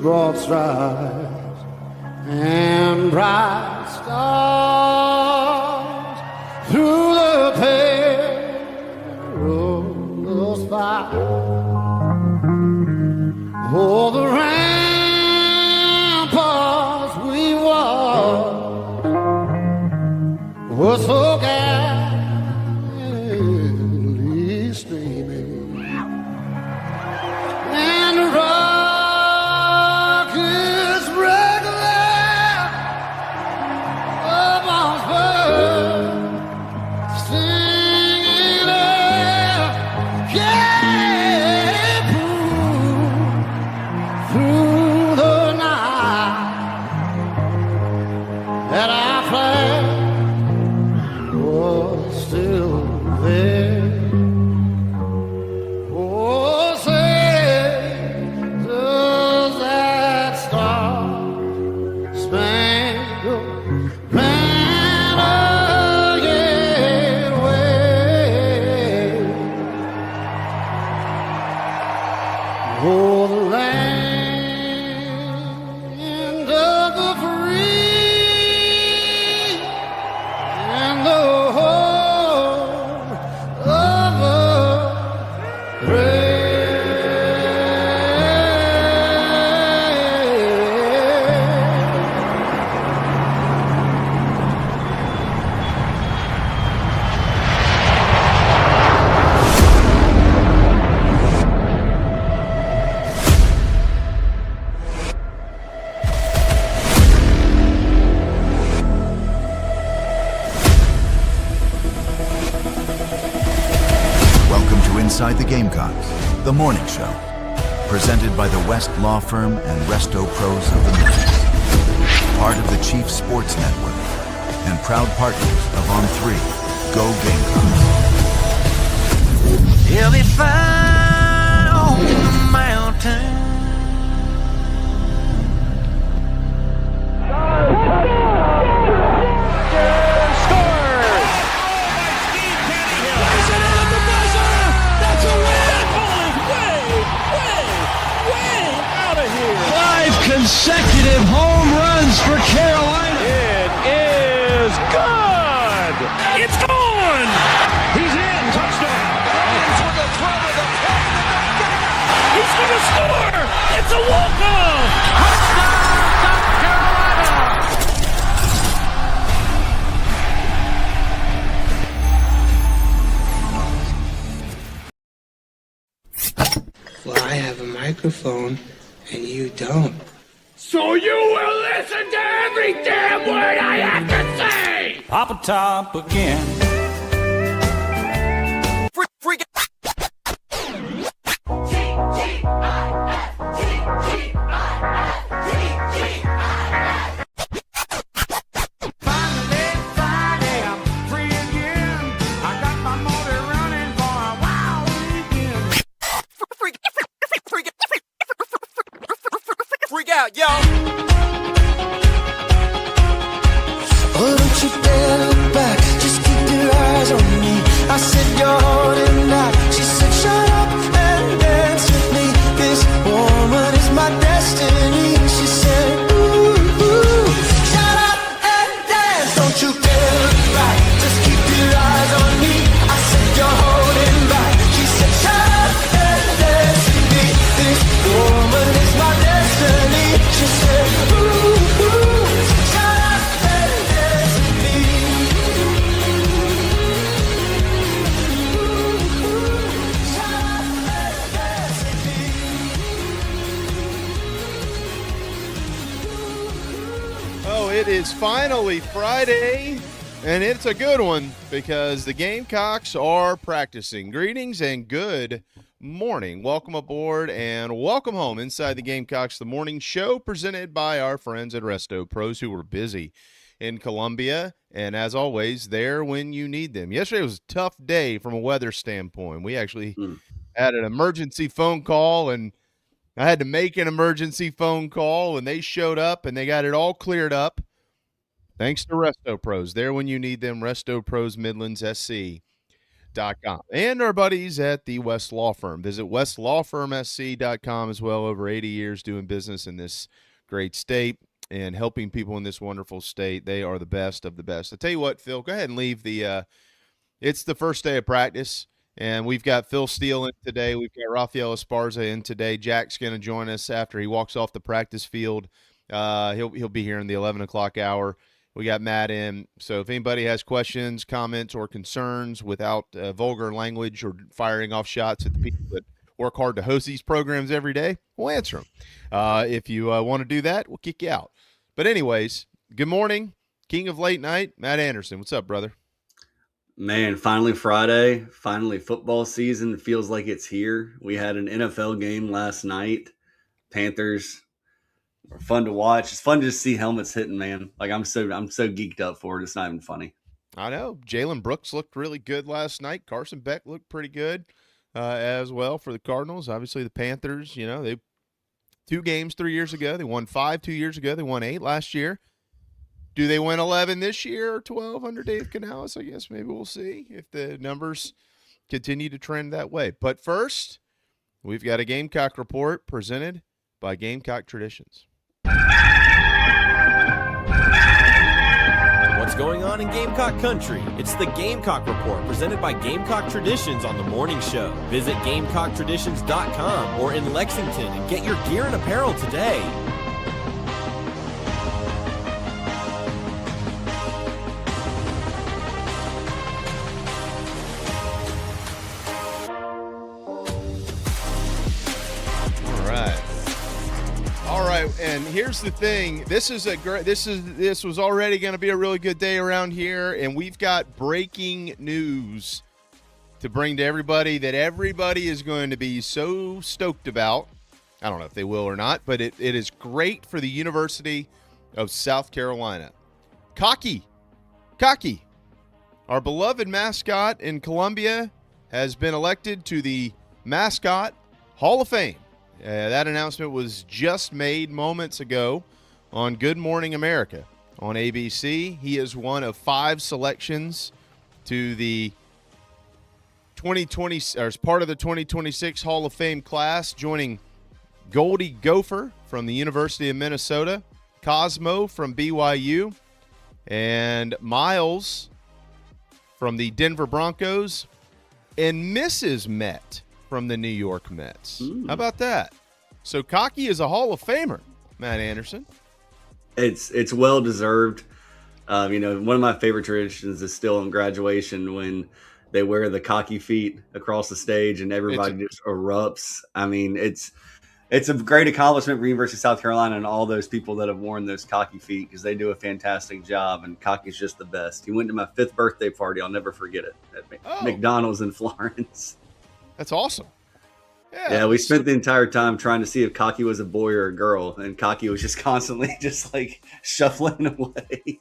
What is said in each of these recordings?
broad strides and bright stars through the perilous fight. Oh, the ramparts we walked were so gallantly streaming, and the rockets regular amongst birds singing out, yeah, through the night that our flag was still there. Oh, say, does that star-spangled banner yet wave? Oh, the land of the free and the home of the brave. Welcome to Inside the Gamecocks, the morning show, presented by the West Law Firm and Resto Pros of the Midlands, part of the Chief Sports Network, and proud partners of On3, Go Gamecocks. He'll be fine on the mountain. Consecutive home runs for Carolina. It is good. It's gone. He's in. Touchdown. He's going to score. It's a walk-off. Touchdown, South Carolina. Well, I have a microphone and you don't. So you will listen to every damn word I have to say. Papa Top again. Finally, Friday, I'm free again. I got my motor running for a wild weekend. Freak out, yo. Oh, don't you dare look back, just keep your eyes on me. I said you're holding back. She said shut up and dance with me. This woman is my destiny. She said ooh, ooh, shut up and dance. Don't you dare look back, just keep your eyes on me. I said you're holding back. She said shut up and dance with me. This woman is my destiny. She said ooh, ooh, shut up and dance with me. Ooh, ooh, shut up and dance with me. Oh, it is finally Friday, and it's a good one because the Gamecocks are practicing. Greetings and good morning. Welcome aboard and welcome home inside the Gamecocks, the morning show presented by our friends at Resto Pros who were busy in Columbia and, as always, there when you need them. Yesterday was a tough day from a weather standpoint. We actually had an emergency phone call, and I had to make an emergency phone call, and they showed up, and they got it all cleared up. Thanks to Resto Pros. There when you need them, Resto Pros Midlands SC. And our buddies at the West Law Firm. Visit westlawfirmsc.com as well. Over 80 years doing business in this great state and helping people in this wonderful state. They are the best of the best. I tell you what, Phil, go ahead and leave the it's the first day of practice, and we've got Phil Steele in today. We've got Raphael Esparza in today. Jack's going to join us after he walks off the practice field. He'll be here in the 11 o'clock hour. We got Matt in. So if anybody has questions, comments, or concerns without vulgar language or firing off shots at the people that work hard to host these programs every day, we'll answer them. If you want to do that, we'll kick you out. But anyways, good morning, King of Late Night, Matt Anderson. What's up, brother? Man, finally Friday, finally football season. It feels like it's here. We had an NFL game last night. Panthers were fun to watch. It's fun to just see helmets hitting, man. Like I'm so geeked up for it. It's not even funny. I know. Jalen Brooks looked really good last night. Carson Beck looked pretty good as well for the Cardinals. Obviously, the Panthers, they 2 games 3 years ago. They won 5 2 years ago. They won 8 last year. Do they win 11 this year or 12 under Dave Canales? I guess maybe we'll see if the numbers continue to trend that way. But first, we've got a Gamecock report presented by Gamecock Traditions. What's going on in Gamecock country? It's the Gamecock Report presented by Gamecock Traditions on the morning show. Visit GamecockTraditions.com or in Lexington and get your gear and apparel today. And here's the thing. This was already going to be a really good day around here, and we've got breaking news to bring to everybody that everybody is going to be so stoked about. I don't know if they will or not, but it is great for the University of South Carolina. Cocky, our beloved mascot in Columbia, has been elected to the Mascot Hall of Fame. That announcement was just made moments ago on Good Morning America on ABC. He is one of 5 selections to the 2020, or as part of the 2026 Hall of Fame class, joining Goldie Gopher from the University of Minnesota, Cosmo from BYU, and Miles from the Denver Broncos, and Mrs. Met from the New York Mets. How about that? So Cocky is a Hall of Famer, Matt Anderson. It's well deserved. One of my favorite traditions is still in graduation when they wear the cocky feet across the stage and everybody just erupts. I mean, it's a great accomplishment for University of South Carolina and all those people that have worn those cocky feet because they do a fantastic job, and Cocky's just the best. He went to my 5th birthday party. I'll never forget it at McDonald's in Florence. That's awesome. Yeah, we spent the entire time trying to see if Cocky was a boy or a girl, and Cocky was just constantly just like shuffling away.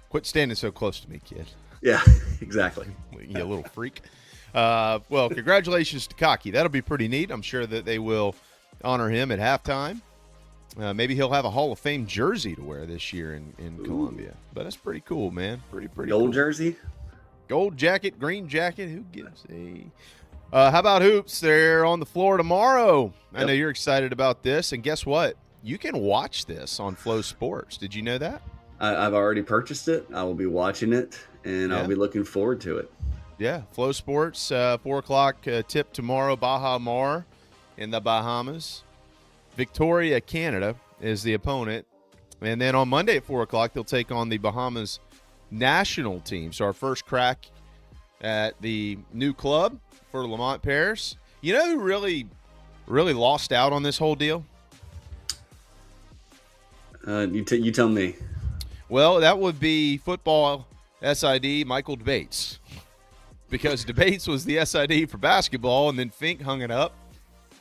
Quit standing so close to me, kid. Yeah, exactly. You little freak. Well, congratulations to Cocky. That'll be pretty neat. I'm sure that they will honor him at halftime. Maybe he'll have a Hall of Fame jersey to wear this year in Columbia. But that's pretty cool, man. Pretty Gold cool. jersey? Gold jacket, green jacket. Who gives a... how about hoops? They're on the floor tomorrow. Yep. I know you're excited about this. And guess what? You can watch this on Flow Sports. Did you know that? I've already purchased it. I will be watching it, and I'll be looking forward to it. Yeah, Flow Sports, 4 o'clock tip tomorrow, Baja Mar in the Bahamas. Victoria, Canada is the opponent. And then on Monday at 4 o'clock, they'll take on the Bahamas national team. So our first crack at the new club for Lamont Paris. You know who really lost out on this whole deal? You tell me. Well, that would be football SID Michael Debates. Because Debates was the SID for basketball, and then Fink hung it up.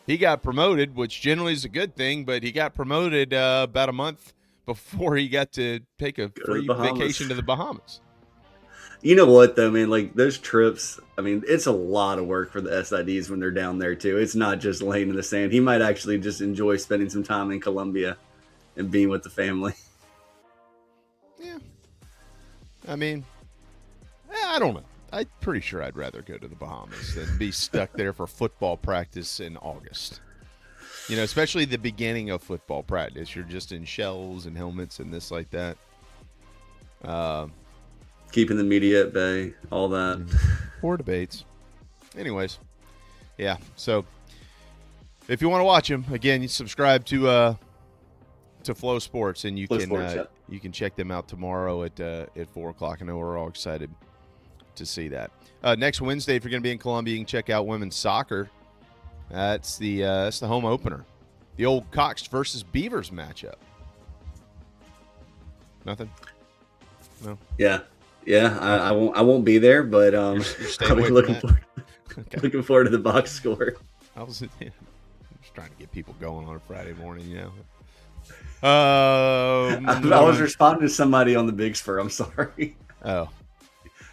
He got promoted, which generally is a good thing, but he got promoted about a month before he got to take a free vacation to the Bahamas. You know what, though, man? Like, those trips, I mean, it's a lot of work for the SIDs when they're down there, too. It's not just laying in the sand. He might actually just enjoy spending some time in Columbia and being with the family. Yeah. I mean, I don't know. I'm pretty sure I'd rather go to the Bahamas than be stuck there for football practice in August. You know, especially the beginning of football practice. You're just in shells and helmets and this like that. Keeping the media at bay, all that. Poor debates. Anyways, yeah. So if you want to watch them, again, you subscribe to Flow Sports, and you can check them out tomorrow at 4:00. I know we're all excited to see that. Next Wednesday, if you're going to be in Columbia, you can check out women's soccer. That's the home opener, the old Cox versus Beavers matchup. Nothing. No. Yeah. I won't be there, but You're I'll be looking forward to the box score. I was just trying to get people going on a Friday morning, you know. I was responding to somebody on the Big Spur. I'm sorry. Oh.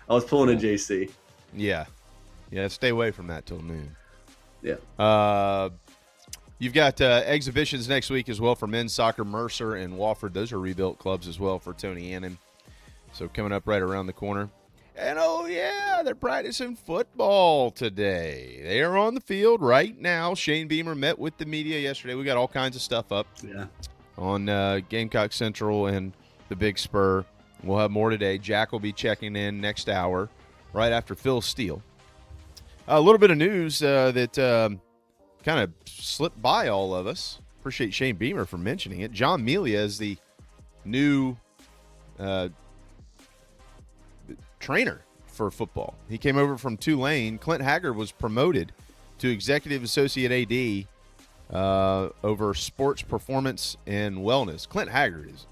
I was pulling a JC. Yeah. Stay away from that till noon. Yeah. You've got exhibitions next week as well for men's soccer. Mercer and Wofford. Those are rebuilt clubs as well for Tony Annan. So coming up right around the corner. And oh yeah, they're practicing football today. They are on the field right now. Shane Beamer met with the media yesterday. We got all kinds of stuff up on Gamecock Central and the Big Spur. We'll have more today. Jack will be checking in next hour right after Phil Steele. A little bit of news that kind of slipped by all of us. Appreciate Shane Beamer for mentioning it. John Melia is the new trainer for football. He came over from Tulane. Clint Haggard was promoted to Executive Associate AD over sports performance and wellness. Clint Haggard is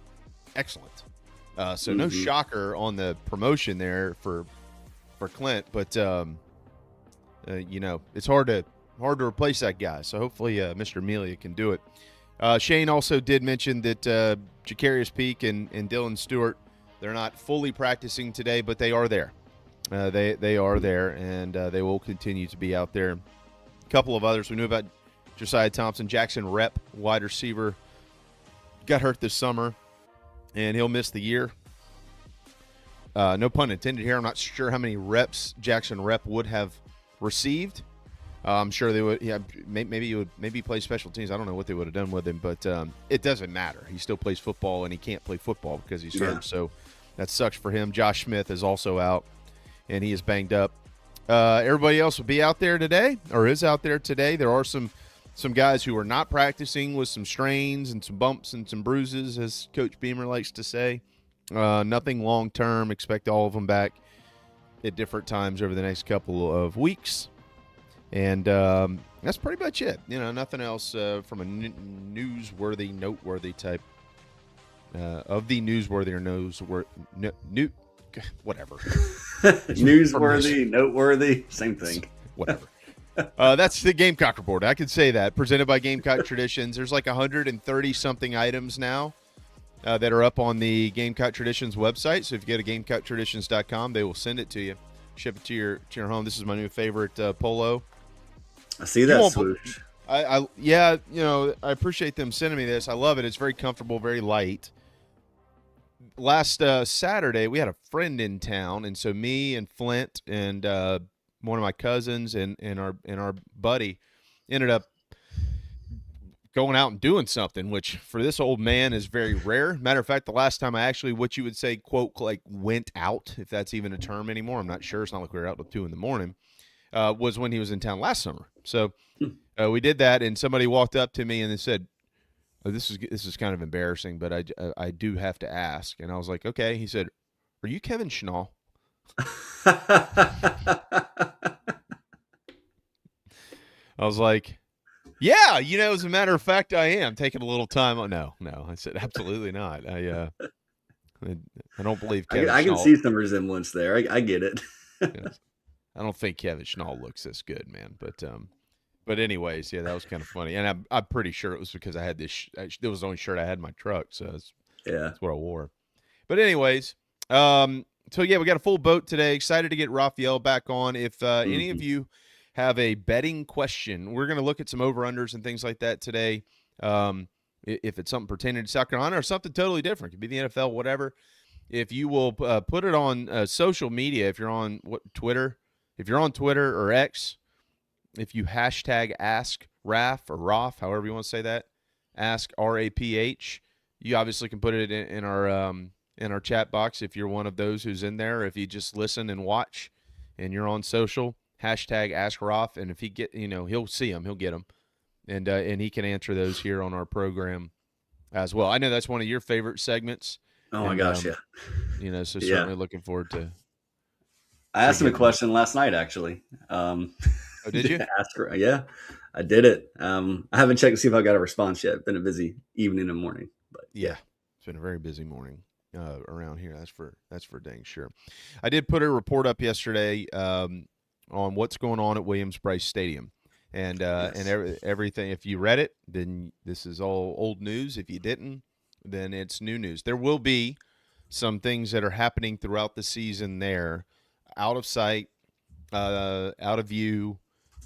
excellent. So no shocker on the promotion there for Clint, but you know, it's hard to replace that guy. So hopefully Mr. Melia can do it. Shane also did mention that Jacarius Peak and Dylan Stewart, they're not fully practicing today, but they are there. They are there, and they will continue to be out there. A couple of others we knew about: Josiah Thompson, Jackson Rep, wide receiver, got hurt this summer, and he'll miss the year. No pun intended here. I'm not sure how many reps Jackson Rep would have received. I'm sure they would. Yeah, maybe play special teams. I don't know what they would have done with him, but it doesn't matter. He still plays football, and he can't play football because he's hurt. So that sucks for him. Josh Smith is also out, and he is banged up. Everybody else will be out there today, or is out there today. There are some guys who are not practicing with some strains and some bumps and some bruises, as Coach Beamer likes to say. Nothing long term. Expect all of them back at different times over the next couple of weeks. And that's pretty much it. You know, nothing else from a newsworthy, noteworthy type of the newsworthy or whatever. Newsworthy, noteworthy, same thing. Whatever. That's the Gamecock Report. I could say that. Presented by Gamecock Traditions. There's like 130-something items now that are up on the Gamecock Traditions website. So if you go to GamecockTraditions.com, they will send it to you. Ship it to your home. This is my new favorite polo. I see that swoosh. Yeah, you know, I appreciate them sending me this. I love it. It's very comfortable, very light. Last Saturday, we had a friend in town, and so me and Flint and one of my cousins and our buddy ended up going out and doing something, which for this old man is very rare. Matter of fact, the last time I actually, what you would say, quote, like went out, if that's even a term anymore, I'm not sure. It's not like we were out till 2 a.m, was when he was in town last summer. So we did that, and somebody walked up to me and they said, oh, this is kind of embarrassing, but I do have to ask. And I was like, okay. He said, are you Kevin Schnall? I was like, yeah, you know, as a matter of fact, I am taking a little time. Oh, no. I said, absolutely not. I don't believe Kevin I can Schnall. see some resemblance there. I get it. Yes. I don't think Kevin Schnall looks this good, man. But anyways, yeah, that was kind of funny. And I'm pretty sure it was because I had this. It was the only shirt I had in my truck, so that's what I wore. But anyways, so yeah, we got a full boat today. Excited to get Raphael back on. If any of you have a betting question, we're going to look at some over-unders and things like that today. If it's something pertaining to South Carolina or something totally different, it could be the NFL, whatever. if you will put it on social media, if you're on Twitter, or X, if you hashtag ask Raph or Roth, however you want to say that, ask RAPH, you obviously can put it in our chat box if you're one of those who's in there. If you just listen and watch and you're on social, hashtag ask Roth, and if he he'll see them, he'll get them, and he can answer those here on our program as well. I know that's one of your favorite segments. Oh my gosh, yeah. So certainly looking forward to. I asked him a question last night, actually. Oh, did you? Yeah, I did it. I haven't checked to see if I got a response yet. It's been a busy evening and morning, but yeah, it's been a very busy morning around here. That's for dang sure. I did put a report up yesterday on what's going on at Williams-Brice Stadium, and everything. If you read it, then this is all old news. If you didn't, then it's new news. There will be some things that are happening throughout the season there, out of sight, out of view.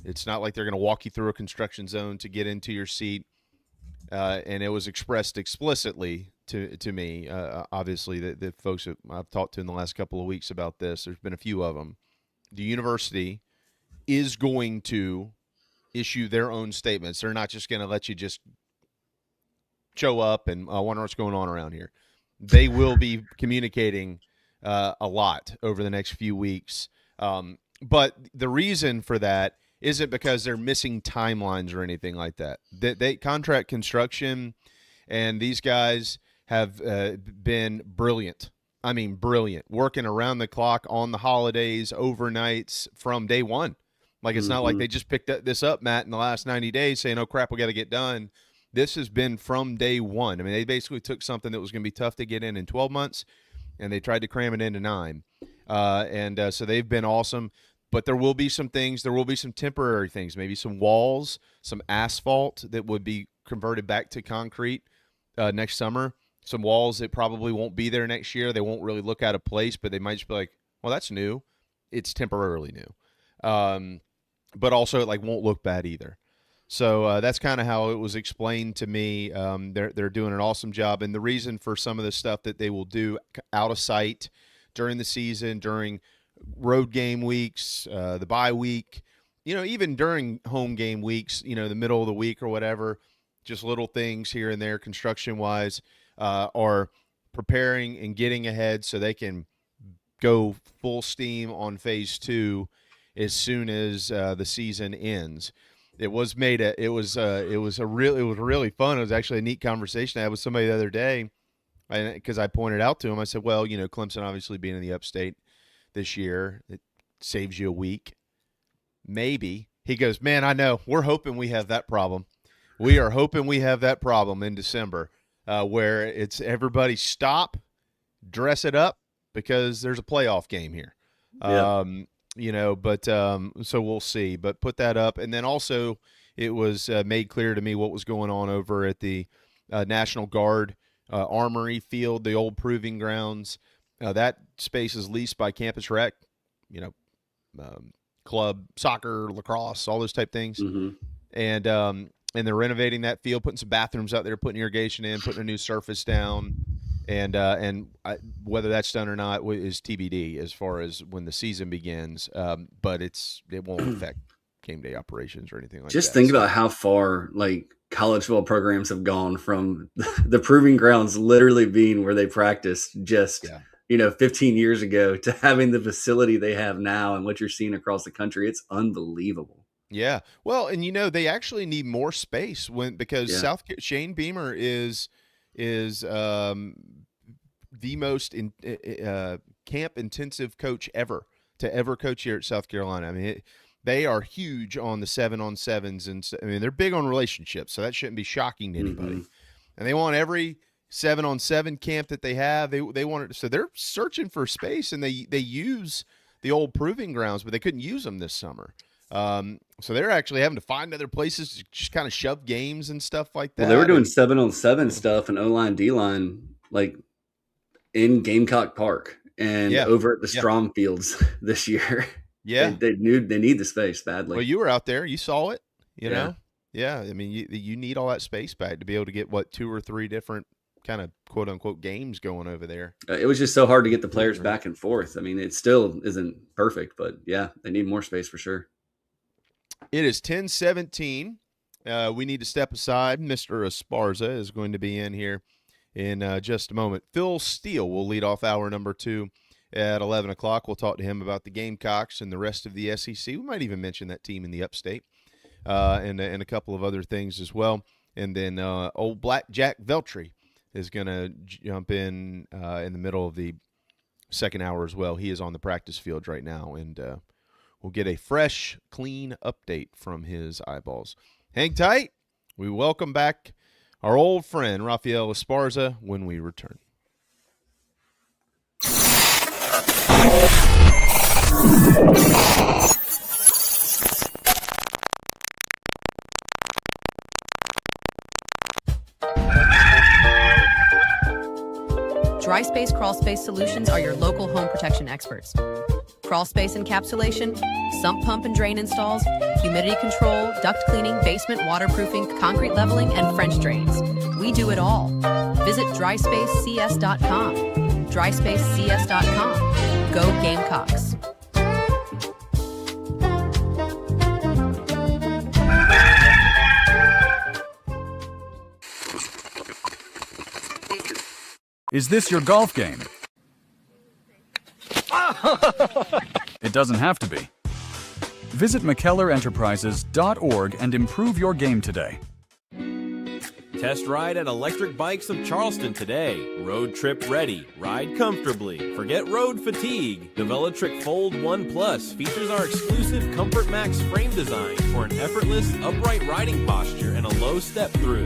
It's not like they're going to walk you through a construction zone to get into your seat. And it was expressed explicitly to me, obviously, the folks that I've talked to in the last couple of weeks about this. There's been a few of them. The university is going to issue their own statements. They're not just going to let you just show up and wonder what's going on around here. They will be communicating a lot over the next few weeks. But the reason for that isn't because they're missing timelines or anything like that. They contract construction, and these guys have been brilliant. I mean, brilliant, working around the clock on the holidays, overnights from day one. Like, it's not like they just picked this up, Matt, in the last 90 days saying, oh, crap, we got to get done. This has been from day one. I mean, they basically took something that was going to be tough to get in 12 months, and they tried to cram it into 9. So they've been awesome. But there will be some things. There will be some temporary things, maybe some walls, some asphalt that would be converted back to concrete next summer. Some walls that probably won't be there next year. They won't really look out of place, but they might just be like, well, that's new. It's temporarily new. But also it won't look bad either. So that's kind of how it was explained to me. They're doing an awesome job. And the reason for some of the stuff that they will do out of sight during the season, during road game weeks, the bye week, even during home game weeks, the middle of the week or whatever, just little things here and there construction-wise are preparing and getting ahead so they can go full steam on phase 2 as soon as the season ends. It was really fun. It was actually a neat conversation I had with somebody the other day, because I pointed out to him, I said, well, Clemson obviously being in the upstate this year, it saves you a week. Maybe. He goes, man, I know. We're hoping we have that problem. We are hoping we have that problem in December where it's everybody stop, dress it up, because there's a playoff game here. Yeah. So we'll see. But put that up. And then also it was made clear to me what was going on over at the National Guard Armory Field, the old proving grounds. That space is leased by Campus Rec, club, soccer, lacrosse, all those type things. And they're renovating that field, putting some bathrooms out there, putting irrigation in, putting a new surface down. And whether that's done or not is TBD as far as when the season begins. But it won't affect game day operations or anything like that. Just think about how far college football programs have gone from the proving grounds literally being where they practiced 15 years ago to having the facility they have now and what you're seeing across the country. It's unbelievable. Yeah. Well, and they actually need more space because Shane Beamer is the most camp intensive coach ever to ever coach here at South Carolina. I mean, they are huge on the 7-on-7s, and they're big on relationships, so that shouldn't be shocking to anybody. And they want every 7-on-7 camp that they have. They want it, so they're searching for space, and they use the old proving grounds, but they couldn't use them this summer. So they're actually having to find other places to just kind of shove games and stuff like that. Well, they were doing 7-on-7 stuff and O-line, D-line, in Gamecock Park and over at the Strom Fields this year. Yeah. They need the space badly. Well, you were out there. You saw it, know? Yeah. I mean, you need all that space back to be able to get 2 or 3 different kind of quote unquote games going over there. It was just so hard to get the players back and forth. I mean, it still isn't perfect, but yeah, they need more space for sure. It is 10:17. We need to step aside. Mr. Esparza is going to be in here in just a moment. Phil Steele will lead off hour number 2 at 11 o'clock. We'll talk to him about the Gamecocks and the rest of the SEC. We might even mention that team in the upstate and a couple of other things as well. And then old Black Jack Veltri is going to jump in the middle of the second hour as well. He is on the practice field right now, and we'll get a fresh, clean update from his eyeballs. Hang tight. We welcome back our old friend, Raphael Esparza, when we return. Dry Space Crawl Space Solutions are your local home protection experts. Crawl space encapsulation, sump pump and drain installs, humidity control, duct cleaning, basement waterproofing, concrete leveling, and French drains. We do it all. Visit dryspacecs.com. dryspacecs.com. Go Gamecocks. Is this your golf game? It doesn't have to be. Visit McKellarEnterprises.org and improve your game today. Test ride at Electric Bikes of Charleston today. Road trip ready. Ride comfortably. Forget road fatigue. The Velotric Fold 1 Plus features our exclusive Comfort Max frame design for an effortless, upright riding posture and a low step through.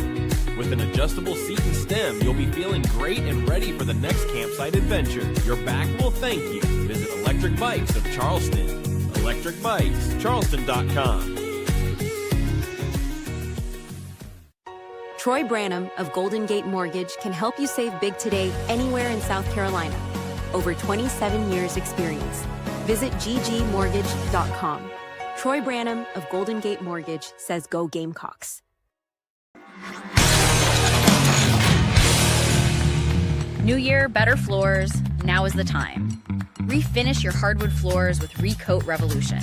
With an adjustable seat and stem, you'll be feeling great and ready for the next campsite adventure. Your back will thank you. Visit Electric Bikes of Charleston. ElectricBikesCharleston.com. Troy Branham of Golden Gate Mortgage can help you save big today anywhere in South Carolina. Over 27 years experience. Visit ggmortgage.com. Troy Branham of Golden Gate Mortgage says go Gamecocks. New year, better floors. Now is the time. Refinish your hardwood floors with Recoat Revolution.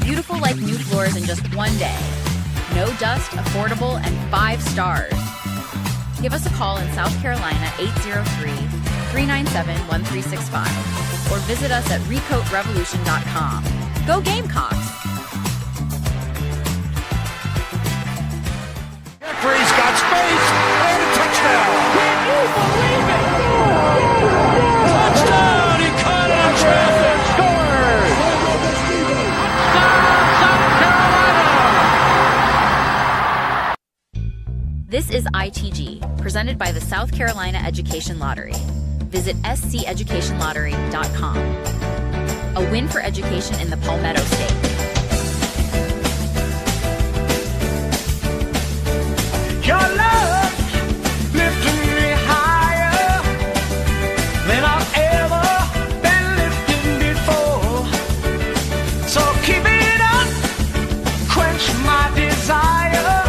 Beautiful like new floors in just one day. No dust, affordable, and 5 stars. Give us a call in South Carolina, 803-397-1365, or visit us at recoatrevolution.com. Go Gamecocks! Jeffrey's got space and a touchdown. Can you believe it? Touchdown! He caught it on traffic. Scores! South Carolina! This is ITG, presented by the South Carolina Education Lottery. Visit sceducationlottery.com. A win for education in the Palmetto State. Your love lifting me higher than I've ever been lifted before. So keep it up, quench my desire,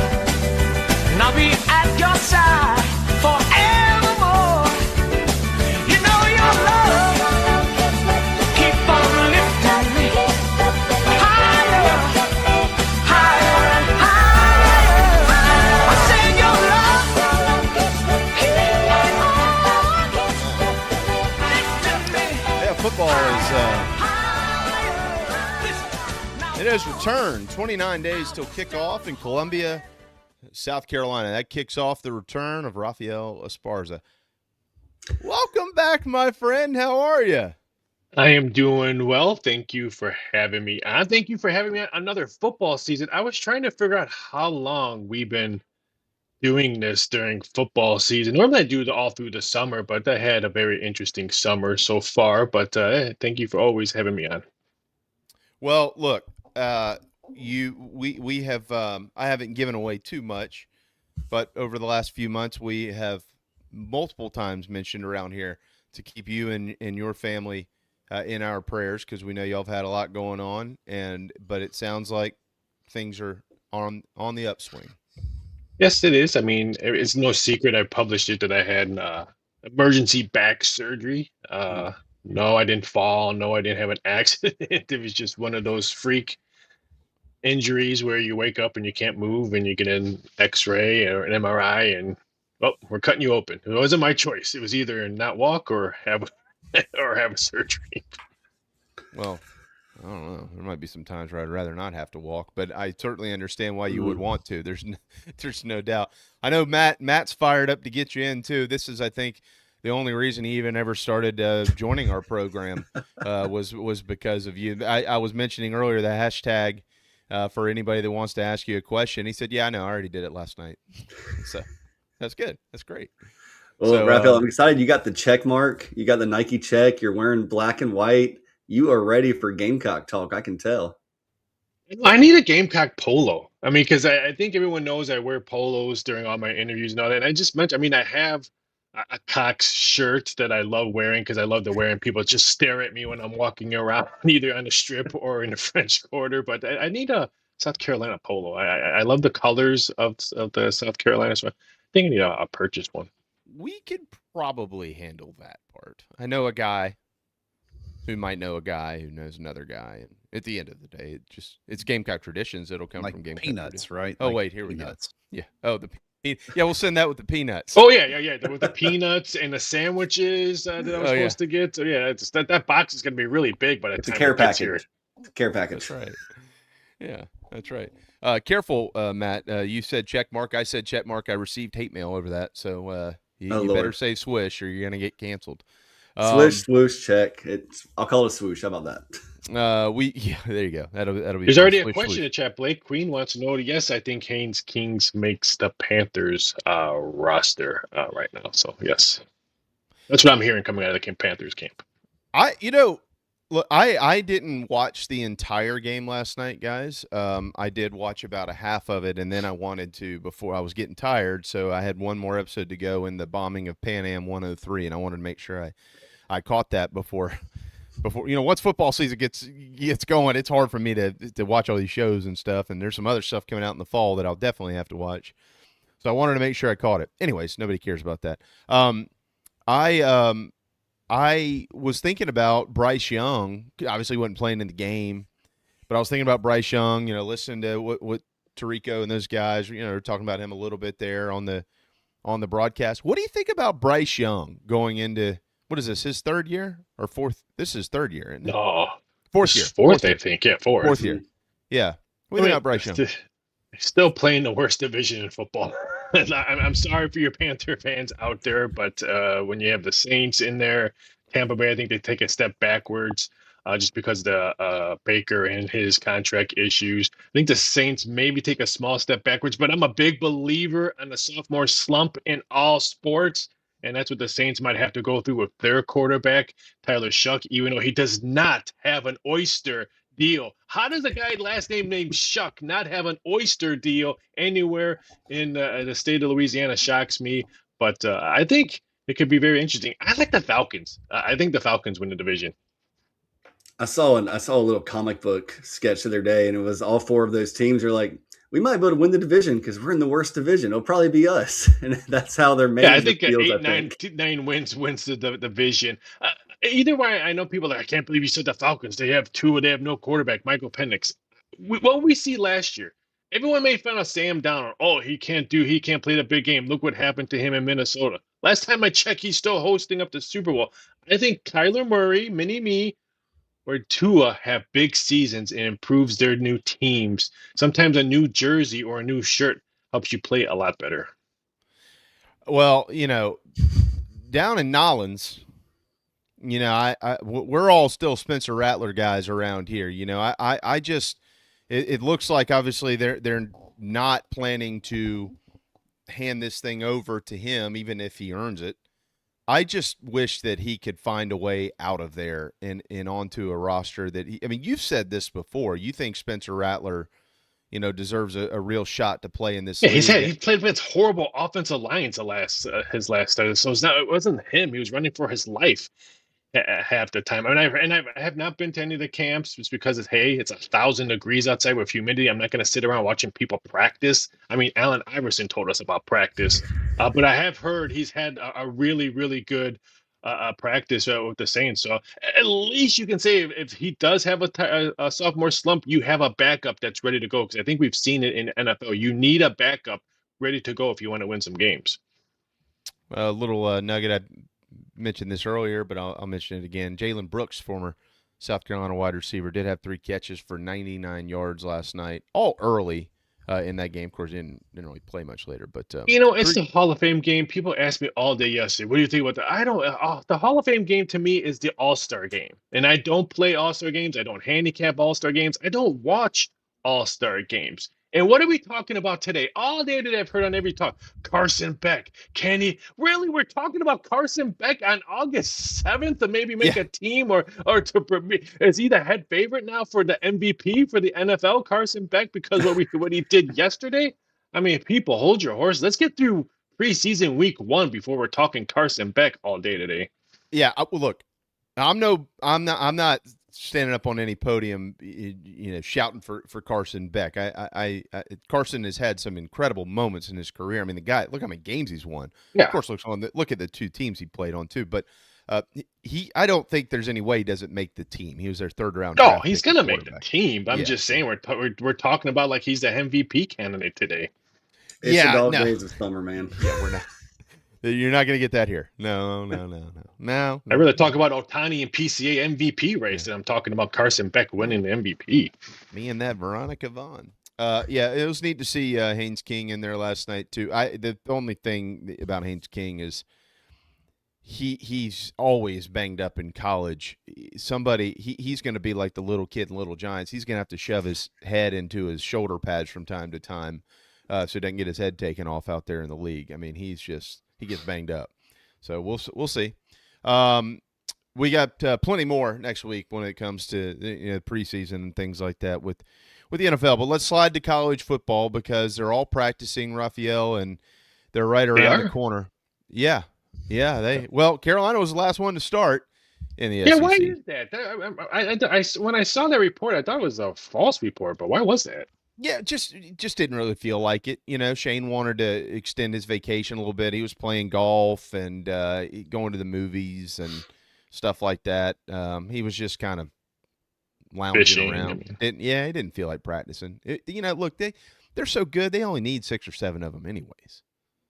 and I'll be at your side forevermore. You know your love keep on lifting me higher, higher and higher. I sing your love Yeah, football is it has returned. 29 days till kickoff in Columbia, South Carolina. That kicks off the return of Raphael Esparza. Welcome back, my friend. How are you? I am doing well. Thank you for having me on. Thank you for having me on another football season. I was trying to figure out how long we've been doing this during football season. Normally I do it all through the summer, but I had a very interesting summer so far. But thank you for always having me on. Well, look, we have I haven't given away too much, but over the last few months we have multiple times mentioned around here to keep you and your family in our prayers, because we know y'all have had a lot going on, but it sounds like things are on the upswing. Yes, it is. I mean, it's no secret. I published it that I had emergency back surgery. No, I didn't fall. No, I didn't have an accident. It was just one of those freak injuries where you wake up and you can't move and you get an X-ray or an MRI and well, we're cutting you open. It wasn't my choice. It was either not walk or have or have a surgery. Well, I don't know. There might be some times where I'd rather not have to walk, but I certainly understand why you would want to. There's no doubt. I know Matt's fired up to get you in too. This is, I think, the only reason he even ever started joining our program was because of you. I was mentioning earlier the hashtag for anybody that wants to ask you a question. He said, "Yeah, I know. I already did it last night." So that's good. That's great. Well, So, Raphael, I'm excited. You got the check mark. You got the Nike check. You're wearing black and white. You are ready for Gamecock talk. I can tell. I need a Gamecock polo. I mean, because I think everyone knows I wear polos during all my interviews and all that. And I just mentioned, I mean, I have a Cox shirt that I love wearing because I love to wear and people just stare at me when I'm walking around, either on the strip or in the French Quarter. But I need a South Carolina polo. I love the colors of the South Carolina. So I think I need a purchase one. we could probably handle that part. I know a guy who might know a guy who knows another guy, and at the end of the day, it's Gamecock traditions. It'll come Like from Gamecock peanuts, traditions. right? Oh Like wait, here peanuts. we go. Yeah. Oh, yeah. We'll send that with the peanuts. Oh yeah. With the peanuts and the sandwiches that I was Oh, yeah. supposed to get. So yeah, it's that box is going to be really big by the It's a time care it gets here. package. It's a care package. That's right. Yeah, that's right. Careful, Matt. You said check mark. I said check mark. I received hate mail over that. So you Lord. better say swish or you're gonna get canceled. Swish, swoosh, check. I'll call it a swoosh. How about that? There you go. That'll be. There's fun. already a Swish, question swoosh. in chat. Blake Queen wants to know. Yes, I think Haynes Kings makes the Panthers roster right now. So yes, that's what I'm hearing coming out of the Panthers camp. Look, I didn't watch the entire game last night, guys. I did watch about a half of it, and then I wanted to before I was getting tired, so I had one more episode to go in the bombing of Pan Am 103, and I wanted to make sure I caught that before once football season gets going, it's hard for me to watch all these shows and stuff, and there's some other stuff coming out in the fall that I'll definitely have to watch. So I wanted to make sure I caught it. Anyways, nobody cares about that. I was thinking about Bryce Young. Obviously, wasn't playing in the game, but I was thinking about Bryce Young. Listening to what Tirico and those guys, are talking about him a little bit there on the broadcast. What do you think about Bryce Young going into what is this? His third year or fourth? This is third year, isn't it? No, fourth year. Fourth, I think. Yeah, fourth. Fourth year. Yeah. What do you think about Bryce Young? Still playing the worst division in football. I'm sorry for your Panther fans out there, but when you have the Saints in there, Tampa Bay, I think they take a step backwards just because of the Baker and his contract issues. I think the Saints maybe take a small step backwards, but I'm a big believer in the sophomore slump in all sports, and that's what the Saints might have to go through with their quarterback, Tyler Shuck, even though he does not have an oyster deal. How does a guy last name named Shuck not have an oyster deal anywhere in the state of Louisiana? Shocks me, but I think it could be very interesting. I like the Falcons. I think the Falcons win the division. I saw a little comic book sketch the other day, and it was all four of those teams are like, we might be able to win the division because we're in the worst division. It'll probably be us, and that's how they're made. Yeah, I think 9 wins the division. Either way, I know people are like, I can't believe you said the Falcons. They have no quarterback, Michael Penix. What we see last year, everyone made fun of Sam Darnold. Oh, he can't play the big game. Look what happened to him in Minnesota. Last time I checked, he's still hosting up the Super Bowl. I think Kyler Murray, Mini-Me, or Tua have big seasons and improves their new teams. Sometimes a new jersey or a new shirt helps you play a lot better. Well, down in Nollins, we're all still Spencer Rattler guys around here. I just it looks like obviously they're not planning to hand this thing over to him, even if he earns it. I just wish that he could find a way out of there and onto a roster that you've said this before. You think Spencer Rattler, deserves a real shot to play in this. Yeah, he played against horrible offensive lines his last start. So it wasn't him. He was running for his life. half the time. I mean, I have not been to any of the camps just because it's 1,000 degrees outside with humidity. I'm not going to sit around watching people practice. I mean, Allen Iverson told us about practice, but I have heard he's had a really, really good practice with the Saints. So at least you can say if he does have a sophomore slump, you have a backup that's ready to go. Because I think we've seen it in NFL. You need a backup ready to go if you want to win some games. A little nugget. I mentioned this earlier, but I'll mention it again. Jalen Brooks, former South Carolina wide receiver, did have 3 catches for 99 yards last night, all early in that game. Of course, didn't really play much later. But it's the Hall of Fame game. People ask me all day yesterday, what do you think about that? I don't. The Hall of Fame game to me is the All-Star game, and I don't play All-Star games. I don't handicap All-Star games. I don't watch All-Star games. And what are we talking about today? All day today, I've heard on every talk, Carson Beck. Kenny, really? We're talking about Carson Beck on August 7th to maybe make a team or is he the head favorite now for the MVP for the NFL, Carson Beck, because what he did yesterday? I mean, people, hold your horse. Let's get through preseason week 1 before we're talking Carson Beck all day today. Yeah, look, I'm not standing up on any podium, shouting for Carson Beck. Carson has had some incredible moments in his career. I mean, the guy, look how many games he's won. Yeah. Of course, look at the 2 teams he played on too. But I don't think there's any way he doesn't make the team. He was their 3rd round. No, he's going to make the team. But I'm just saying we're talking about like he's the MVP candidate today. It's the dog days of summer, man. Yeah, we're not. You're not going to get that here. No. I'd rather talk about Ohtani and PCA MVP race than I'm talking about Carson Beck winning the MVP. Me and that Veronica Vaughn. It was neat to see Haynes King in there last night too. The only thing about Haynes King is he's always banged up in college. He's going to be like the little kid in Little Giants. He's going to have to shove his head into his shoulder pads from time to time so he doesn't get his head taken off out there in the league. I mean, he gets banged up. So we'll see. We got plenty more next week when it comes to preseason and things like that with the NFL. But let's slide to college football because they're all practicing, Raphael, and they're right around the corner. Yeah. Carolina was the last one to start in the SEC. Yeah, why is that? When I saw that report, I thought it was a false report, but why was that? Yeah, just didn't really feel like it. Shane wanted to extend his vacation a little bit. He was playing golf and going to the movies and stuff like that. He was just kind of lounging around. He didn't feel like practicing. Look, they're so good. They only need 6 or 7 of them anyways.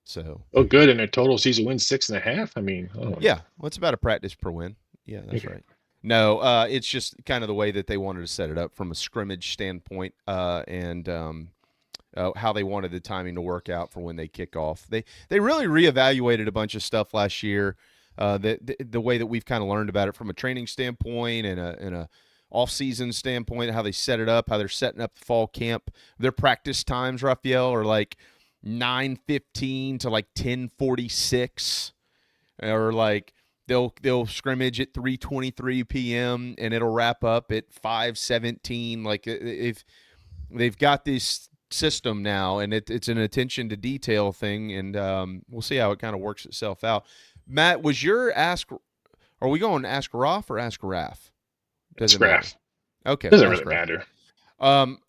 So good, and their total season win 6.5. I mean, yeah, well, it's about a practice per win. Yeah, that's right. No, it's just kind of the way that they wanted to set it up from a scrimmage standpoint and how they wanted the timing to work out for when they kick off. They really reevaluated a bunch of stuff last year, the way that we've kind of learned about it from a training standpoint and a off-season standpoint, how they set it up, how they're setting up the fall camp. Their practice times, Raphael, are like 9:15 to like 10:46 or like – They'll scrimmage at 3:23 p.m. and it'll wrap up at 5:17. Like if they've got this system now, and it's an attention to detail thing, and we'll see how it kind of works itself out. Matt, was your ask? Are we going to ask Raph or ask Raph? Doesn't matter. Okay, doesn't really matter.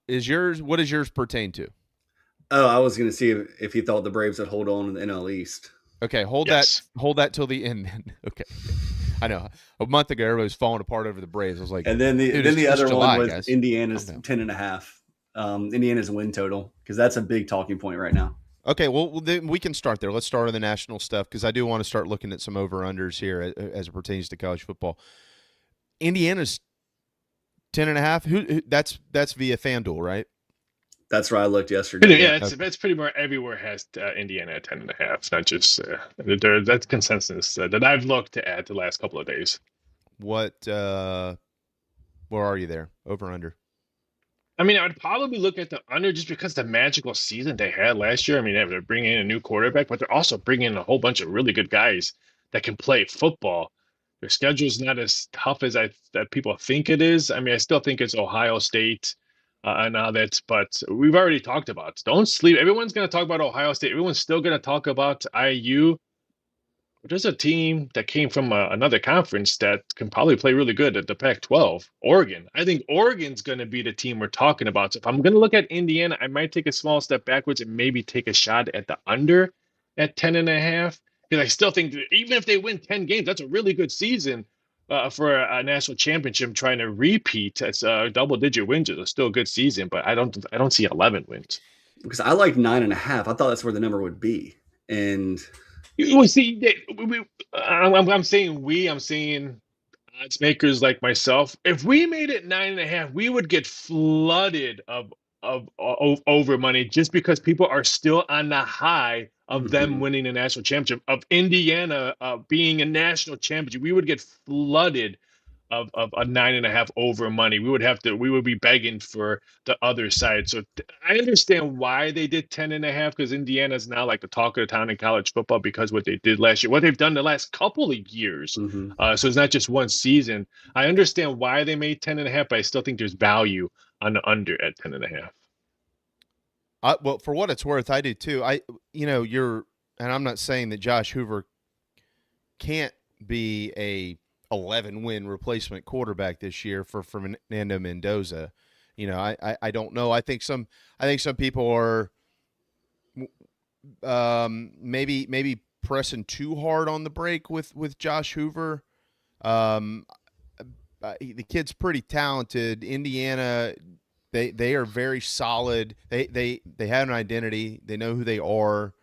Is yours? What does yours pertain to? Oh, I was going to see if he thought the Braves would hold on in the NL East. Okay, hold that till the end then. Okay. I know. A month ago, everybody was falling apart over the Braves. I was like, and then the other one was guys. Indiana's 10.5. Indiana's win total, because that's a big talking point right now. Okay, well, then we can start there. Let's start on the national stuff, because I do want to start looking at some over-unders here as it pertains to college football. Indiana's 10.5. Who? That's via FanDuel, right? That's where I looked yesterday. Yeah, that's pretty much everywhere has Indiana at 10.5. It's not just that's consensus that I've looked at the last couple of days. What? Where are you there? Over under? I mean, I would probably look at the under just because the magical season they had last year. I mean, they're bringing in a new quarterback, but they're also bringing in a whole bunch of really good guys that can play football. Their schedule is not as tough as that people think it is. I mean, I still think it's Ohio State. Now but we've already talked about. Don't sleep. Everyone's going to talk about Ohio State. Everyone's still going to talk about IU. But there's a team that came from another conference that can probably play really good at the Pac-12, Oregon. I think Oregon's going to be the team we're talking about. So if I'm going to look at Indiana, I might take a small step backwards and maybe take a shot at the under at 10.5. Because I still think that even if they win 10 games, that's a really good season for a national championship trying to repeat. It's double-digit wins is still a good season, but I don't see 11 wins. Because I like 9.5. I thought that's where the number would be. And well, see, I'm saying I'm saying odds makers like myself. If we made it 9.5, we would get flooded of over money just because people are still on the high of them winning a national championship, of Indiana being a national championship. We would get flooded of a 9.5 over money. We would be begging for the other side. So I understand why they did 10.5, because Indiana is now like the talk of the town in college football because what they did last year, what they've done the last couple of years. So it's not just one season. I understand why they made 10.5, but I still think there's value on the under at 10.5. Well, for what it's worth, I do too. And I'm not saying that Josh Hoover can't be a 11-win replacement quarterback this year for Fernando Mendoza. I don't know. I think some people are maybe pressing too hard on the break with Josh Hoover. The kid's pretty talented. Indiana, they are very solid. They have an identity. They know who they are.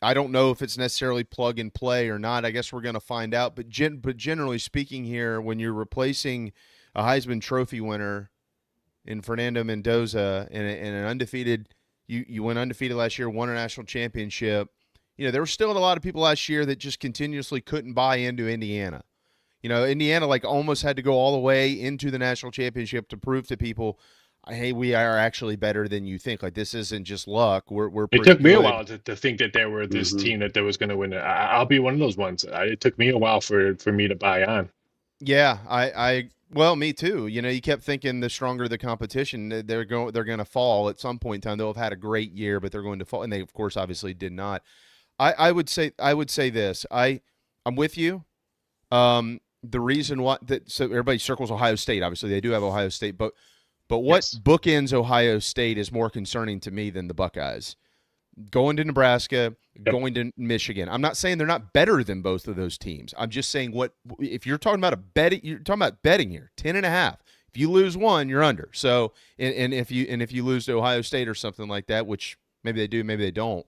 I don't know if it's necessarily plug and play or not. I guess we're going to find out. But generally speaking here, when you're replacing a Heisman Trophy winner in Fernando Mendoza and an undefeated, you went undefeated last year, won a national championship. There were still a lot of people last year that just continuously couldn't buy into Indiana. Indiana almost had to go all the way into the national championship to prove to people, hey, we are actually better than you think. This isn't just luck. We're it took me a while to think that they were this team that was going to win. I'll be one of those ones. It took me a while for me to buy on. Yeah, well, me too. You kept thinking the stronger the competition, they're going to fall at some point in time. They'll have had a great year, but they're going to fall, and they of course obviously did not. I would say this. I'm with you. The reason why so everybody circles Ohio State. Obviously, they do have Ohio State, but what bookends Ohio State is more concerning to me than the Buckeyes. Going to Nebraska, going to Michigan. I'm not saying they're not better than both of those teams. I'm just saying if you're talking about you're talking about betting here, 10.5. If you lose one, you're under. So and if you lose to Ohio State or something like that, which maybe they do, maybe they don't,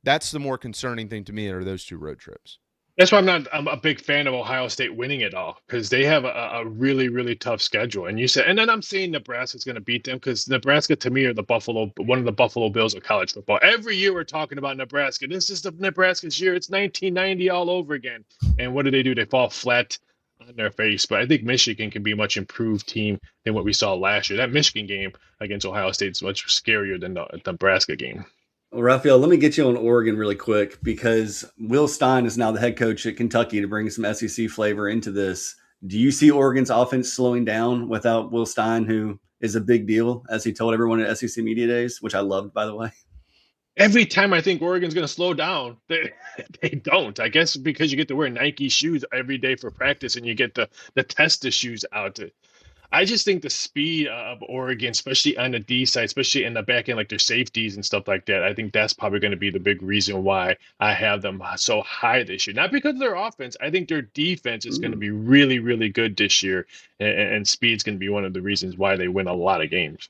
that's the more concerning thing to me are those two road trips. That's why I'm a big fan of Ohio State winning it all, because they have a really, really tough schedule. And then I'm saying Nebraska's going to beat them, because Nebraska to me are one of the Buffalo Bills of college football. Every year we're talking about Nebraska. This is the Nebraska's year. It's 1990 all over again. And what do? They fall flat on their face. But I think Michigan can be a much improved team than what we saw last year. That Michigan game against Ohio State is much scarier than the Nebraska game. Well, Raphael, let me get you on Oregon really quick, because Will Stein is now the head coach at Kentucky to bring some SEC flavor into this. Do you see Oregon's offense slowing down without Will Stein, who is a big deal, as he told everyone at SEC Media Days, which I loved, by the way? Every time I think Oregon's going to slow down, they don't. I guess because you get to wear Nike shoes every day for practice, and you get the test shoes out. I just think the speed of Oregon, especially on the D side, especially in the back end, like their safeties and stuff like that, I think that's probably going to be the big reason why I have them so high this year. Not because of their offense. I think their defense is going to be really, really good this year, and speed's going to be one of the reasons why they win a lot of games.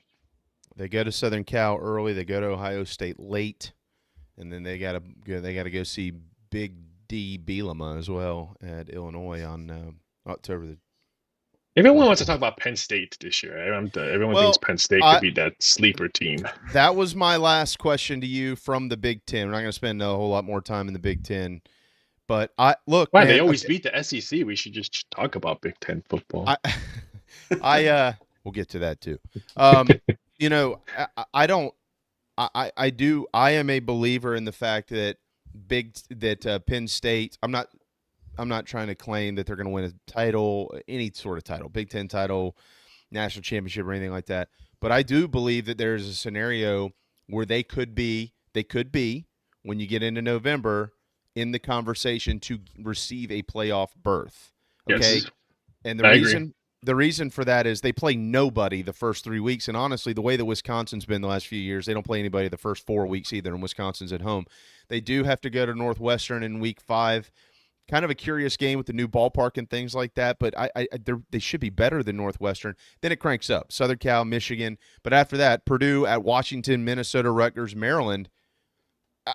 They go to Southern Cal early. They go to Ohio State late, and then they got to go see Big D Bielema as well at Illinois on October the. Everyone wants to talk about Penn State this year. Everyone thinks Penn State could be that sleeper team. That was my last question to you from the Big Ten. We're not going to spend a whole lot more time in the Big Ten. But look, why man, they always beat the SEC? We should just talk about Big Ten football. We'll get to that too. I am a believer in the fact that Penn State. I'm not trying to claim that they're going to win a title, any sort of title, Big Ten title, national championship, or anything like that. But I do believe that there's a scenario where they could be when you get into November in the conversation to receive a playoff berth. Okay. Yes. And I agree. the reason for that is they play nobody the first 3 weeks. And honestly, the way that Wisconsin's been the last few years, they don't play anybody the first 4 weeks either, and Wisconsin's at home. They do have to go to Northwestern in week 5. Kind of a curious game with the new ballpark and things like that, but they should be better than Northwestern. Then it cranks up. Southern Cal, Michigan. But after that, Purdue at Washington, Minnesota, Rutgers, Maryland.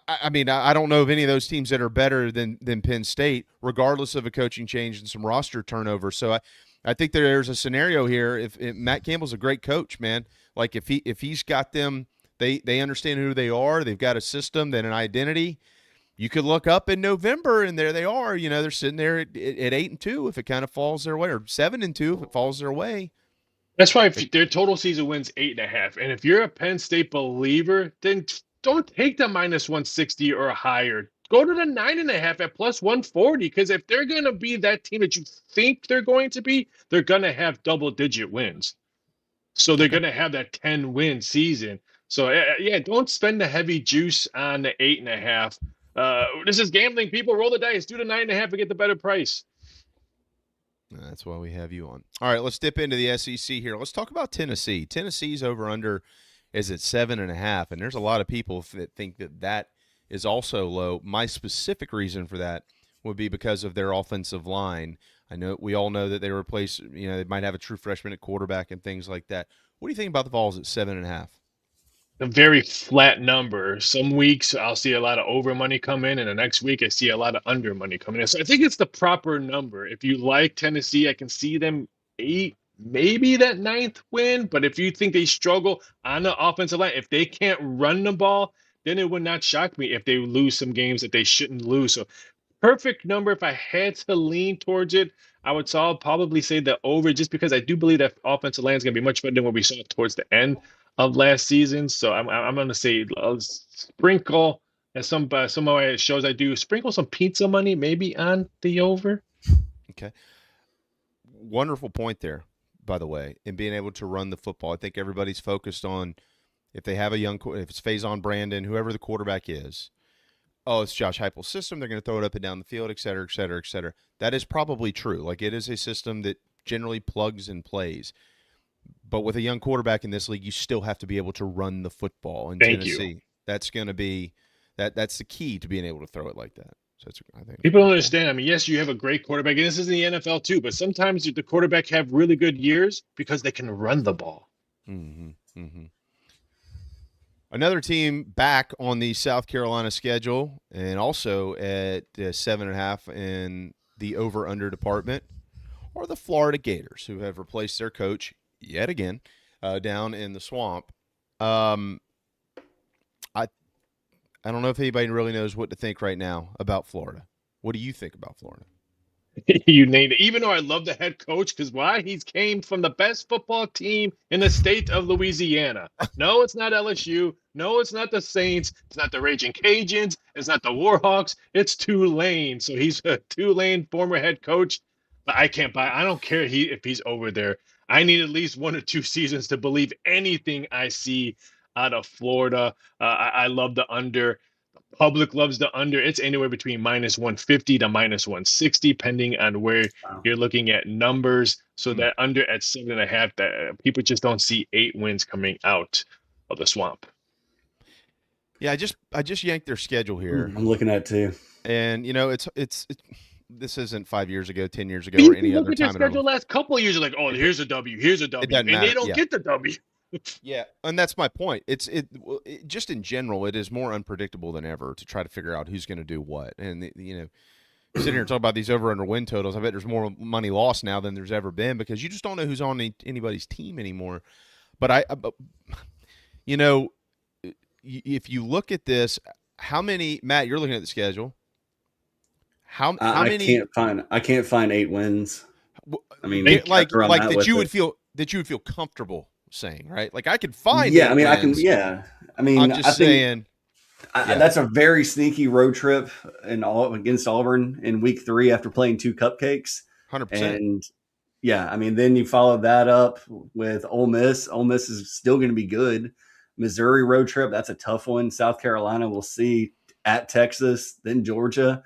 I mean, I don't know of any of those teams that are better than Penn State, regardless of a coaching change and some roster turnover. So I think there's a scenario here. If Matt Campbell's a great coach, man, like if he's got them, they understand who they are. They've got a system, then an identity. You could look up in November, and there they are. You know, they're sitting there at 8-2 if it kind of falls their way, or 7-2 if it falls their way. That's why if their total season wins 8.5. And if you're a Penn State believer, then don't take the -160 or higher. Go to the 9.5 at +140, because if they're going to be that team that you think they're going to be, they're going to have double-digit wins. So they're going to have that 10-win season. So, yeah, don't spend the heavy juice on the 8.5. This is gambling. People roll the dice. Do the 9.5 and get the better price. That's why we have you on. All right, let's dip into the SEC here. Let's talk about Tennessee. Tennessee's over-under is at 7.5, and there's a lot of people that think that is also low. My specific reason for that would be because of their offensive line. I know we all know that they replace, they might have a true freshman at quarterback and things like that. What do you think about the Vols at 7.5? A very flat number. Some weeks I'll see a lot of over money come in, and the next week I see a lot of under money coming in. So I think it's the proper number. If you like Tennessee, I can see them 8, maybe that 9th win. But if you think they struggle on the offensive line, if they can't run the ball, then it would not shock me if they lose some games that they shouldn't lose. So perfect number. If I had to lean towards it, I would probably say the over, just because I do believe that offensive line is going to be much better than what we saw towards the end of last season. So I'm going to say sprinkle, as some of my shows I do, sprinkle some pizza money maybe on the over. Okay. Wonderful point there, by the way, in being able to run the football. I think everybody's focused on if they have if it's Faison Brandon, whoever the quarterback is, it's Josh Heupel's system, they're going to throw it up and down the field, et cetera, et cetera, et cetera. That is probably true. Like, it is a system that generally plugs and plays. But with a young quarterback in this league, you still have to be able to run the football. In Tennessee, that's going to be that's the key to being able to throw it like that. So I think people don't understand. I mean, yes, you have a great quarterback, and this is in the NFL too. But sometimes the quarterback have really good years because they can run the ball. Mm-hmm. Mm-hmm. Another team back on the South Carolina schedule, and also at 7.5 in the over/under department, are the Florida Gators, who have replaced their coach yet again down in the swamp. I don't know if anybody really knows what to think right now about Florida. What do you think about Florida? You named it. Even though I love the head coach, because why? He's came from the best football team in the state of Louisiana. No, it's not LSU. No, it's not the Saints. It's not the Raging Cajuns. It's not the Warhawks. It's Tulane. So he's a Tulane former head coach. But I can't buy. I don't care if he's over there. I need at least 1 or 2 seasons to believe anything I see out of Florida. I love the under. Public loves the under. It's anywhere between -150 to -160, depending on where you're looking at numbers. So that under at 7.5, that people just don't see 8 wins coming out of the swamp. Yeah, I just yanked their schedule here. I'm looking at it too, and it's this isn't 5 years ago, 10 years ago, But or any other look at their time. schedule last couple of years. You're like, oh, here's a W, here's a W, and they don't get the W. Yeah, and that's my point. It just in general, it is more unpredictable than ever to try to figure out who's going to do what. And sitting here and talking about these over/under win totals, I bet there's more money lost now than there's ever been, because you just don't know who's on anybody's team anymore. But if you look at this, how many, Matt? You're looking at the schedule. How many? I can't find 8 wins. I mean, like that you would feel comfortable saying, right? Like, I could find. Yeah, I mean, wins. I mean, I'm just saying. That's a very sneaky road trip against Auburn in week 3 after playing 2 cupcakes. 100%. And yeah, I mean, then you follow that up with Ole Miss. Ole Miss is still going to be good. Missouri road trip, that's a tough one. South Carolina, we'll see. at Texas, then Georgia.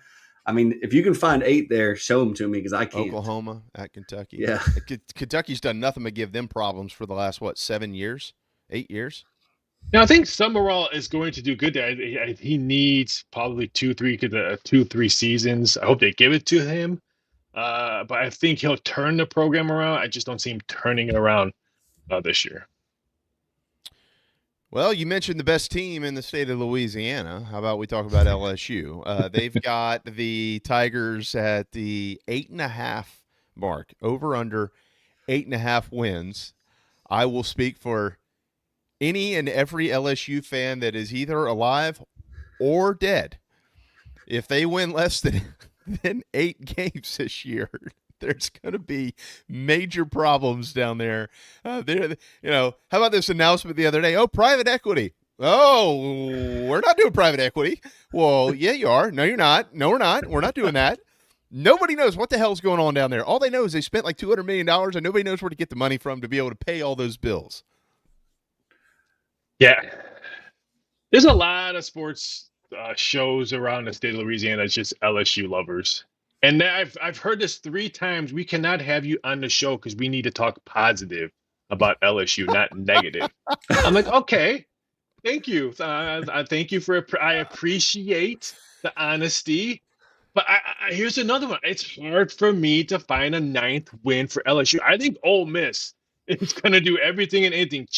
I mean, if you can find 8 there, show them to me because I can't. Oklahoma at Kentucky. Yeah. Kentucky's done nothing but give them problems for the last, 7 years? 8 years? Now, I think Summerall is going to do good there. He needs probably 2-3 seasons. I hope they give it to him. But I think he'll turn the program around. I just don't see him turning it around this year. Well, you mentioned the best team in the state of Louisiana. How about we talk about LSU? They've got the Tigers at the 8.5 mark, over under 8.5 wins. I will speak for any and every LSU fan that is either alive or dead. If they win less than 8 games this year, there's going to be major problems down there. How about this announcement the other day? Oh, private equity. Oh, we're not doing private equity. Well, yeah, you are. No, you're not. No, we're not. We're not doing that. Nobody knows what the hell's going on down there. All they know is they spent like $200 million, and nobody knows where to get the money from to be able to pay all those bills. Yeah. There's a lot of sports shows around the state of Louisiana. It's just LSU lovers. And I've heard this 3 times. We cannot have you on the show because we need to talk positive about LSU, not negative. I'm like, okay, thank you. I thank you I appreciate the honesty. But here's another one. It's hard for me to find a 9th win for LSU. I think Ole Miss is going to do everything and anything,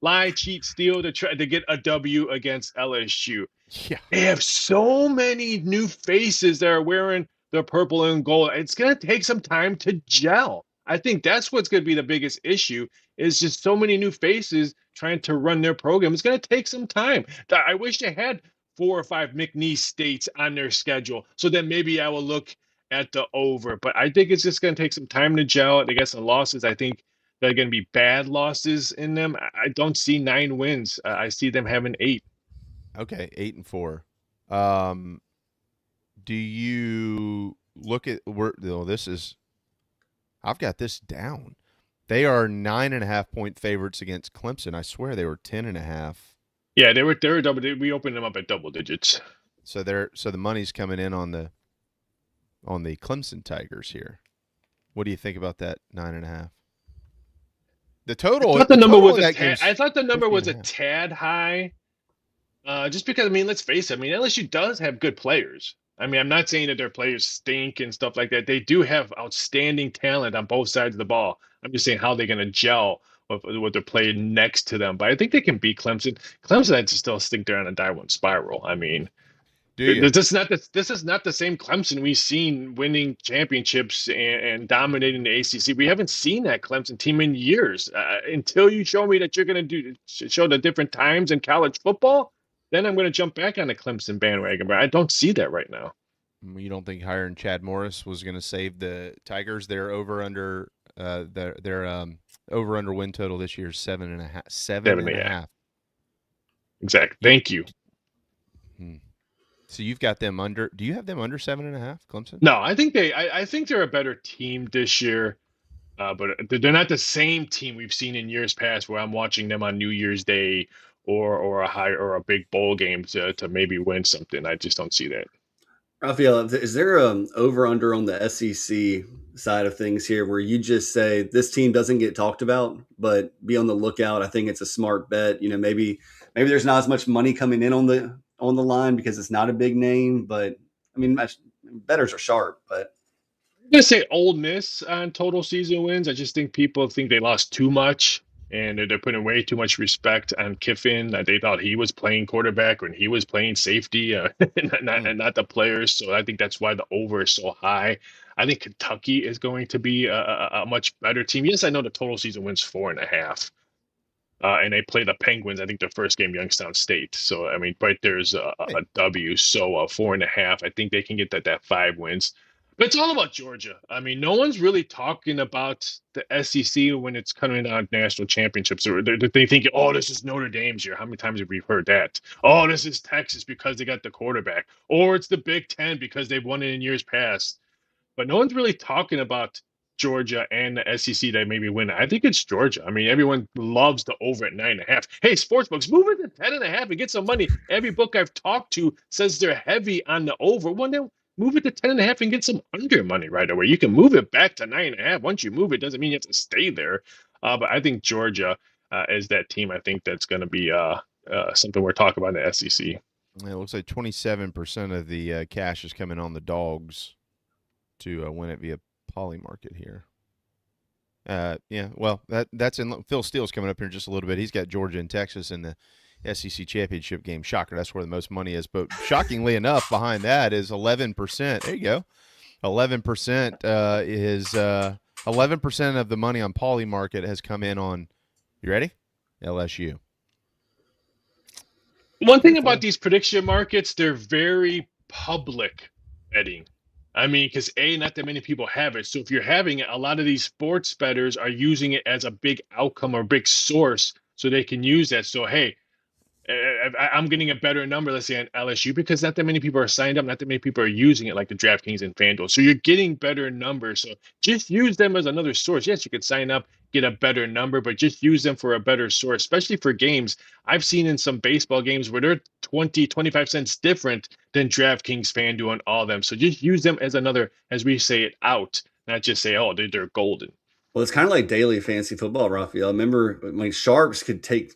lie, cheat, steal to try to get a W against LSU. Yeah. They have so many new faces that are wearing the purple and gold. It's going to take some time to gel. I think that's what's going to be the biggest issue is just so many new faces trying to run their program. It's going to take some time. I wish they had 4 or 5 McNeese states on their schedule. So then maybe I will look at the over. But I think it's just going to take some time to gel. They got some losses. I think they're going to be bad losses in them. I don't see 9 wins. I see them having 8. Okay, 8-4. Do you look at this is? I've got this down. They are 9.5-point favorites against Clemson. I swear they were 10.5. Yeah, they were double. We opened them up at double digits. So the money's coming in on the Clemson Tigers here. What do you think about that 9.5? The total. I thought the number was a tad high. Just because, let's face it. LSU does have good players. I'm not saying that their players stink and stuff like that. They do have outstanding talent on both sides of the ball. I'm just saying how they're going to gel with their player next to them. But I think they can beat Clemson. Clemson, I just still think they're on a downward spiral. This is not the same Clemson we've seen winning championships and dominating the ACC. We haven't seen that Clemson team in years. Until you show me that you're going to show the different times in college football, then I'm going to jump back on the Clemson bandwagon. But I don't see that right now. You don't think hiring Chad Morris was going to save the Tigers? Their over under win total this year is 7.5. 7.5. Exactly. Thank you. So you've got them under. Do you have them under 7.5, Clemson? No, I think they're a better team this year, but they're not the same team we've seen in years past, where I'm watching them on New Year's Day or a big bowl game to maybe win something. I just don't see that. Raphael, is there over under on the SEC side of things here, where you just say this team doesn't get talked about, but be on the lookout? I think it's a smart bet. Maybe there's not as much money coming in on the line because it's not a big name, but bettors are sharp. But I'm gonna say Ole Miss on total season wins. I just think people think they lost too much, and they're putting way too much respect on Kiffin. That they thought he was playing quarterback when he was playing safety, and not the players. So I think that's why the over is so high. I think Kentucky is going to be a much better team. Yes, I know the total season wins 4.5. And they play the Penguins, I think, the first game, Youngstown State. So, right there's a W. So, 4.5. I think they can get that 5 wins. But it's all about Georgia. No one's really talking about the SEC when it's coming down to national championships. Or they think, oh, this is Notre Dame's year. How many times have we heard that? Oh, this is Texas because they got the quarterback. Or it's the Big Ten because they've won it in years past. But no one's really talking about Georgia and the SEC that maybe win. I think it's Georgia. I mean, everyone loves the over at 9.5. Hey, sportsbooks, move it to 10.5 and get some money. Every book I've talked to says they're heavy on the over. Well, then move it to 10.5 and get some under money right away. You can move it back to 9.5. Once you move it, doesn't mean you have to stay there. But I think Georgia is that team. I think that's going to be something we're talking about in the SEC. It looks like 27% of the cash is coming on the dogs to win it via Polymarket here. Yeah, well, that's in Phil Steele's coming up here in just a little bit. He's got Georgia and Texas in the SEC championship game. Shocker, that's where the most money is. But shockingly enough, behind that is 11%. There you go. 11% is 11% of the money on Polymarket has come in on. You ready? LSU. One thing about these prediction markets, they're very public betting. I mean, because not that many people have it. So if you're having it, a lot of these sports bettors are using it as a big outcome or big source, so they can use that. So hey, I'm getting a better number, let's say on LSU, because not that many people are signed up, not that many people are using it like the DraftKings and FanDuel. So you're getting better numbers. So just use them as another source. Yes, you could sign up, get a better number, but just use them for a better source, especially for games. I've seen in some baseball games where they're 20, 25 cents different than DraftKings, FanDuel, and all of them. So just use them as another, as we say it, out, not just say, oh, they're golden. Well, it's kind of like daily fantasy football, Raphael. I remember when sharks could take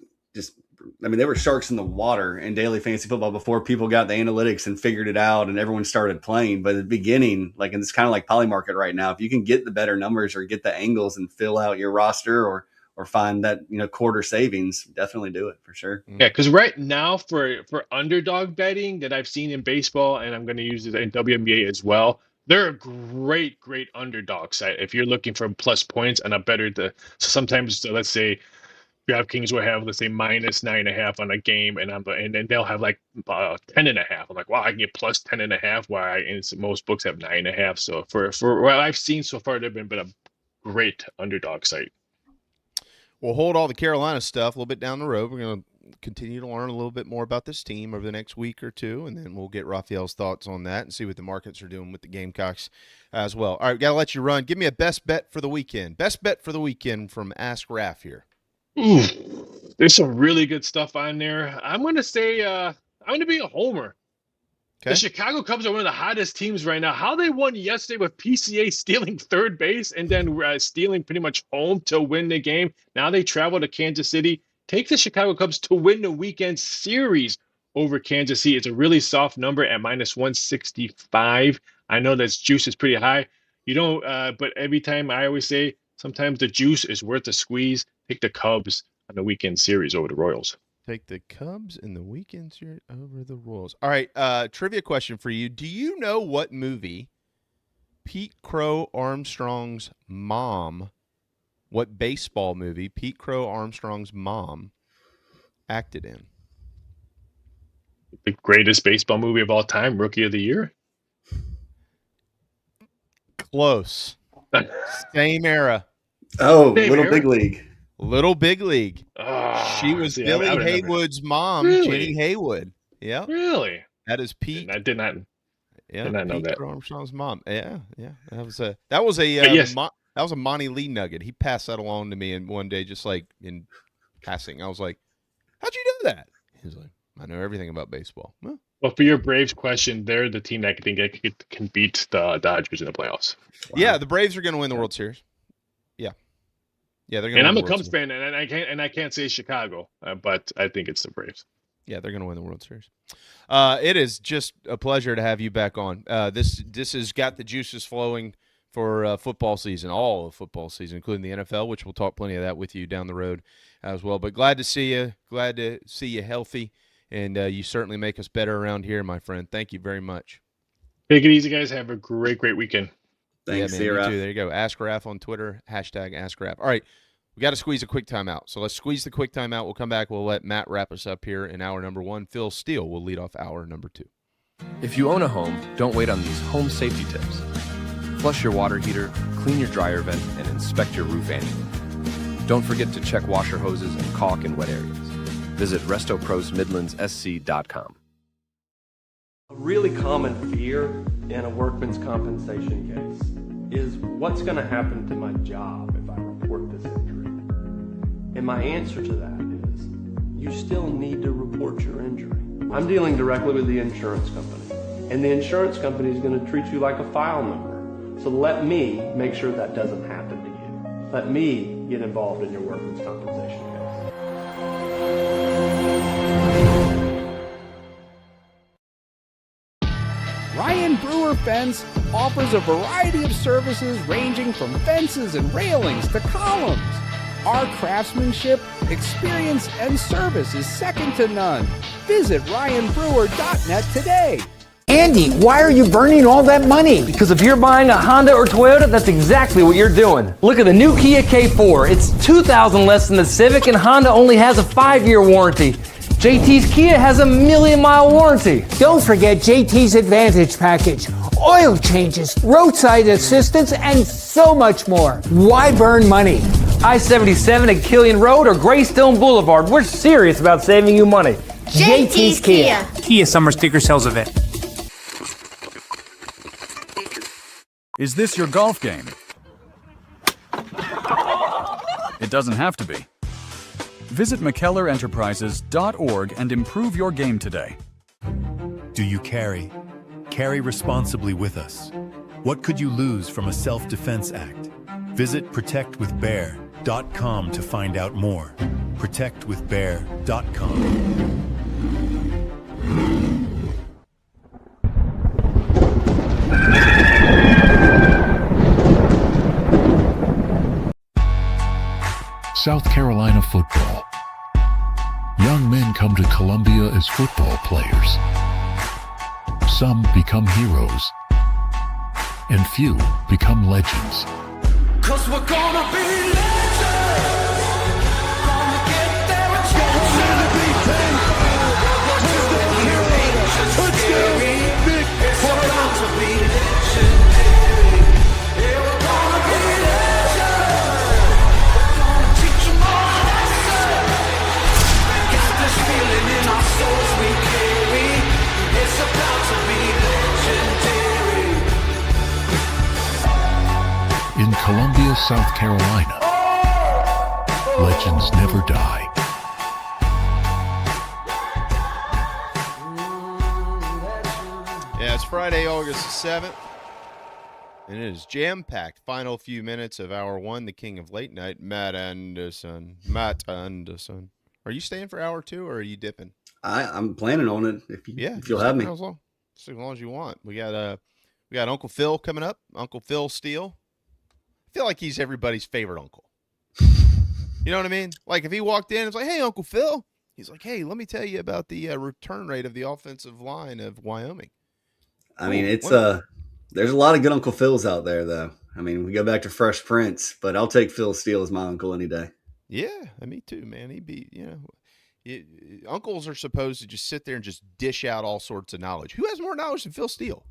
there were sharks in the water in daily fantasy football before people got the analytics and figured it out and everyone started playing. But at the beginning, and it's kind of like Polymarket right now. If you can get the better numbers or get the angles and fill out your roster or find that, quarter savings, definitely do it for sure. Yeah, because right now for underdog betting that I've seen in baseball, and I'm going to use it in WNBA as well, they're a great underdog site if you're looking for plus points and so sometimes, let's say, DraftKings will have, let's say, minus 9.5 on a game, and then they'll have like 10.5. I'm like, wow, I can get plus 10.5. While most books have 9.5. So for what I've seen so far, they've been a great underdog site. We'll hold all the Carolina stuff a little bit down the road. We're going to continue to learn a little bit more about this team over the next week or two, and then we'll get Raphael's thoughts on that and see what the markets are doing with the Gamecocks as well. All right, got to let you run. Give me a best bet for the weekend. Best bet for the weekend from Ask Raph here. There's some really good stuff on there. I'm going to say I'm going to be a homer. Okay. The Chicago Cubs are one of the hottest teams right now. How they won yesterday with PCA stealing third base and then stealing pretty much home to win the game. Now they travel to Kansas City. Take the Chicago Cubs to win the weekend series over Kansas City. It's a really soft number at minus 165. I know that juice is pretty high. But every time I always say, sometimes the juice is worth the squeeze. Take the Cubs on the weekend series over the Royals. Take the Cubs in the weekend series over the Royals. All right, trivia question for you. Do you know what movie Pete Crow Armstrong's mom, what baseball movie Pete Crow Armstrong's mom acted in? The greatest baseball movie of all time, Rookie of the Year? Close. Same era. Oh, Little Big League. Little Big League. Oh, she was Billy Haywood's mom, really? Jenny Haywood. Yeah. Really? That is Pete. I did not know Pete that. Armstrong's mom. Yeah. That was a Monty Lee nugget. He passed that along to me and one day, just like in passing. I was like, "How'd you know that?" He was like, "I know everything about baseball." Huh? Well, for your Braves question, they're the team that I think can beat the Dodgers in the playoffs. Wow. Yeah, the Braves are going to win the World Series. Yeah, they're going. And I'm a Cubs fan, and I can't say Chicago, but I think it's the Braves. Yeah, they're going to win the World Series. It is just a pleasure to have you back on. This has got the juices flowing for football season, all of football season, including the NFL, which we'll talk plenty of that with you down the road as well. But glad to see you. Glad to see you healthy, and you certainly make us better around here, my friend. Thank you very much. Take it easy, guys. Have a great weekend. Thanks. Yeah, man, you too. There you go. Ask Raph on Twitter, hashtag Ask Raph. All right, we got to squeeze a quick timeout. So let's squeeze the quick timeout. We'll come back. We'll let Matt wrap us up here in hour number 1. Phil Steele will lead off hour number 2. If you own a home, don't wait on these home safety tips. Flush your water heater, clean your dryer vent, and inspect your roof annually. Don't forget to check washer hoses and caulk in wet areas. Visit RestoProsMidlandsSC.com. A really common fear in a workman's compensation case is what's going to happen to my job if I report this injury? And my answer to that is you still need to report your injury. I'm dealing directly with the insurance company, and the insurance company is going to treat you like a file number. So let me make sure that doesn't happen to you. Let me get involved in your workman's compensation case. Ryan Brewer Fence offers a variety of services ranging from fences and railings to columns. Our craftsmanship, experience, and service is second to none. Visit ryanbrewer.net today. Andy, why are you burning all that money? Because if you're buying a Honda or Toyota, that's exactly what you're doing. Look at the new Kia K4. It's $2,000 less than the Civic, and Honda only has a 5-year warranty. JT's Kia has a 1,000,000-mile warranty. Don't forget JT's Advantage Package. Oil changes, roadside assistance, and so much more. Why burn money? I-77 at Killian Road or Greystone Boulevard. We're serious about saving you money. JT's Kia. Kia Summer Sticker Sales Event. Is this your golf game? It doesn't have to be. Visit McKellarEnterprises.org and improve your game today. Do you carry? Carry responsibly with us. What could you lose from a Self-Defense Act? Visit ProtectWithBear.com to find out more. ProtectWithBear.com. South Carolina football. Young men come to Columbia as football players. Some become heroes, and few become legends. 'Cause we're gonna be legends. Gonna get there and it's about to be legendary. Yeah, we're gonna be legends. Gonna teach them all a lesson. Got this feeling in our souls we carry. It's about to be legendary. In Columbia, South Carolina, legends never die. Yeah, it's Friday, August 7th, and it is jam-packed. Final few minutes of hour one, the king of late night, Matt Anderson. Are you staying for hour two, or are you dipping? I'm planning on it if you'll have me. As long as you want. We got Uncle Phil coming up, Uncle Phil Steele. I feel like he's everybody's favorite uncle. You know what I mean? Like if he walked in, it's like, hey, Uncle Phil. He's like, hey, let me tell you about the return rate of the offensive line of Wyoming. I mean, there's a lot of good Uncle Phils out there, though. I mean, we go back to Fresh Prince, but I'll take Phil Steele as my uncle any day. Yeah, me too, man. He'd be, uncles are supposed to just sit there and just dish out all sorts of knowledge. Who has more knowledge than Phil Steele?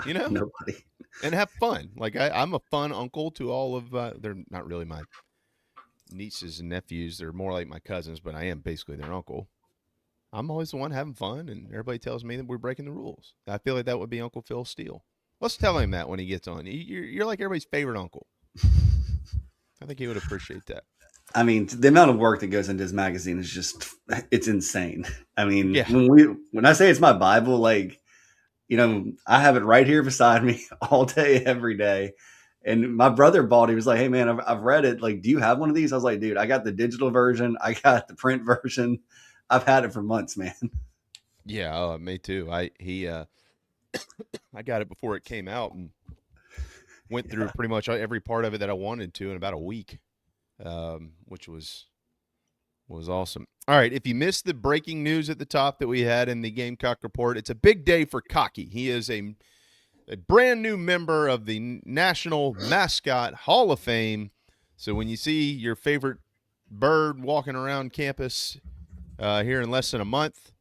You know? Nobody. And have fun. Like I'm a fun uncle to all of, they're not really my nieces and nephews. They're more like my cousins, but I am basically their uncle. I'm always the one having fun, and everybody tells me that we're breaking the rules. I feel like that would be Uncle Phil Steele. Let's tell him that when he gets on. You're like everybody's favorite uncle. I think he would appreciate that. I mean, the amount of work that goes into his magazine is it's insane. I mean, Yeah. when I say it's my Bible, like, I have it right here beside me all day, every day. And my brother bought it. He was like, hey, man, I've read it. Like, do you have one of these? I was like, dude, I got the digital version. I got the print version. I've had it for months, man. Yeah, me too. I got it before it came out and went through pretty much every part of it that I wanted to in about a week, which was awesome. All right, if you missed the breaking news at the top that we had in the Gamecock report, it's a big day for Cocky. He is a brand new member of the National Mascot Hall of Fame. So when you see your favorite bird walking around campus here in less than a month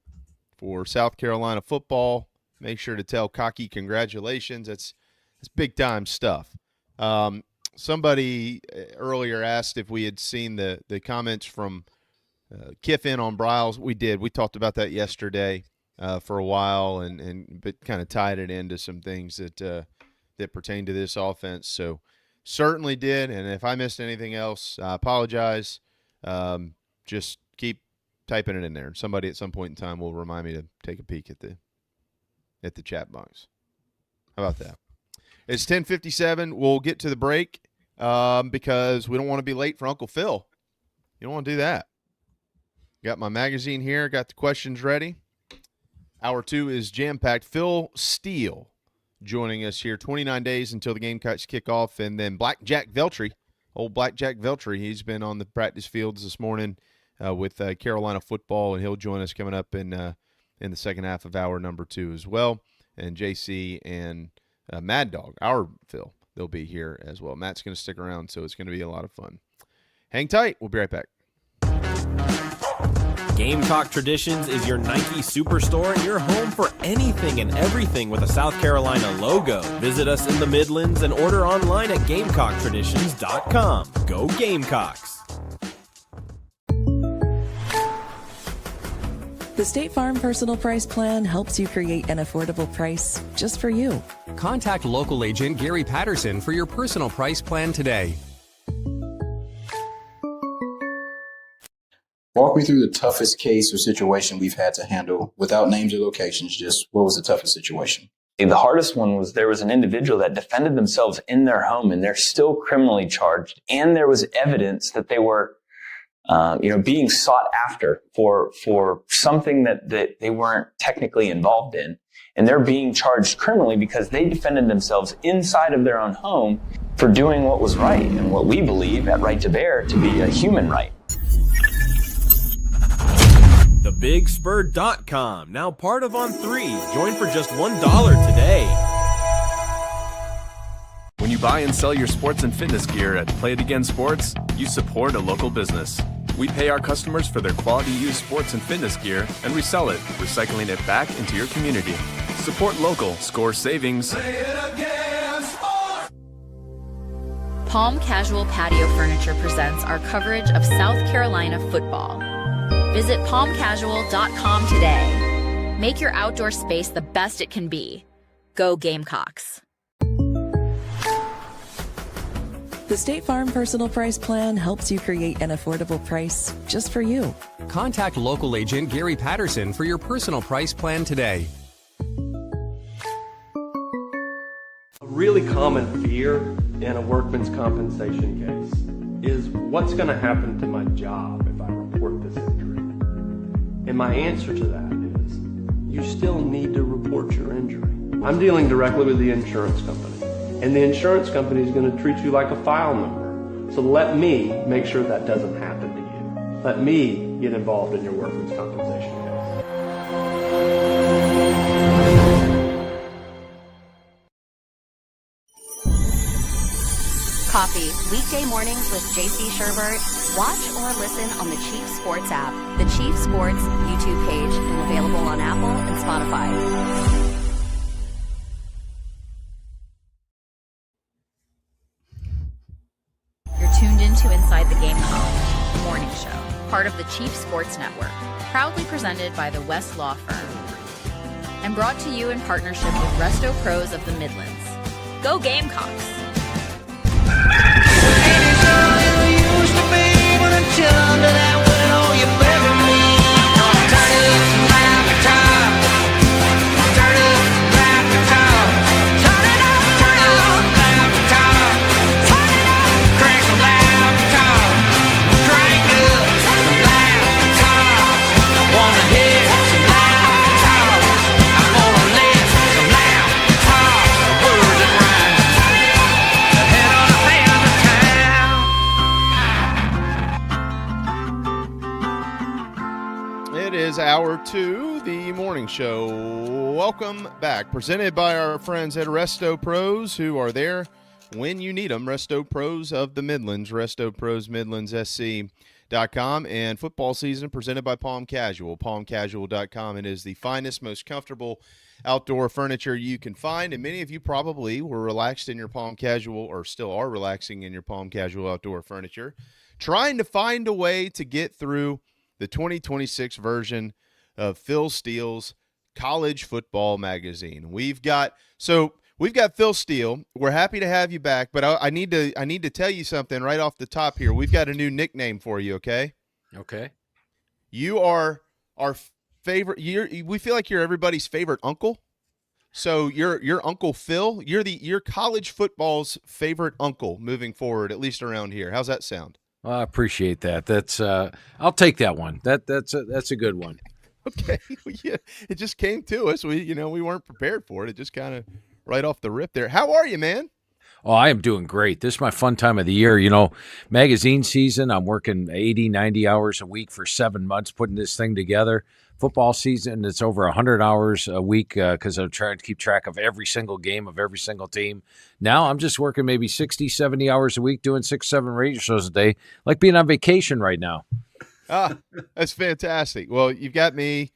for South Carolina football, make sure to tell Cocky congratulations. That's big time stuff. Somebody earlier asked if we had seen the comments from Kiffin on Bryles. We did. We talked about that yesterday for a while, but kind of tied it into some things that that pertain to this offense. So certainly did. And if I missed anything else, I apologize. Just keep typing it in there. Somebody at some point in time will remind me to take a peek at the chat box. How about that? It's 10:57. We'll get to the break because we don't want to be late for Uncle Phil. You don't want to do that. Got my magazine here. Got the questions ready. Hour 2 is jam-packed. Phil Steele joining us here. 29 days until the Gamecocks kick off. And then Blackjack Veltri, old Blackjack Veltri, he's been on the practice fields this morning with Carolina football, and he'll join us coming up in the second half of hour number 2 as well. And JC and Mad Dog, our Phil, they'll be here as well. Matt's going to stick around, so it's going to be a lot of fun. Hang tight. We'll be right back. Gamecock Traditions is your Nike superstore and your home for anything and everything with a South Carolina logo. Visit us in the Midlands and order online at GamecockTraditions.com. Go Gamecocks! The State Farm Personal Price Plan helps you create an affordable price just for you. Contact local agent Gary Patterson for your personal price plan today. Walk me through the toughest case or situation we've had to handle without names or locations. Just what was the toughest situation? The hardest one was there was an individual that defended themselves in their home, and they're still criminally charged. And there was evidence that they were, being sought after for something that they weren't technically involved in. And they're being charged criminally because they defended themselves inside of their own home for doing what was right and what we believe at Right to Bear to be a human right. TheBigSpur.com, now part of On3. Join for just $1 today. When you buy and sell your sports and fitness gear at Play It Again Sports, you support a local business. We pay our customers for their quality used sports and fitness gear and resell it, recycling it back into your community. Support local, score savings. Palm Casual Patio Furniture presents our coverage of South Carolina football. Visit palmcasual.com today. Make your outdoor space the best it can be. Go Gamecocks. The State Farm Personal Price Plan helps you create an affordable price just for you. Contact local agent Gary Patterson for your personal price plan today. A really common fear in a workman's compensation case is what's going to happen to my job if I report this injury? And my answer to that is you still need to report your injury. I'm dealing directly with the insurance company, and the insurance company is going to treat you like a file number. So let me make sure that doesn't happen to you. Let me get involved in your workman's compensation case. Coffee, weekday mornings with JC Sherbert. Watch or listen on the Chief Sports app, the Chief Sports YouTube page, and available on Apple and Spotify. You're tuned into Inside the Gamecock morning show, part of the Chief Sports Network, proudly presented by the West Law Firm, and brought to you in partnership with Resto Pros of the Midlands. Go Gamecocks! Hour 2, the morning show. Welcome back. Presented by our friends at Resto Pros, who are there when you need them. Resto Pros of the Midlands. Resto Pros Midlands SC.com. And football season presented by Palm Casual. PalmCasual.com. It is the finest, most comfortable outdoor furniture you can find. And many of you probably were relaxed in your Palm Casual, or still are relaxing in your Palm Casual outdoor furniture, trying to find a way to get through the 2026 version of Phil Steele's College Football Magazine. We've got We've got Phil Steele. We're happy to have you back, but I need to tell you something right off the top here. We've got a new nickname for you, okay? Okay. You are our favorite. We feel like you're everybody's favorite uncle. So you're Uncle Phil. You're college football's favorite uncle moving forward, at least around here. How's that sound? Well, I appreciate that. That's I'll take that one. That's a good one. Okay. Yeah, it just came to us. We weren't prepared for it. It just kind of right off the rip there. How are you, man? Oh, I am doing great. This is my fun time of the year. Magazine season, I'm working 80, 90 hours a week for 7 months putting this thing together. Football season, it's over 100 hours a week because I'm trying to keep track of every single game of every single team. Now I'm just working maybe 60, 70 hours a week doing 6, 7 radio shows a day, like being on vacation right now. That's fantastic. Well, you've got me,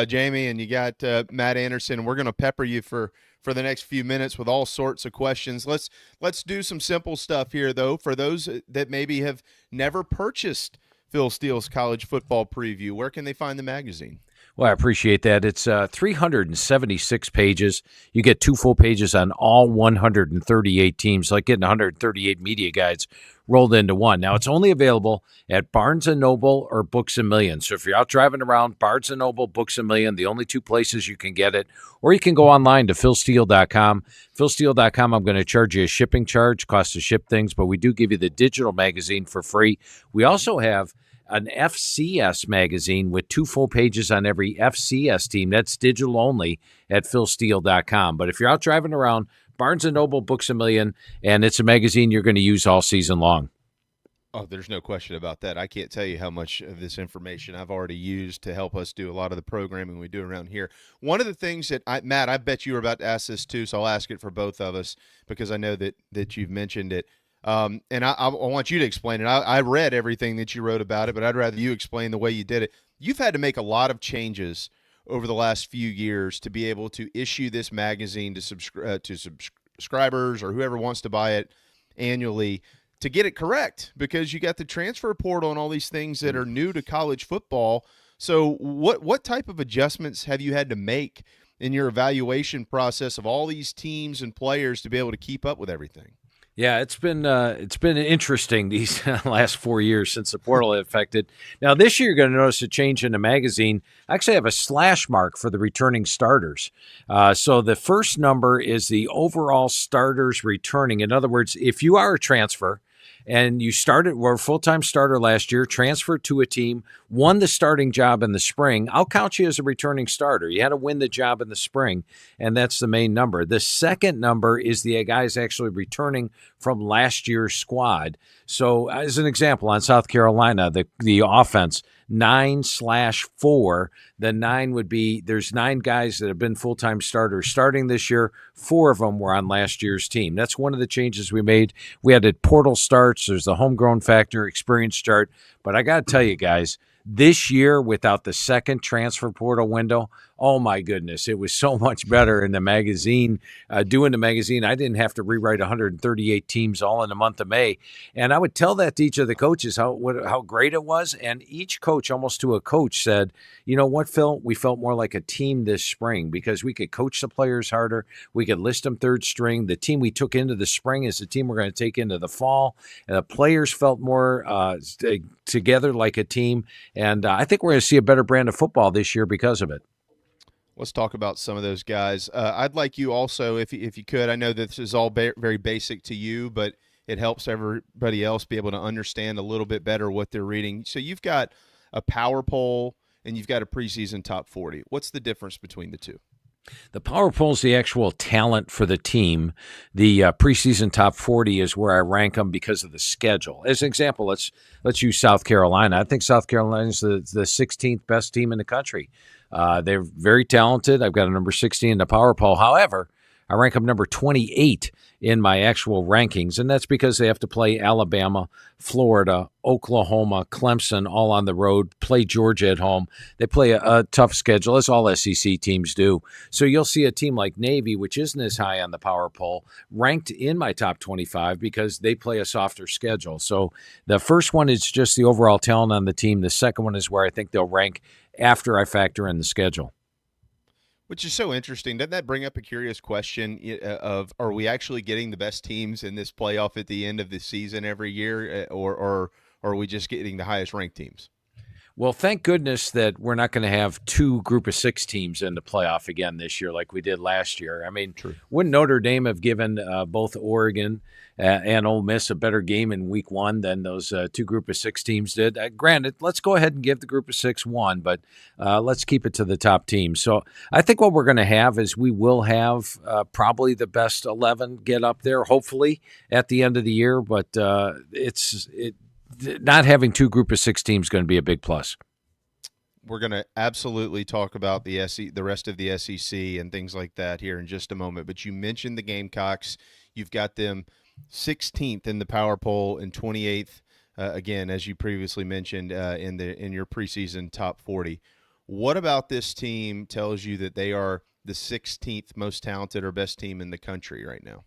Jamie, and you got Matt Anderson, and we're going to pepper you for the next few minutes with all sorts of questions. Let's do some simple stuff here, though, for those that maybe have never purchased Phil Steele's college football preview. Where can they find the magazine? Well, I appreciate that. It's 376 pages. You get 2 full pages on all 138 teams, like getting 138 media guides rolled into one. Now, it's only available at Barnes & Noble or Books A Million. So if you're out driving around, Barnes & Noble, Books A Million, the only 2 places you can get it. Or you can go online to philsteele.com. Philsteele.com, I'm going to charge you a shipping charge, cost to ship things, but we do give you the digital magazine for free. We also have an FCS magazine with 2 full pages on every FCS team. That's digital only at philsteele.com. But if you're out driving around, Barnes & Noble, Books A Million, and it's a magazine you're going to use all season long. Oh, there's no question about that. I can't tell you how much of this information I've already used to help us do a lot of the programming we do around here. One of the things that, Matt, I bet you were about to ask this too, so I'll ask it for both of us because I know that you've mentioned it. And I want you to explain it. I read everything that you wrote about it, but I'd rather you explain the way you did it. You've had to make a lot of changes over the last few years to be able to issue this magazine to subscribers or whoever wants to buy it annually to get it correct, because you got the transfer portal and all these things that are new to college football. So what type of adjustments have you had to make in your evaluation process of all these teams and players to be able to keep up with everything? Yeah, it's been interesting these last 4 years since the portal affected. Now, this year you're going to notice a change in the magazine. I actually have a slash mark for the returning starters. So the first number is the overall starters returning. In other words, if you are a transfer and you were a full-time starter last year, transferred to a team, won the starting job in the spring, I'll count you as a returning starter. You had to win the job in the spring, and that's the main number. The second number is the guys actually returning from last year's squad. So as an example, on South Carolina, the offense, 9/4, the 9 would be, there's 9 guys that have been full-time starters starting this year. 4 of them were on last year's team. That's one of the changes we made. We added portal starts. There's the homegrown factor, experience chart. But I got to tell you guys, this year, without the second transfer portal window, oh my goodness, it was so much better in the magazine. Doing the magazine, I didn't have to rewrite 138 teams all in the month of May. And I would tell that to each of the coaches how great it was. And each coach, almost to a coach, said, you know what, Phil, we felt more like a team this spring because we could coach the players harder. We could list them third string. The team we took into the spring is the team we're going to take into the fall. And the players felt more together like a team. And I think we're going to see a better brand of football this year because of it. Let's talk about some of those guys. I'd like you also, if you could, I know this is all very basic to you, but it helps everybody else be able to understand a little bit better what they're reading. So you've got a power poll and you've got a preseason top 40. What's the difference between the two? The power poll is the actual talent for the team. The preseason top 40 is where I rank them because of the schedule. As an example, let's use South Carolina. I think South Carolina is the 16th best team in the country. They're very talented. I've got a number 60 in the power poll. However, I rank them number 28 in my actual rankings, and that's because they have to play Alabama, Florida, Oklahoma, Clemson all on the road, play Georgia at home. They play a tough schedule, as all SEC teams do. So you'll see a team like Navy, which isn't as high on the power poll, ranked in my top 25 because they play a softer schedule. So the first one is just the overall talent on the team. The second one is where I think they'll rank after I factor in the schedule. Which is so interesting. Doesn't that bring up a curious question of, are we actually getting the best teams in this playoff at the end of the season every year, or are we just getting the highest ranked teams? Well, thank goodness that we're not going to have two group of 6 teams in the playoff again this year like we did last year. I mean, wouldn't Notre Dame have given both Oregon and Ole Miss a better game in week 1 than those two group of 6 teams did? Granted, let's go ahead and give the group of 6 one, but let's keep it to the top teams. So I think what we're going to have is we will have probably the best 11 get up there, hopefully, at the end of the year, but not having two group of 6 teams is going to be a big plus. We're going to absolutely talk about the rest of the SEC and things like that here in just a moment. But you mentioned the Gamecocks. You've got them 16th in the power poll and 28th, again, as you previously mentioned, in your preseason top 40. What about this team tells you that they are the 16th most talented or best team in the country right now?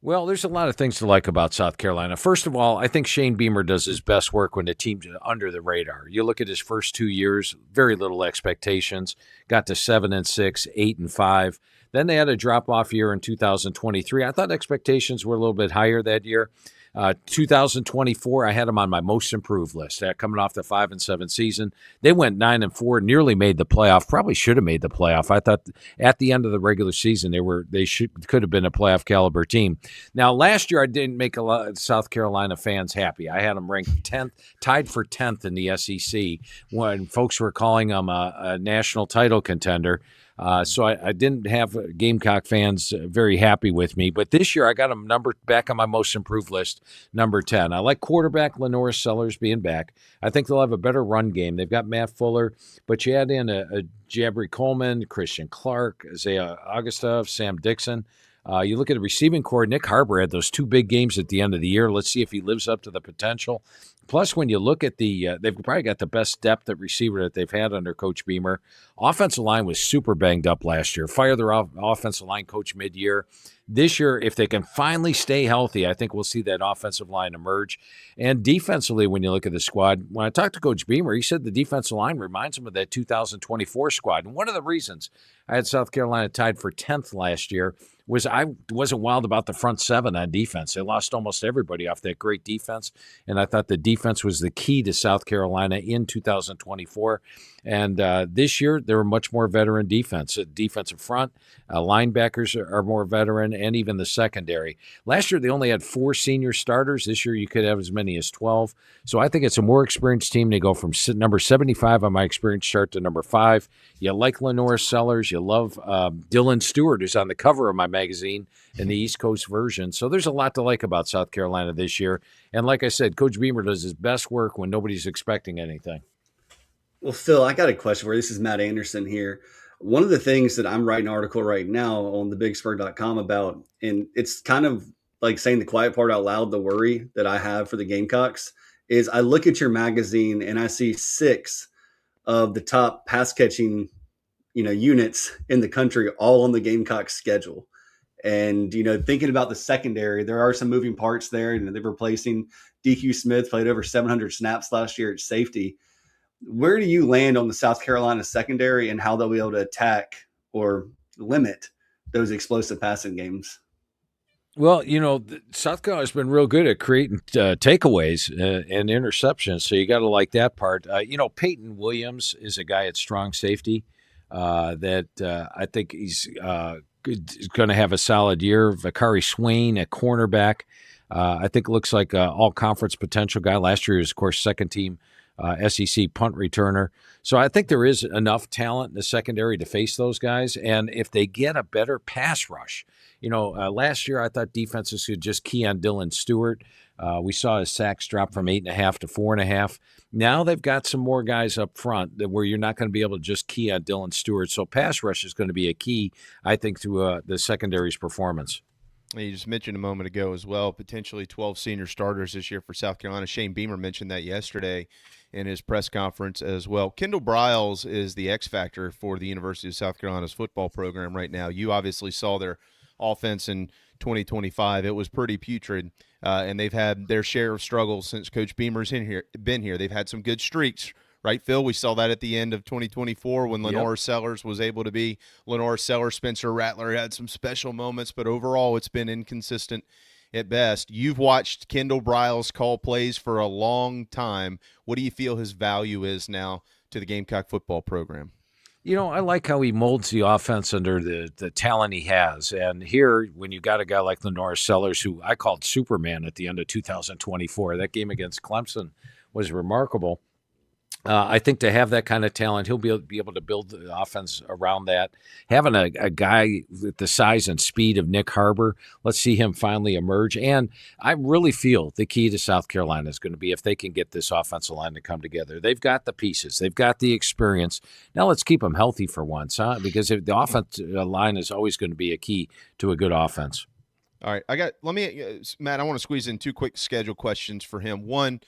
Well, there's a lot of things to like about South Carolina. First of all, I think Shane Beamer does his best work when the team's under the radar. You look at his first 2 years, very little expectations, got to 7-6, 8-5. Then they had a drop-off year in 2023. I thought expectations were a little bit higher that year. 2024, I had them on my most improved list. Coming off the 5-7 season, they went 9-4, nearly made the playoff. Probably should have made the playoff. I thought at the end of the regular season they could have been a playoff caliber team. Now last year I didn't make a lot of South Carolina fans happy. I had them ranked 10th, tied for 10th in the SEC when folks were calling them a national title contender. So I didn't have Gamecock fans very happy with me. But this year I got them back on my most improved list, number 10. I like quarterback Lenore Sellers being back. I think they'll have a better run game. They've got Matt Fuller, but you add in a Jabri Coleman, Christian Clark, Isaiah Augustov, Sam Dixon. You look at the receiving core, Nick Harbor had those 2 big games at the end of the year. Let's see if he lives up to the potential. Plus, when you look at they've probably got the best depth at receiver that they've had under Coach Beamer. Offensive line was super banged up last year. Fire their offensive line coach mid-year. This year, if they can finally stay healthy, I think we'll see that offensive line emerge. And defensively, when you look at the squad, when I talked to Coach Beamer, he said the defensive line reminds him of that 2024 squad. And one of the reasons I had South Carolina tied for 10th last year was I wasn't wild about the front 7 on defense. They lost almost everybody off that great defense, and I thought the defense was the key to South Carolina in 2024. And this year, they're a much more veteran defense. Defensive front, linebackers are more veteran, and even the secondary. Last year, they only had 4 senior starters. This year, you could have as many as 12. So I think it's a more experienced team. They go from number 75 on my experience chart to number 5. You like Lenore Sellers. You love Dylan Stewart, who's on the cover of my magazine in the East Coast version. So there's a lot to like about South Carolina this year. And like I said, Coach Beamer does his best work when nobody's expecting anything. Well, Phil, I got a question for you. This is Matt Anderson here. One of the things that I'm writing an article right now on thebigspur.com about, and it's kind of like saying the quiet part out loud, the worry that I have for the Gamecocks, is I look at your magazine and I see 6 of the top pass catching, units in the country all on the Gamecocks schedule. And, thinking about the secondary, there are some moving parts there. They're replacing DQ Smith, played over 700 snaps last year at safety. Where do you land on the South Carolina secondary and how they'll be able to attack or limit those explosive passing games? Well, South Carolina's been real good at creating takeaways and interceptions, so you got to like that part. Peyton Williams is a guy at strong safety that I think he's going to have a solid year. Vakari Swain at cornerback, I think looks like an all-conference potential guy. Last year he was, of course, second-team SEC punt returner. So I think there is enough talent in the secondary to face those guys. And if they get a better pass rush, last year I thought defenses could just key on Dylan Stewart. We saw his sacks drop from 8.5 to 4.5. Now they've got some more guys up front where you're not going to be able to just key on Dylan Stewart. So pass rush is going to be a key, I think, to the secondary's performance. You just mentioned a moment ago as well, potentially 12 senior starters this year for South Carolina. Shane Beamer mentioned that yesterday in his press conference as well. Kendall Briles is the X factor for the University of South Carolina's football program right now. You obviously saw their offense in 2025. It was pretty putrid, and they've had their share of struggles since Coach Beamer's been here. They've had some good streaks right, Phil? We saw that at the end of 2024 when Lenore Sellers was able to be Lenore Sellers. Spencer Rattler had some special moments, but overall it's been inconsistent at best. You've watched Kendall Briles call plays for a long time. What do you feel his value is now to the Gamecock football program? I like how he molds the offense under the talent he has. And here, when you got a guy like Lenore Sellers, who I called Superman at the end of 2024, that game against Clemson was remarkable. I think to have that kind of talent, he'll be able to build the offense around that. Having a guy with the size and speed of Nick Harbor, let's see him finally emerge. And I really feel the key to South Carolina is going to be if they can get this offensive line to come together. They've got the pieces. They've got the experience. Now let's keep them healthy for once, huh? Because if the offensive line is always going to be a key to a good offense. All right. Matt, I want to squeeze in 2 quick schedule questions for him. One,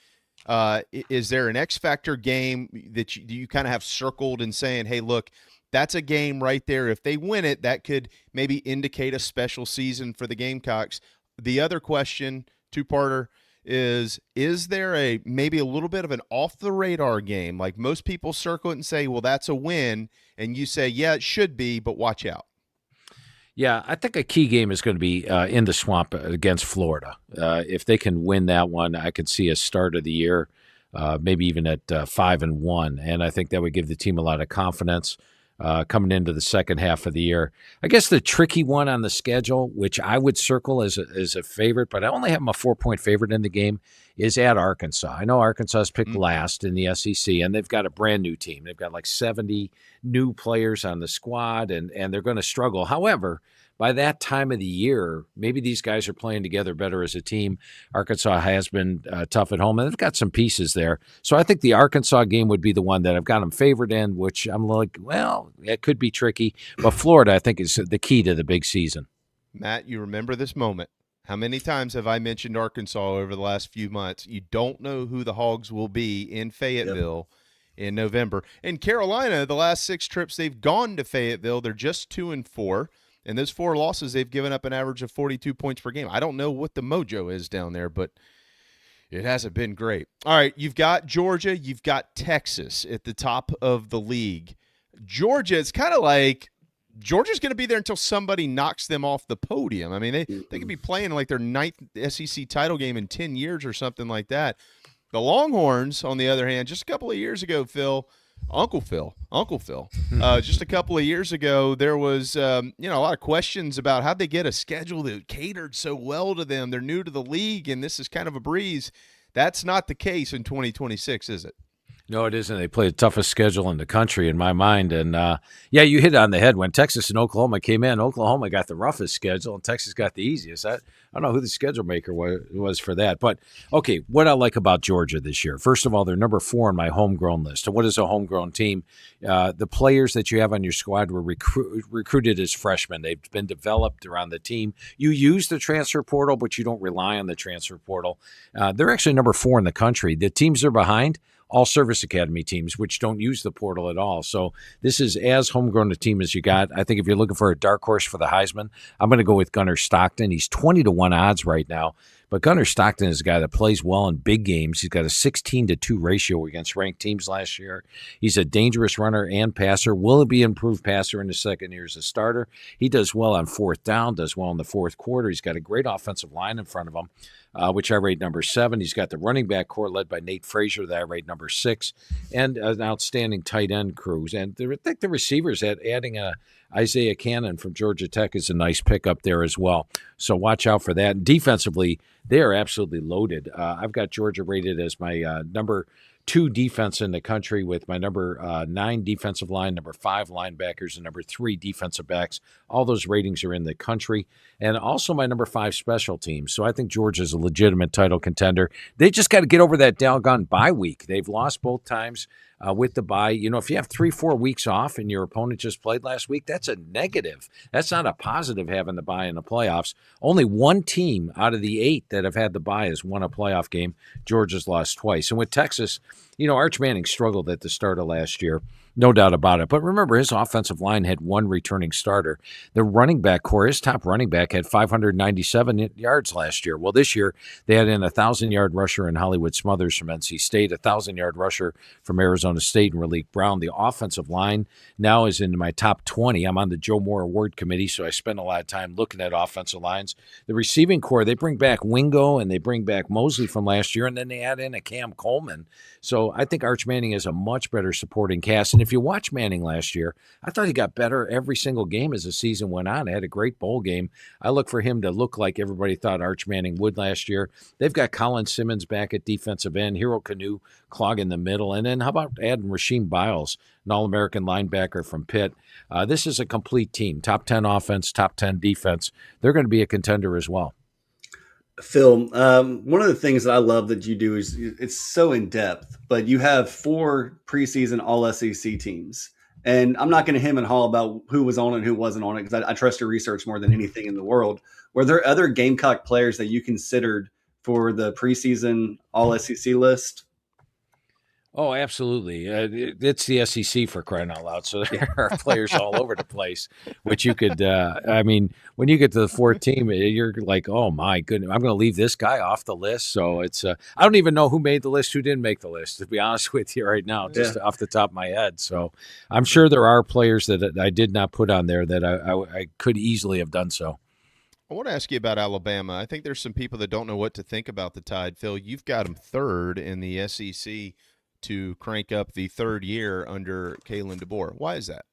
is there an X Factor game that you kind of have circled and saying, hey, look, that's a game right there. If they win it, that could maybe indicate a special season for the Gamecocks. The other question, 2-parter, is there maybe a little bit of an off-the-radar game? Like most people circle it and say, well, that's a win, and you say, yeah, it should be, but watch out. Yeah, I think a key game is going to be in the Swamp against Florida. If they can win that one, I could see a start of the year, maybe even at 5-1, and I think that would give the team a lot of confidence coming into the second half of the year. I guess the tricky one on the schedule, which I would circle as a favorite, but I only have them a 4-point favorite in the game, is at Arkansas. I know Arkansas is picked last in the SEC, and they've got a brand new team. They've got like 70 new players on the squad, and they're going to struggle. However, by that time of the year, maybe these guys are playing together better as a team. Arkansas has been tough at home, and they've got some pieces there. So I think the Arkansas game would be the one that I've got them favored in, which I'm like, well, it could be tricky. But Florida, I think, is the key to the big season. Matt, you remember this moment. How many times have I mentioned Arkansas over the last few months? You don't know who the Hogs will be in Fayetteville in November. In Carolina, the last 6 trips they've gone to Fayetteville, they're just 2-4. And those 4 losses, they've given up an average of 42 points per game. I don't know what the mojo is down there, but it hasn't been great. All right, you've got Georgia. You've got Texas at the top of the league. Georgia, it's kind of like Georgia's going to be there until somebody knocks them off the podium. I mean, they could be playing like their 9th SEC title game in 10 years or something like that. The Longhorns, on the other hand, just a couple of years ago, Uncle Phil. Just a couple of years ago, there was a lot of questions about how'd they get a schedule that catered so well to them. They're new to the league, and this is kind of a breeze. That's not the case in 2026, is it? No, it isn't. They play the toughest schedule in the country, in my mind. And, you hit it on the head. When Texas and Oklahoma came in, Oklahoma got the roughest schedule, and Texas got the easiest. I don't know who the schedule maker was for that. But, okay, what I like about Georgia this year, first of all, they're number 4 on my homegrown list. And what is a homegrown team? The players that you have on your squad were recruited as freshmen. They've been developed around the team. You use the transfer portal, but you don't rely on the transfer portal. They're actually number 4 in the country. The teams they're behind, all service academy teams, which don't use the portal at all. So this is as homegrown a team as you got. I think if you're looking for a dark horse for the Heisman, I'm going to go with Gunnar Stockton. He's 20-1 odds right now. But Gunnar Stockton is a guy that plays well in big games. He's got a 16-2 ratio against ranked teams last year. He's a dangerous runner and passer. Will be an improved passer in his second year as a starter. He does well on 4th down, does well in the 4th quarter. He's got a great offensive line in front of him, which I rate number 7. He's got the running back core led by Nate Frazier that I rate number 6, and an outstanding tight end crew. And I think the receivers adding Isaiah Cannon from Georgia Tech is a nice pickup there as well. So watch out for that. And defensively, they are absolutely loaded. I've got Georgia rated as my number 2 defense in the country with my number 9 defensive line, number 5 linebackers, and number 3 defensive backs. All those ratings are in the country. And also my number 5 special teams. So I think Georgia's a legitimate title contender. They just got to get over that doggone bye week. They've lost both times with the bye. If you have 3-4 weeks off and your opponent just played last week, that's a negative. That's not a positive having the bye in the playoffs. Only 1 team out of the 8 that have had the bye has won a playoff game. Georgia's lost twice. And with Texas, Arch Manning struggled at the start of last year. No doubt about it. But remember, his offensive line had one returning starter. The running back core, his top running back, had 597 yards last year. Well, this year, they had in a 1,000-yard rusher in Hollywood Smothers from NC State, a 1,000-yard rusher from Arizona State and Raleek Brown. The offensive line now is in my top 20. I'm on the Joe Moore Award Committee, so I spend a lot of time looking at offensive lines. The receiving core, they bring back Wingo and they bring back Mosley from last year, and then they add in a Cam Coleman. So I think Arch Manning is a much better supporting cast. And if you watch Manning last year, I thought he got better every single game as the season went on. He had a great bowl game. I look for him to look like everybody thought Arch Manning would last year. They've got Colin Simmons back at defensive end, Hero Canoe clogging the middle. And then how about adding Rasheem Biles, an All-American linebacker from Pitt? This is a complete team. Top 10 offense, top 10 defense. They're going to be a contender as well. Phil, one of the things that I love that you do is it's so in depth, but you have 4 preseason all SEC teams. And I'm not going to hem and haw about who was on it and who wasn't on it, because I trust your research more than anything in the world. Were there other Gamecock players that you considered for the preseason all SEC list? Oh, absolutely. It's the SEC, for crying out loud. So there are players all over the place, which you could, when you get to the 4th team, you're like, oh my goodness, I'm going to leave this guy off the list. So it's, I don't even know who made the list, who didn't make the list, to be honest with you right now, just off the top of my head. So I'm sure there are players that I did not put on there that I could easily have done so. I want to ask you about Alabama. I think there's some people that don't know what to think about the Tide. Phil, you've got them 3rd in the SEC to crank up the 3rd year under Kalen DeBoer. Why is that?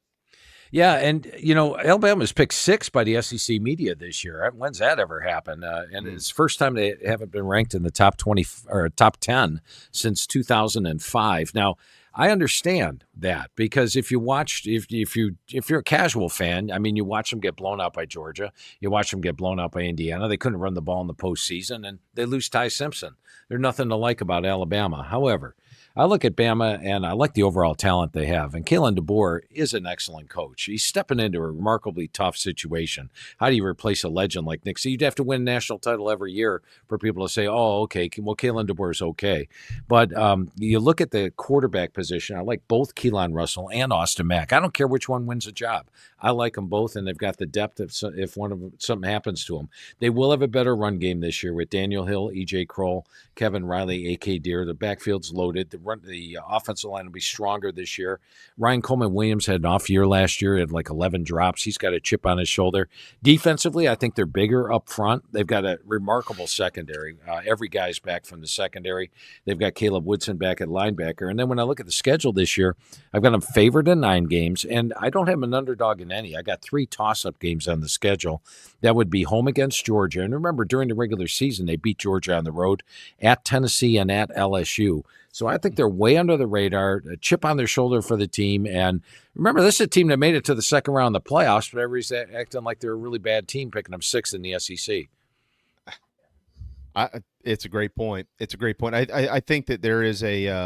Yeah, and, Alabama's picked 6 by the SEC media this year. When's that ever happened? And it's the first time they haven't been ranked in the top 20 or top 10 since 2005. Now, I understand that, because if you watched, if you're a casual fan, you watch them get blown out by Georgia, you watch them get blown out by Indiana. They couldn't run the ball in the postseason, and they lose Ty Simpson. There's nothing to like about Alabama. However, I look at Bama, and I like the overall talent they have. And Kalen DeBoer is an excellent coach. He's stepping into a remarkably tough situation. How do you replace a legend like Nick? So you'd have to win a national title every year for people to say, oh, okay, well, Kalen DeBoer is okay. But you look at the quarterback position, I like both Keelan Russell and Austin Mack. I don't care which one wins the job. I like them both, and they've got the depth if one of them, something happens to them. They will have a better run game this year with Daniel Hill, E.J. Kroll, Kevin Riley, A.K. Deere. The backfield's loaded. The offensive line will be stronger this year. Ryan Coleman-Williams had an off year last year. He had like 11 drops. He's got a chip on his shoulder. Defensively, I think they're bigger up front. They've got a remarkable secondary. Every guy's back from the secondary. They've got Caleb Woodson back at linebacker. And then when I look at the schedule this year, I've got them favored in 9 games, and I don't have an underdog in any. I got 3 toss-up games on the schedule. That would be home against Georgia. And remember, during the regular season, they beat Georgia on the road, at Tennessee and at LSU. So I think they're way under the radar, a chip on their shoulder for the team. And remember, this is a team that made it to the second round of the playoffs, but everybody's acting like they're a really bad team, picking them 6th in the SEC. It's a great point. It's a great point. I think that there is there's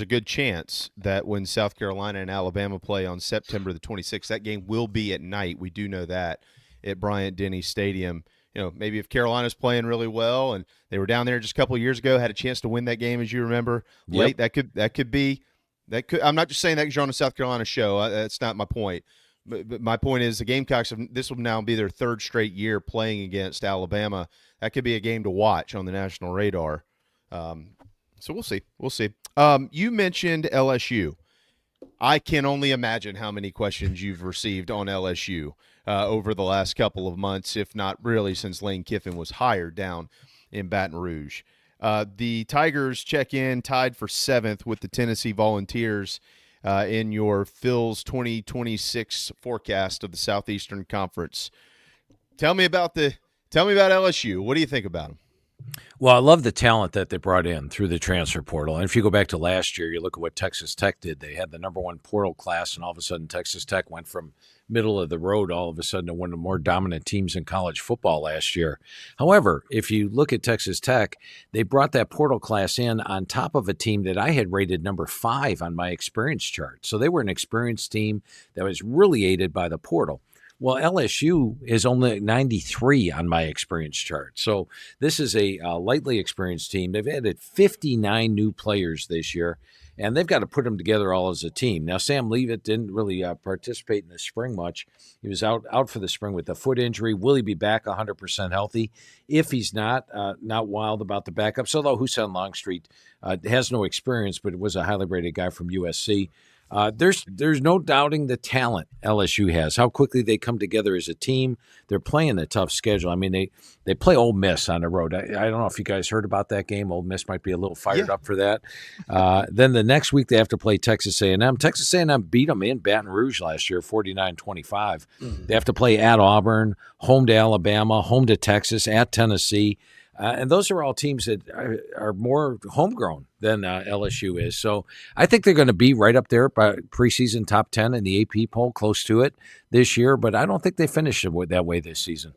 a good chance that when South Carolina and Alabama play on September the 26th, that game will be at night. We do know that at Bryant-Denny Stadium. Maybe if Carolina's playing really well and they were down there just a couple of years ago, had a chance to win that game, as you remember, late. Yep. That could. I'm not just saying that because you're on a South Carolina show. That's not my point. But my point is the Gamecocks, this will now be their 3rd straight year playing against Alabama. That could be a game to watch on the national radar. So we'll see. We'll see. You mentioned LSU. I can only imagine how many questions you've received on LSU over the last couple of months, if not really since Lane Kiffin was hired down in Baton Rouge. The Tigers check in tied for 7th with the Tennessee Volunteers in your Phil's 2026 forecast of the Southeastern Conference. Tell me about LSU. What do you think about them? Well, I love the talent that they brought in through the transfer portal. And if you go back to last year, you look at what Texas Tech did. They had the number 1 portal class, and all of a sudden Texas Tech went from middle of the road all of a sudden to one of the more dominant teams in college football last year. However, if you look at Texas Tech, they brought that portal class in on top of a team that I had rated number 5 on my experience chart. So they were an experienced team that was really aided by the portal. Well, LSU is only 93 on my experience chart. So this is a lightly experienced team. They've added 59 new players this year. and they've got to put them together all as a team. Now, Sam Leavitt didn't really participate in the spring much. He was out for the spring with a foot injury. Will he be back 100% healthy? If he's not wild about the backups, although Hussein Longstreet has no experience, but was a highly rated guy from USC. There's no doubting the talent LSU has, how quickly they come together as a team. They're playing a tough schedule. I mean, they play Ole Miss on the road. I don't know if you guys heard about that game. Ole Miss might be a little fired up for that. Then the next week they have to play Texas A&M. Texas A&M beat them in Baton Rouge last year, 49-25. They have to play at Auburn, home to Alabama, home to Texas, at Tennessee. And those are all teams that are more homegrown than LSU is. So I think they're going to be right up there by preseason top 10 in the AP poll, close to it this year. But I don't think they finished it that way this season.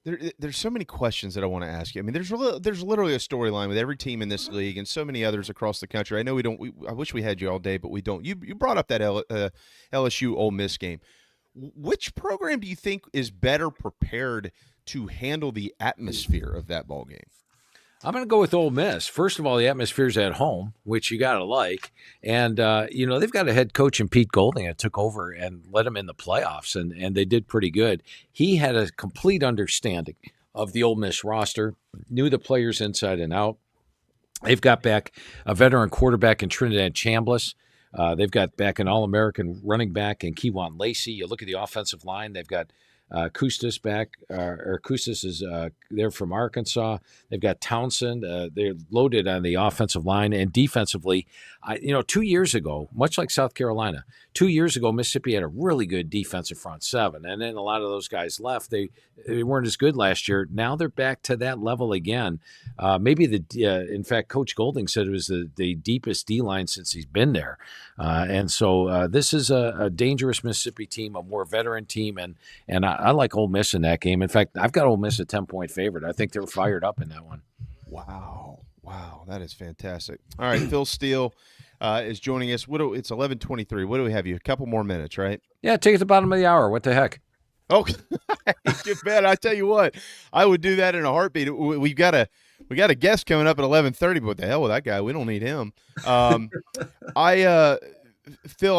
There's so many questions that I want to ask you. I mean, there's literally a storyline with every team in this league and so many others across the country. I know we don't. I wish we had you all day, but we don't. You brought up that LSU Ole Miss game. Which program do you think is better prepared to handle the atmosphere of that ball game? I'm going to go with Ole Miss. First of all, the atmosphere's at home, which you got to like. And, they've got a head coach in Pete Golding that took over and led them in the playoffs, and they did pretty good. He had a complete understanding of the Ole Miss roster, knew the players inside and out. They've got back a veteran quarterback in Trinidad Chambliss. They've got back an All-American running back in Kewan Lacey. You look at the offensive line, they've got Custis back, or Custis is there from Arkansas. They've got Townsend. They're loaded on the offensive line and defensively. 2 years ago, much like South Carolina, 2 years ago, Mississippi had a really good defensive front seven, and then a lot of those guys left. They weren't as good last year. Now they're back to that level again. Maybe in fact, Coach Golding said it was the deepest D line since he's been there, and so this is a dangerous Mississippi team, a more veteran team, and I like Ole Miss in that game. In fact, I've got Ole Miss a 10-point favorite. I think they're fired up in that one. Wow, that is fantastic. All right, Phil Steele is joining us. It's 11:23. What do we have? You a couple more minutes, right? Yeah, take it to the bottom of the hour. What the heck? Oh, man, I tell you what, I would do that in a heartbeat. We got a guest coming up at 11:30. But what the hell with that guy? We don't need him. Phil,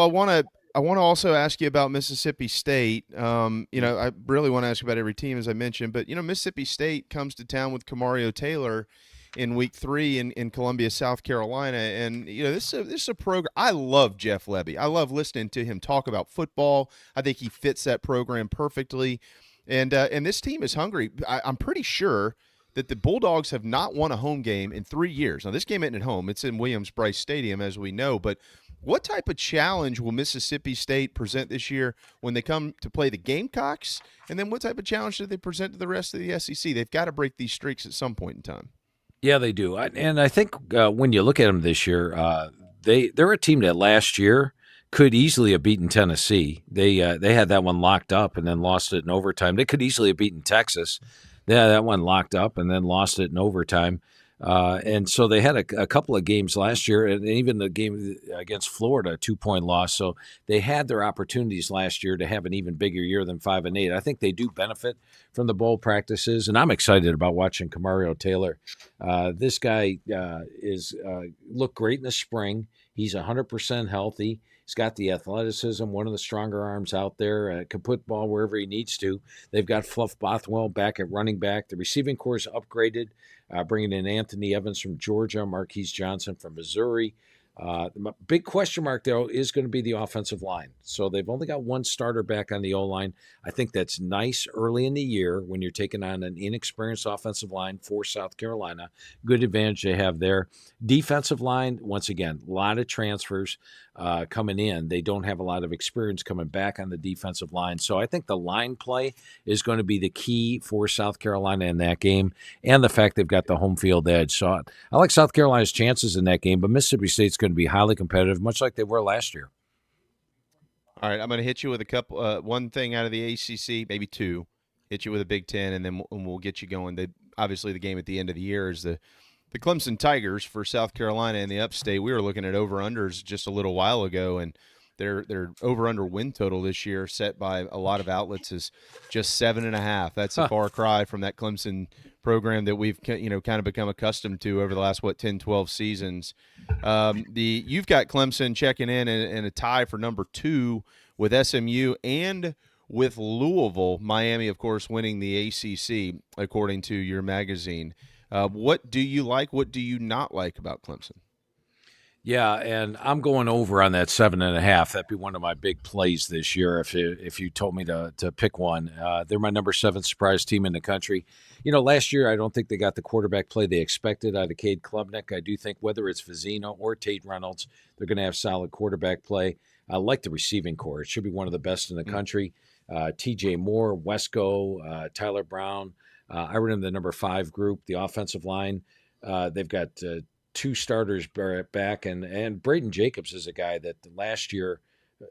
I want to also ask you about Mississippi State. I really want to ask you about every team, as I mentioned, but Mississippi State comes to town with Kamario Taylor in week 3 in Columbia, South Carolina, and this is a program. I love Jeff Levy. I love listening to him talk about football. I think he fits that program perfectly, and this team is hungry. I'm pretty sure that the Bulldogs have not won a home game in 3 years. Now, this game isn't at home. It's in Williams-Brice Stadium, as we know. But what type of challenge will Mississippi State present this year when they come to play the Gamecocks? And then what type of challenge do they present to the rest of the SEC? They've got to break these streaks at some point in time. Yeah, they do. And I think when you look at them this year, they're a team that last year could easily have beaten Tennessee. They had that one locked up and then lost it in overtime. They could easily have beaten Texas. They had that one locked up and then lost it in overtime. And so they had a couple of games last year, and even the game against Florida, a 2-point loss. So they had their opportunities last year to have an even bigger year than 5-8. I think they do benefit from the bowl practices, and I'm excited about watching Kamario Taylor. This guy is looked great in the spring. He's 100% healthy. He's got the athleticism, one of the stronger arms out there, can put the ball wherever he needs to. They've got Fluff Bothwell back at running back. The receiving corps is upgraded, bringing in Anthony Evans from Georgia, Marquise Johnson from Missouri. The big question mark, though, is going to be the offensive line. So they've only got one starter back on the O-line. I think that's nice early in the year when you're taking on an inexperienced offensive line for South Carolina. Good advantage they have there. Defensive line, once again, a lot of transfers coming in. They don't have a lot of experience coming back on the defensive line. So I think the line play is going to be the key for South Carolina in that game, and the fact they've got the home field edge. So I like South Carolina's chances in that game, but Mississippi State's going to be highly competitive, much like they were last year. All right, I'm going to hit you with a couple, one thing out of the ACC, maybe two. Hit you with a Big Ten, and then we'll get you going. Obviously, the game at the end of the year is the Clemson Tigers for South Carolina in the Upstate. We were looking at over-unders just a little while ago, and Their over/under win total this year, set by a lot of outlets, is just 7.5. That's a far cry from that Clemson program that we've kind of become accustomed to over the last 10, 12 seasons. You've got Clemson checking in a tie for number 2 with SMU and with Louisville. Miami, of course, winning the ACC according to your magazine. What do you like? What do you not like about Clemson? Yeah, and I'm going over on that 7.5. That'd be one of my big plays this year if you told me to pick one. They're my number 7 surprise team in the country. Last year I don't think they got the quarterback play they expected out of Cade Klubnik. I do think whether it's Vizino or Tate Reynolds, they're going to have solid quarterback play. I like the receiving core. It should be one of the best in the country. T.J. Moore, Wesco, Tyler Brown. I run in the number 5 group, the offensive line. They've got 2 starters back, and Braden Jacobs is a guy that last year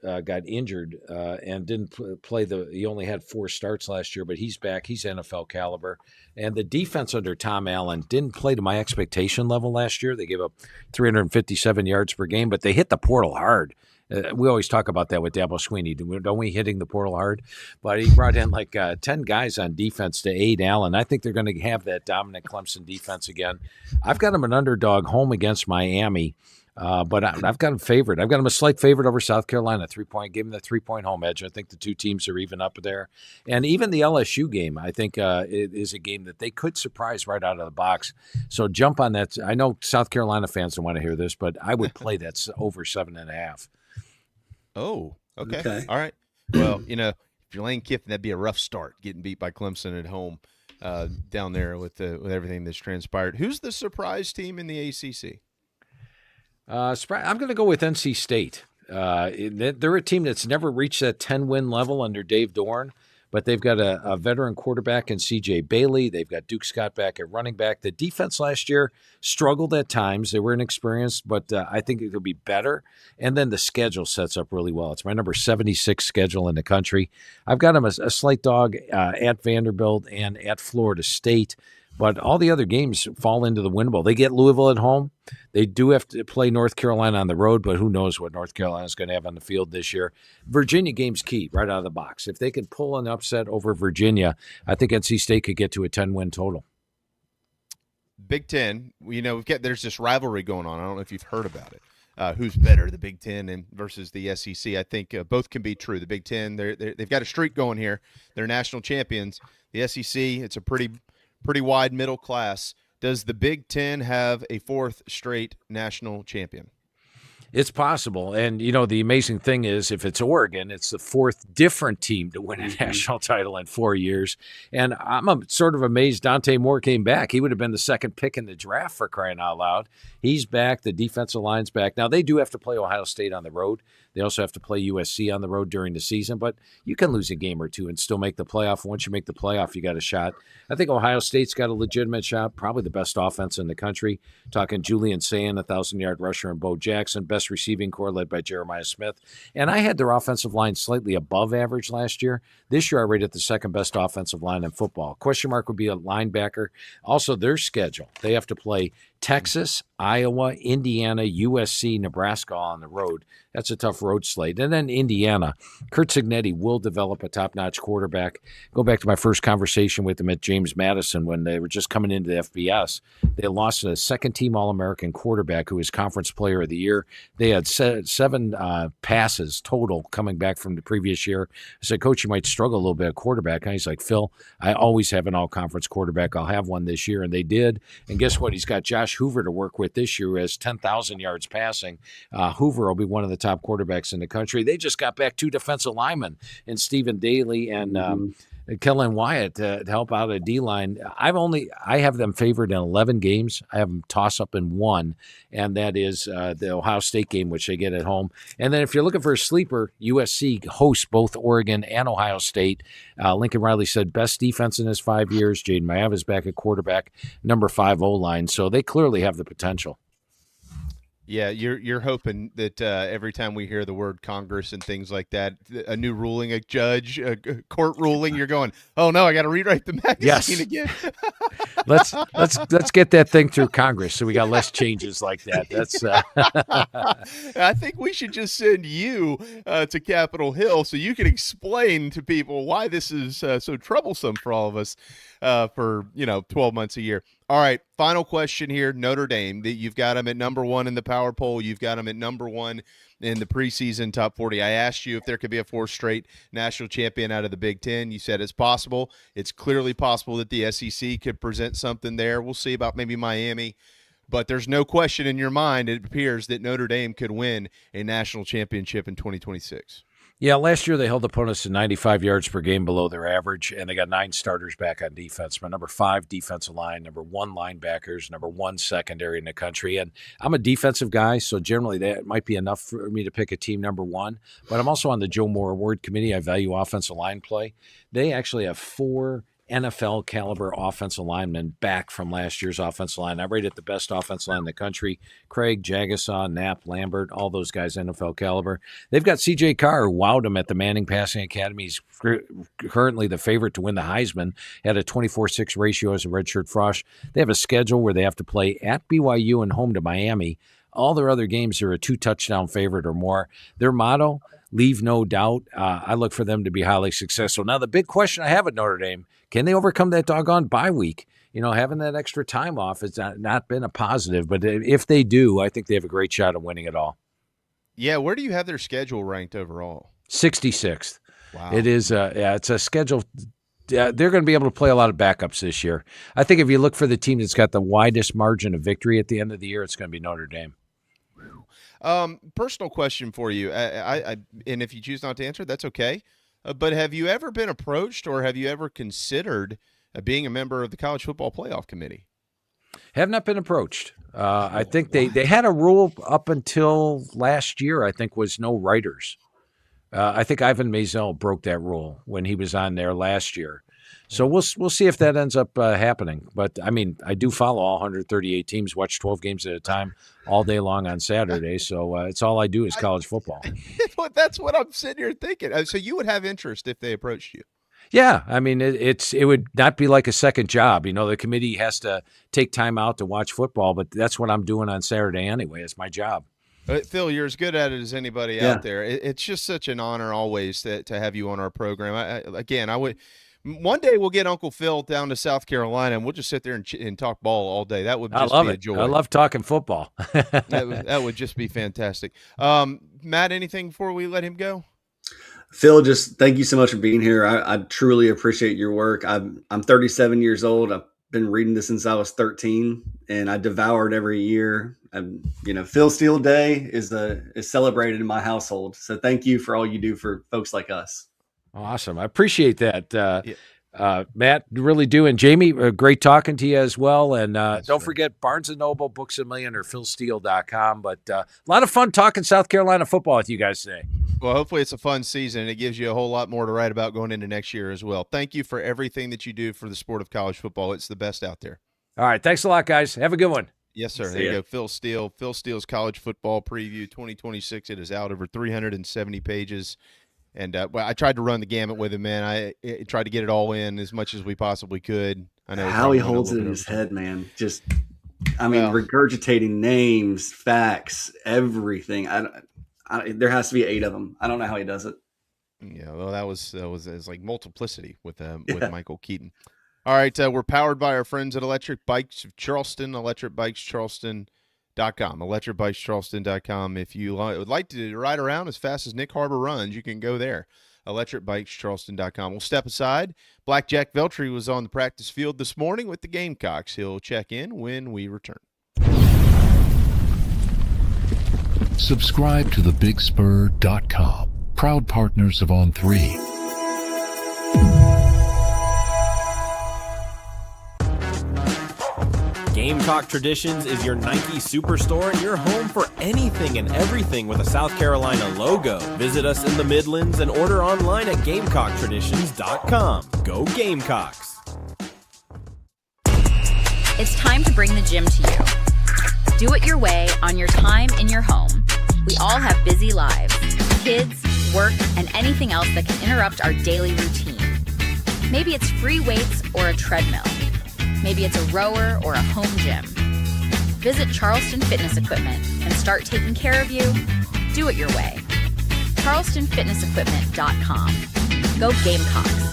got injured and didn't play. He only had 4 starts last year, but he's back. He's NFL caliber. And the defense under Tom Allen didn't play to my expectation level last year. They gave up 357 yards per game, but they hit the portal hard. We always talk about that with Dabo Sweeney, don't we, hitting the portal hard? But he brought in 10 guys on defense to aid Allen. I think they're going to have that dominant Clemson defense again. I've got them an underdog home against Miami, but I've got them favored. I've got them a slight favorite over South Carolina, 3-point. Give them the 3-point home edge. I think the 2 teams are even up there. And even the LSU game, I think it is a game that they could surprise right out of the box. So jump on that. I know South Carolina fans don't want to hear this, but I would play that over 7.5. Oh, okay. All right. Well, if you're Lane Kiffin, that'd be a rough start, getting beat by Clemson at home down there with everything that's transpired. Who's the surprise team in the ACC? I'm going to go with NC State. They're a team that's never reached that 10-win level under Dave Dorn, but they've got a veteran quarterback in C.J. Bailey. They've got Duke Scott back at running back. The defense last year struggled at times. They were inexperienced, but I think it could be better. And then the schedule sets up really well. It's my number 76 schedule in the country. I've got them a slight dog at Vanderbilt and at Florida State. But all the other games fall into the winnable. They get Louisville at home. They do have to play North Carolina on the road, but who knows what North Carolina is going to have on the field this year. Virginia game's key right out of the box. If they can pull an upset over Virginia, I think NC State could get to a 10-win total. Big Ten, there's this rivalry going on. I don't know if you've heard about it. Who's better, the Big Ten versus the SEC? I think both can be true. The Big Ten, they've got a streak going here. They're national champions. The SEC, it's a pretty wide middle class. Does the Big Ten have a 4th straight national champion? It's possible. And, the amazing thing is if it's Oregon, it's the 4th different team to win a national title in 4 years. And I'm sort of amazed Dante Moore came back. He would have been the 2nd pick in the draft, for crying out loud. He's back. The defensive line's back. Now, they do have to play Ohio State on the road. They also have to play USC on the road during the season, but you can lose a game or 2 and still make the playoff. Once you make the playoff, you got a shot. I think Ohio State's got a legitimate shot, probably the best offense in the country. Talking Julian Sayin, 1,000-yard rusher, and Bo Jackson, best receiving core led by Jeremiah Smith. And I had their offensive line slightly above average last year. This year I rated the 2nd best offensive line in football. Question mark would be a linebacker. Also, their schedule. They have to play Texas, Iowa, Indiana, USC, Nebraska on the road. That's a tough road slate. And then Indiana. Kurt Cignetti will develop a top-notch quarterback. Go back to my first conversation with him at James Madison when they were just coming into the FBS. They lost a 2nd-team All-American quarterback who was Conference Player of the Year. They had 7 passes total coming back from the previous year. I said, Coach, you might struggle a little bit at quarterback. And he's like, Phil, I always have an all-conference quarterback. I'll have one this year. And they did. And guess what? He's got Josh Hoover to work with this year, who has 10,000 yards passing. Hoover will be one of the top quarterbacks in the country. They just got back 2 defensive linemen in Stephen Daly and Kellen Wyatt to help out a D-line. I have them favored in 11 games. I have them toss up in 1, and that is the Ohio State game, which they get at home. And then if you're looking for a sleeper, USC hosts both Oregon and Ohio State. Lincoln Riley said best defense in his 5 years. Jaden Mayav is back at quarterback, number 5 O-line. So they clearly have the potential. Yeah, you're hoping that every time we hear the word Congress and things like that, a new ruling, a judge, a court ruling, you're going, oh no, I got to rewrite the magazine again. let's get that thing through Congress so we got less changes like that. That's. I think we should just send you to Capitol Hill so you can explain to people why this is so troublesome for all of us for 12 months a year. All right, final question here. Notre Dame, that you've got them at number 1 in the power poll. You've got them at number 1 in the preseason top 40. I asked you if there could be a 4th straight national champion out of the Big Ten. You said it's possible. It's clearly possible that the SEC could present something there. We'll see about maybe Miami. But there's no question in your mind, it appears, that Notre Dame could win a national championship in 2026. Yeah, last year they held opponents to 95 yards per game below their average, and they got 9 starters back on defense. My number 5 defensive line, number 1 linebackers, number 1 secondary in the country. And I'm a defensive guy, so generally that might be enough for me to pick a team number 1. But I'm also on the Joe Moore Award Committee. I value offensive line play. They actually have 4 NFL caliber offensive linemen back from last year's offensive line. I rated the best offensive line in the country. Craig, Jagasaw, Knapp, Lambert, all those guys NFL caliber. They've got C.J. Carr, who wowed him at the Manning Passing Academy. He's currently the favorite to win the Heisman. Had a 24-6 ratio as a redshirt frosh. They have a schedule where they have to play at BYU and home to Miami. All their other games are a 2-touchdown favorite or more. Their motto, leave no doubt. I look for them to be highly successful. Now, the big question I have at Notre Dame, can they overcome that doggone bye week? Having that extra time off has not been a positive, but if they do, I think they have a great shot at winning it all. Yeah, where do you have their schedule ranked overall? 66th. Wow. It is, it's a schedule. They're going to be able to play a lot of backups this year. I think if you look for the team that's got the widest margin of victory at the end of the year, it's going to be Notre Dame. Personal question for you. I and if you choose not to answer, that's okay. But have you ever been approached or have you ever considered being a member of the College Football Playoff Committee? Have not been approached. I think they had a rule up until last year, I think, was no writers. I think Ivan Maisel broke that rule when he was on there last year. So we'll see if that ends up happening. But, I mean, I do follow all 138 teams, watch 12 games at a time all day long on Saturday. So it's all I do is college football. That's what I'm sitting here thinking. So you would have interest if they approached you? Yeah. I mean, it would not be like a second job. The committee has to take time out to watch football, but that's what I'm doing on Saturday anyway. It's my job. Phil, you're as good at it as anybody out there. It's just such an honor always to have you on our program. I would – one day we'll get Uncle Phil down to South Carolina, and we'll just sit there and talk ball all day. That would just be a joy. I love talking football. that would just be fantastic. Matt, anything before we let him go? Phil, just thank you so much for being here. I truly appreciate your work. I'm 37 years old. I've been reading this since I was 13, and I devour it every year. Phil Steele Day is celebrated in my household. So thank you for all you do for folks like us. Awesome. I appreciate that. Matt, really do. And Jamie, great talking to you as well. And don't forget Barnes & Noble, Books A Million, or philsteele.com. But a lot of fun talking South Carolina football with you guys today. Well, hopefully it's a fun season, and it gives you a whole lot more to write about going into next year as well. Thank you for everything that you do for the sport of college football. It's the best out there. All right. Thanks a lot, guys. Have a good one. Yes, sir. There you go. Phil Steele. Phil Steele's College Football Preview 2026. It is out, over 370 pages. And I tried to run the gamut with him, man. I tried to get it all in as much as we possibly could. I know how he holds it in his head, man. Just, regurgitating names, facts, everything. There has to be 8 of them. I don't know how he does it. Yeah, well, that was like multiplicity with Michael Keaton. All right, we're powered by our friends at Electric Bikes of Charleston, electricbikescharleston.com, electricbikescharleston.com. If you would like to ride around as fast as Nick Harbor runs, you can go there, electricbikescharleston.com. We'll step aside. Black Jack Veltri was on the practice field this morning with the Gamecocks. He'll check in when we return. Subscribe to thebigspur.com. Proud partners of On3. Gamecock Traditions is your Nike superstore and your home for anything and everything with a South Carolina logo. Visit us in the Midlands and order online at GamecockTraditions.com. Go Gamecocks! It's time to bring the gym to you. Do it your way on your time in your home. We all have busy lives, kids, work, and anything else that can interrupt our daily routine. Maybe it's free weights or a treadmill. Maybe it's a rower or a home gym. Visit Charleston Fitness Equipment and start taking care of you. Do it your way. CharlestonFitnessEquipment.com. Go Gamecocks.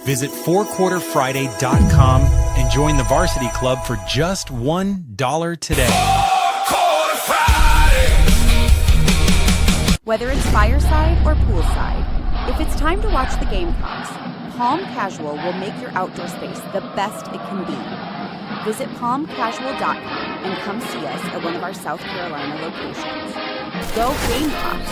Visit fourquarterfriday.com and join the varsity club for just $1 today. Whether it's fireside or poolside, if it's time to watch the Gamecocks, Palm Casual will make your outdoor space the best it can be. Visit palmcasual.com and come see us at one of our South Carolina locations. Go Gamecocks!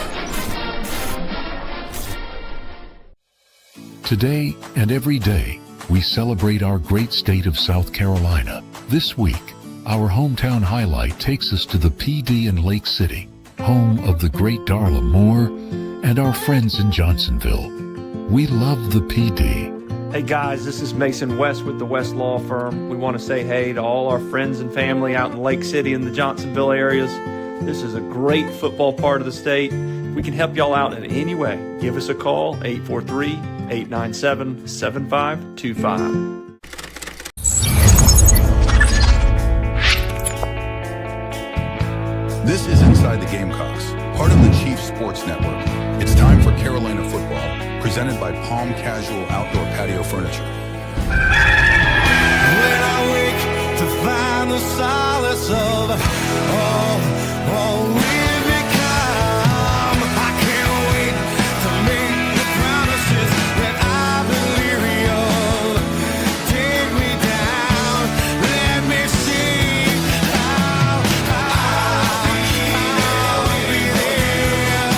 Today and every day, we celebrate our great state of South Carolina. This week, our hometown highlight takes us to the PD in Lake City, home of the great Darla Moore and our friends in Johnsonville. We love the PD. Hey guys, this is Mason West with the West Law Firm. We want to say hey to all our friends and family out in Lake City and the Johnsonville areas. This is a great football part of the state. We can help y'all out in any way. Give us a call, 843-897-7525. This is Inside the Gamecocks, part of the Chiefs Sports Network. It's time for Carolina football, presented by Palm Casual Outdoor Patio Furniture. When I wake to find the solace of all we've become, I can't wait to make the promises that I've been leery of. Take me down, let me see how I'll be there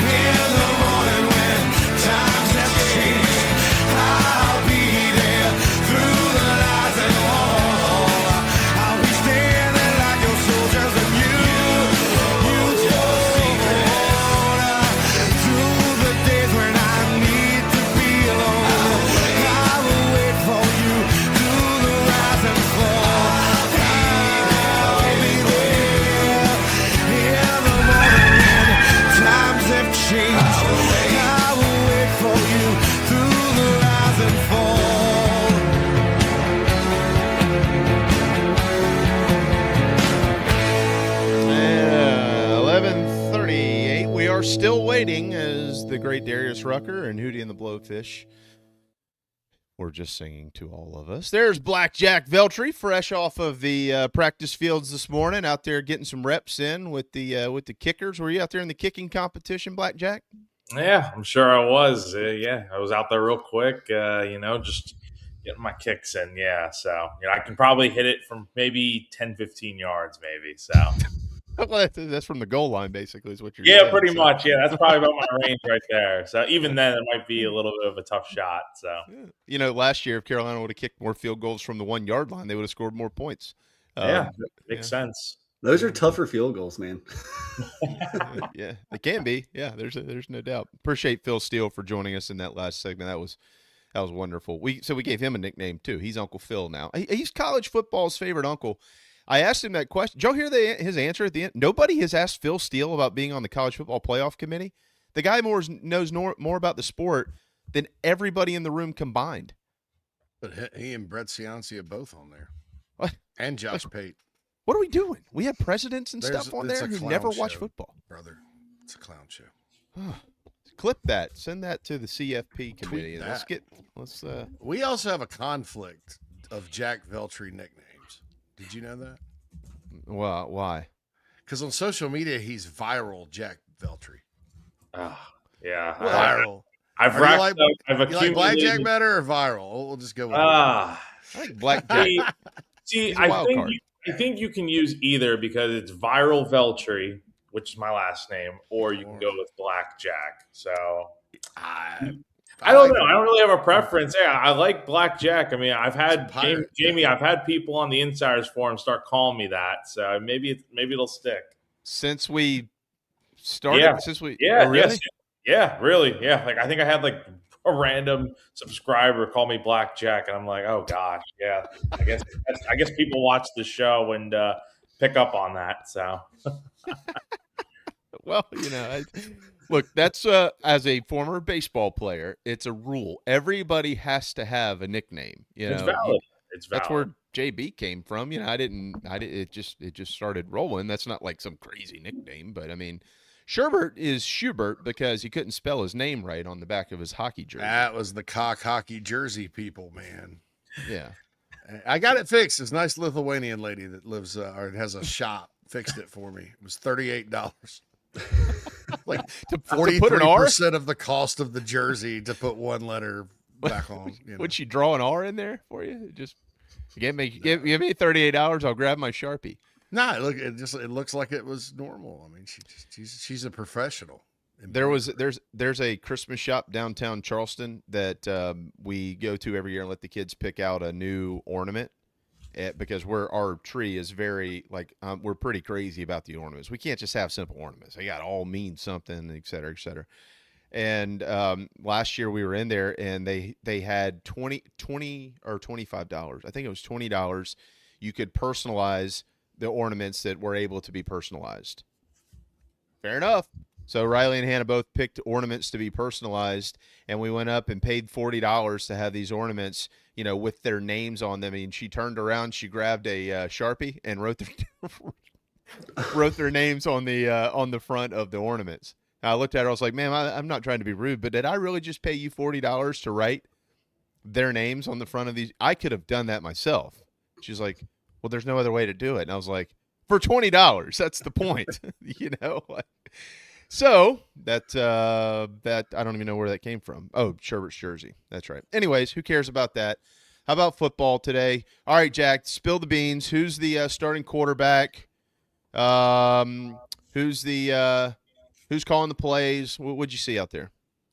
in the morning when times have changed. I'll be there through the lights and all. I'll be standing like your soldiers and you just see through the days when I need to be alone. I will wait for you through the rise and fall. I'll be there in the morning when times have changed. I will wait for you through the rise and fall. Yeah, 11:38. We are still waiting as the great Darius Rucker and Hootie and the Blowfish were just singing to all of us. There's Blackjack Veltri, fresh off of the practice fields this morning, out there getting some reps in with the kickers. Were you out there in the kicking competition, Blackjack? Yeah, I'm sure I was. Yeah, I was out there real quick, just getting my kicks in. Yeah, so, I can probably hit it from maybe 10, 15 yards maybe, so. Well, that's from the goal line, basically, is what you're saying. Yeah, pretty much. Yeah, that's probably about my range right there. So even then, it might be a little bit of a tough shot. So, Last year, if Carolina would have kicked more field goals from the 1 yard line, they would have scored more points. Yeah, makes sense. Those are tougher field goals, man. Yeah, they can be. Yeah, there's no doubt. Appreciate Phil Steele for joining us in that last segment. That was wonderful. We gave him a nickname too. He's Uncle Phil now. He's college football's favorite uncle. I asked him that question. Did y'all hear his answer at the end? Nobody has asked Phil Steele about being on the college football playoff committee. The guy knows more about the sport than everybody in the room combined. But he and Brett Ciancia are both on there. What? And Josh Pate. What are we doing? We have presidents and stuff on there who never watch football. Brother, it's a clown show. Clip that. Send that to the CFP committee. And let's We also have a conflict of Jack Veltri nicknames. Did you know that? Well, why? Because on social media, he's viral Jack Veltri. Yeah. Viral. I've racked up. I've You like accumulated. Blackjack better or viral? We'll just go with I think Blackjack. See, He's a wild card. I think you can use either because it's viral Veltri, which is my last name, or you can go with Blackjack. So I don't know. I don't really have a preference. Yeah, I like Blackjack. I mean, I've had Jamie. I've had people on the Insiders Forum start calling me that. So maybe it'll stick. Since we started, Yeah. since we Yeah. oh, really? Yes. Yeah. Really. Yeah. Like I think I had like a random subscriber call me Blackjack, and I'm like, oh gosh, yeah. I guess people watch the show and pick up on that. So, Well, look, that's as a former baseball player, it's a rule. Everybody has to have a nickname. it's valid. It's valid. That's where JB came from. I didn't. It just started rolling. That's not like some crazy nickname, but I mean, Sherbert is Schubert because he couldn't spell his name right on the back of his hockey jersey. That was the cock hockey jersey people, man. Yeah. I got it fixed. This nice Lithuanian lady that lives or has a shop fixed it for me. It was $38. Like to put an R? 43% of the cost of the jersey to put one letter back on. Would she draw an R in there for you? Just give me $38. I'll grab my Sharpie. No, it looks like it was normal. I mean, she's a professional. There's a Christmas shop downtown Charleston that we go to every year and let the kids pick out a new ornament. Because our tree is very we're pretty crazy about the ornaments. We can't just have simple ornaments. They got to all mean something, et cetera, et cetera. And last year we were in there and they had $20 or $25. I think it was $20. You could personalize the ornaments that were able to be personalized. Fair enough. So Riley and Hannah both picked ornaments to be personalized, and we went up and paid $40 to have these ornaments, with their names on them. And she turned around, she grabbed a Sharpie and wrote their names on the front of the ornaments. And I looked at her, I was like, "Ma'am, I'm not trying to be rude, but did I really just pay you $40 to write their names on the front of these? I could have done that myself." She's like, "Well, there's no other way to do it." And I was like, "For $20, that's the point." So that I don't even know where that came from. Oh, Sherbert's jersey. That's right. Anyways, who cares about that? How about football today? All right, Jack, spill the beans. Who's the starting quarterback? Who's calling the plays? What'd you see out there?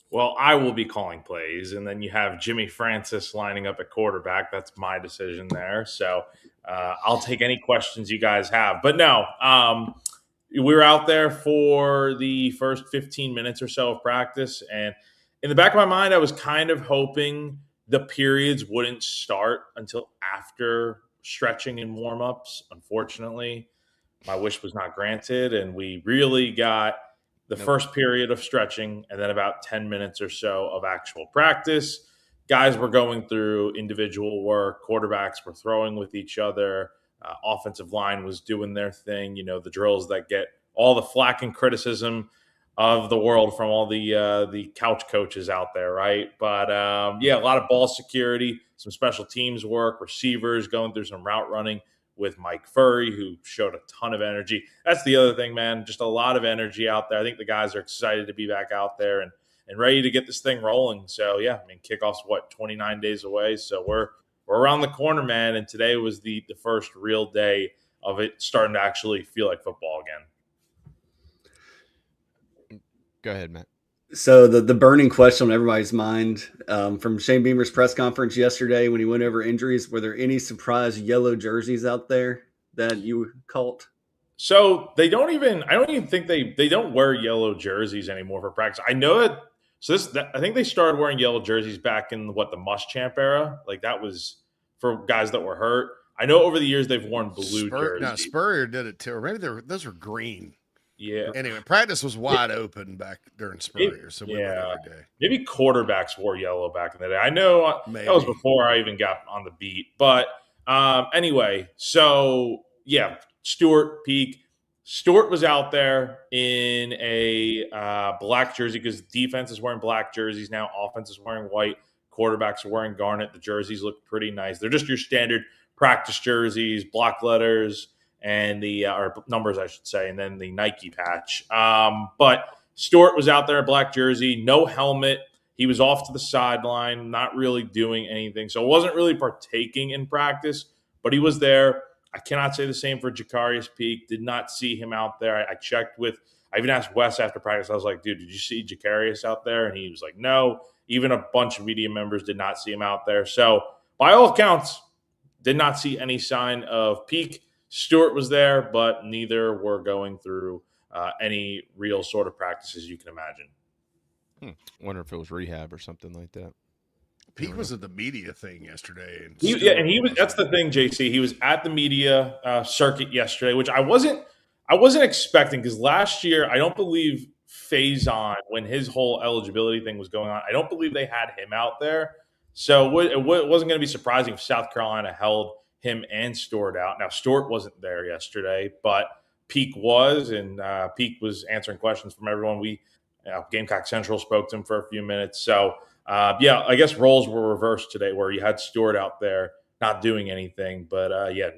Well, I will be calling plays, and then you have Jimmy Francis lining up at quarterback. That's my decision there. So I'll take any questions you guys have. But no, we were out there for the first 15 minutes or so of practice, and in the back of my mind, I was kind of hoping the periods wouldn't start until after stretching and warm-ups. Unfortunately, my wish was not granted, and we really got the first period of stretching and then about 10 minutes or so of actual practice. Guys were going through individual work. Quarterbacks were throwing with each other. Offensive line was doing their thing, the drills that get all the flack and criticism of the world from all the couch coaches out there, right? But, a lot of ball security, some special teams work, receivers going through some route running with Mike Furry, who showed a ton of energy. That's the other thing, man, just a lot of energy out there. I think the guys are excited to be back out there and ready to get this thing rolling. So, kickoff's, 29 days away? So we're around the corner, man, and today was the first real day of it starting to actually feel like football again. Go ahead, Matt. So the burning question on everybody's mind from Shane Beamer's press conference yesterday when he went over injuries, were there any surprise yellow jerseys out there that you caught? So I don't even think they don't wear yellow jerseys anymore for practice. I know that. So I think they started wearing yellow jerseys back in the Muschamp era. Like that was for guys that were hurt. I know over the years they've worn blue jerseys. No, Spurrier did it too. Or maybe those were green. Yeah. Anyway, practice was wide open back during Spurrier, so we went every day. Maybe quarterbacks wore yellow back in the day. I know that was before I even got on the beat. But anyway, so Stewart, Peak. Stewart was out there in a black jersey because defense is wearing black jerseys now. Offense is wearing white. Quarterbacks are wearing garnet. The jerseys look pretty nice. They're just your standard practice jerseys, block letters, and or numbers, I should say, and then the Nike patch. But Stewart was out there in a black jersey, no helmet. He was off to the sideline, not really doing anything. So wasn't really partaking in practice, but he was there. I cannot say the same for Jacarius Peak. Did not see him out there. I checked I even asked Wes after practice. I was like, dude, did you see Jacarius out there? And he was like, no. Even a bunch of media members did not see him out there. So by all accounts, did not see any sign of Peak. Stewart was there, but neither were going through any real sort of practices you can imagine. Wonder if it was rehab or something like that. Pete was at the media thing yesterday, and And he was. That's the thing, JC. He was at the media circuit yesterday, which I wasn't expecting because last year I don't believe Faison, when his whole eligibility thing was going on, I don't believe they had him out there. So it wasn't going to be surprising if South Carolina held him and Stewart out. Now Stewart wasn't there yesterday, but Peak was, and Peak was answering questions from everyone. Gamecock Central spoke to him for a few minutes. So. I guess roles were reversed today where you had Stewart out there not doing anything, but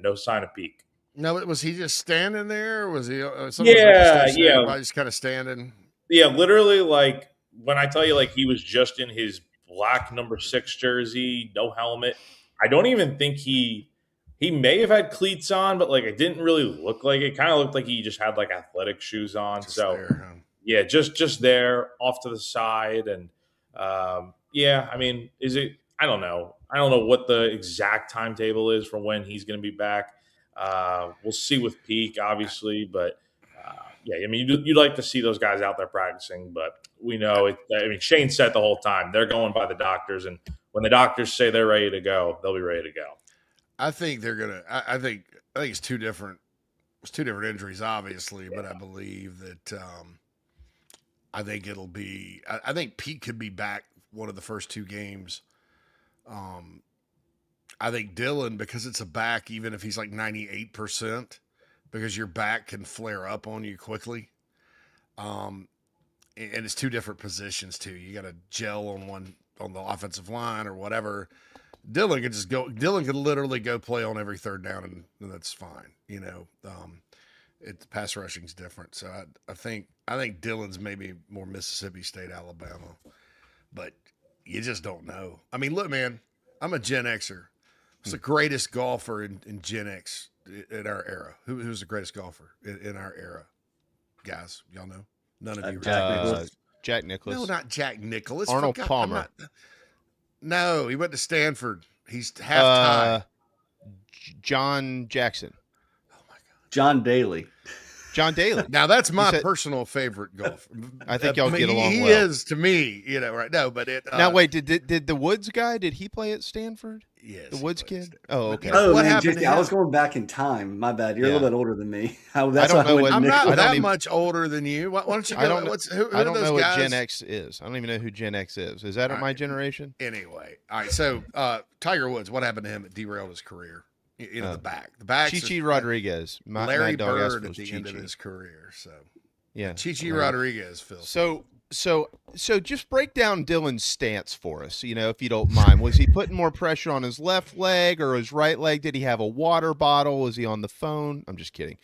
no sign of Peak. No, was he just standing there? Or was he? Everybody's kind of standing. Yeah, literally, like when I tell you, like he was just in his black number 6 jersey, no helmet. I don't even think he may have had cleats on, but like it didn't really look like it. Kind of looked like he just had like athletic shoes on. Just just there off to the side and. I mean, is it? I don't know. I don't know what the exact timetable is for when he's going to be back. We'll see with Peak, obviously, but I mean, you'd like to see those guys out there practicing, but we know it. I mean, Shane said the whole time they're going by the doctors, and when the doctors say they're ready to go, they'll be ready to go. I think they're gonna. I think it's two different. It's two different injuries, obviously, but I believe that. I think it'll be. I think Pete could be back one of the first 2 games. I think Dylan, because it's a back, even if he's like 98%, because your back can flare up on you quickly. And it's 2 different positions too. You got to gel on the offensive line or whatever. Dylan can just go. Dylan can literally go play on every third down, and that's fine. Pass rushing's different. So I think Dylan's maybe more Mississippi State, Alabama, but you just don't know. I mean, look, man, I'm a Gen Xer. Who's the greatest golfer in Gen X in our era? Who's the greatest golfer in our era? Guys, y'all know? None of you. Jack Nicklaus. No, not Jack Nicklaus. Arnold Palmer. No, he went to Stanford. He's half time. John Jackson. John Daly. John Daly. Now that's my personal favorite golfer. I think y'all get along he well. He is to me, right? No, but now wait, did the Woods guy? Did he play at Stanford? Yes, the Woods kid. Oh, okay. Oh, what man, happened? JC, I was going back in time. My bad. You're a little bit older than me. I'm not that much older than you. Why don't you go? I don't know. I don't know guys? what Gen X is. I don't even know who Gen X is. Is that my generation? Anyway, all right. So Tiger Woods, what happened to him? It derailed his career. The back. The back. Chichi Rodriguez. Larry Bird at the end of his career. So yeah, Chichi Rodriguez. Phil. So just break down Dylan's stance for us, if you don't mind. Was he putting more pressure on his left leg or his right leg? Did he have a water bottle? Was he on the phone? I'm just kidding.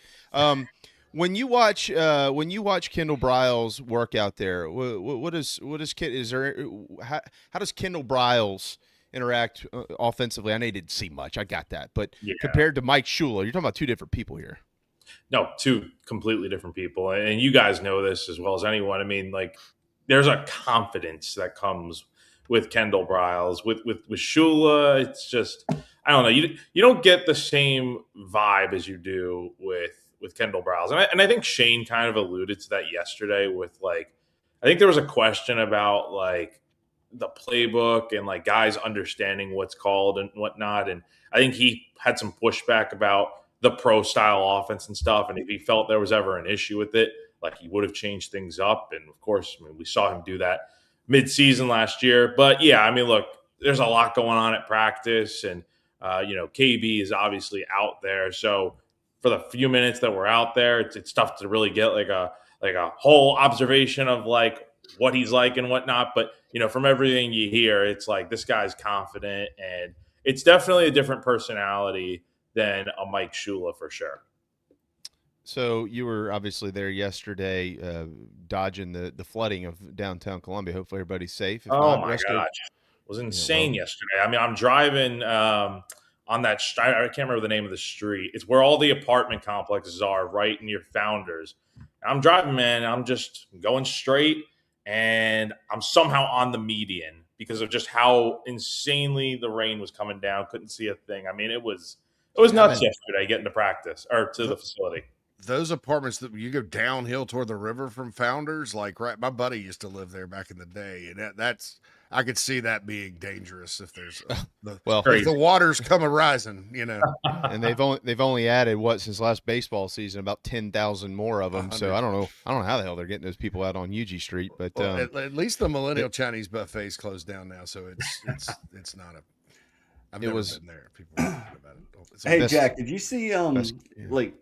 When you watch Kendall Briles work out there, how does Kendall Briles interact offensively? I know you didn't see much. I got that. But compared to Mike Shula, you're talking about 2 different people here. No, 2 completely different people. And you guys know this as well as anyone. I mean, like, there's a confidence that comes with Kendall Briles. With Shula, it's just, I don't know. You don't get the same vibe as you do with Kendall Briles. And I think Shane kind of alluded to that yesterday with, like, I think there was a question about, like, the playbook and like guys understanding what's called and whatnot. And I think he had some pushback about the pro style offense and stuff. And if he felt there was ever an issue with it, like he would have changed things up. And of course, I mean, we saw him do that mid-season last year. But yeah, I mean, look, there's a lot going on at practice, and KB is obviously out there. So for the few minutes that we're out there, it's tough to really get like a whole observation of like what he's like and whatnot. But from everything you hear, it's like this guy's confident, and it's definitely a different personality than a Mike Shula for sure. So you were obviously there yesterday, dodging the flooding of downtown Columbia. Hopefully everybody's safe. If my gosh, it was insane yesterday. I mean, I'm driving on that. I can't remember the name of the street. It's where all the apartment complexes are, right near Founders. I'm driving, man. I'm just going straight, and I'm somehow on the median because of just how insanely the rain was coming down. Couldn't see a thing. I mean, it was nuts yesterday getting to practice or to the facility. those apartments that you go downhill toward the river from Founders, like right, my buddy used to live there back in the day, and that's I could see that being dangerous if there's if the waters come a rising, And they've only added since last baseball season about 10,000 more of them. So I don't know how the hell they're getting those people out on UG Street, but at least the Millennial Chinese Buffet's closed down now, so it's not a. I've never been there. People are talking about it. Hey, Jack, did you see like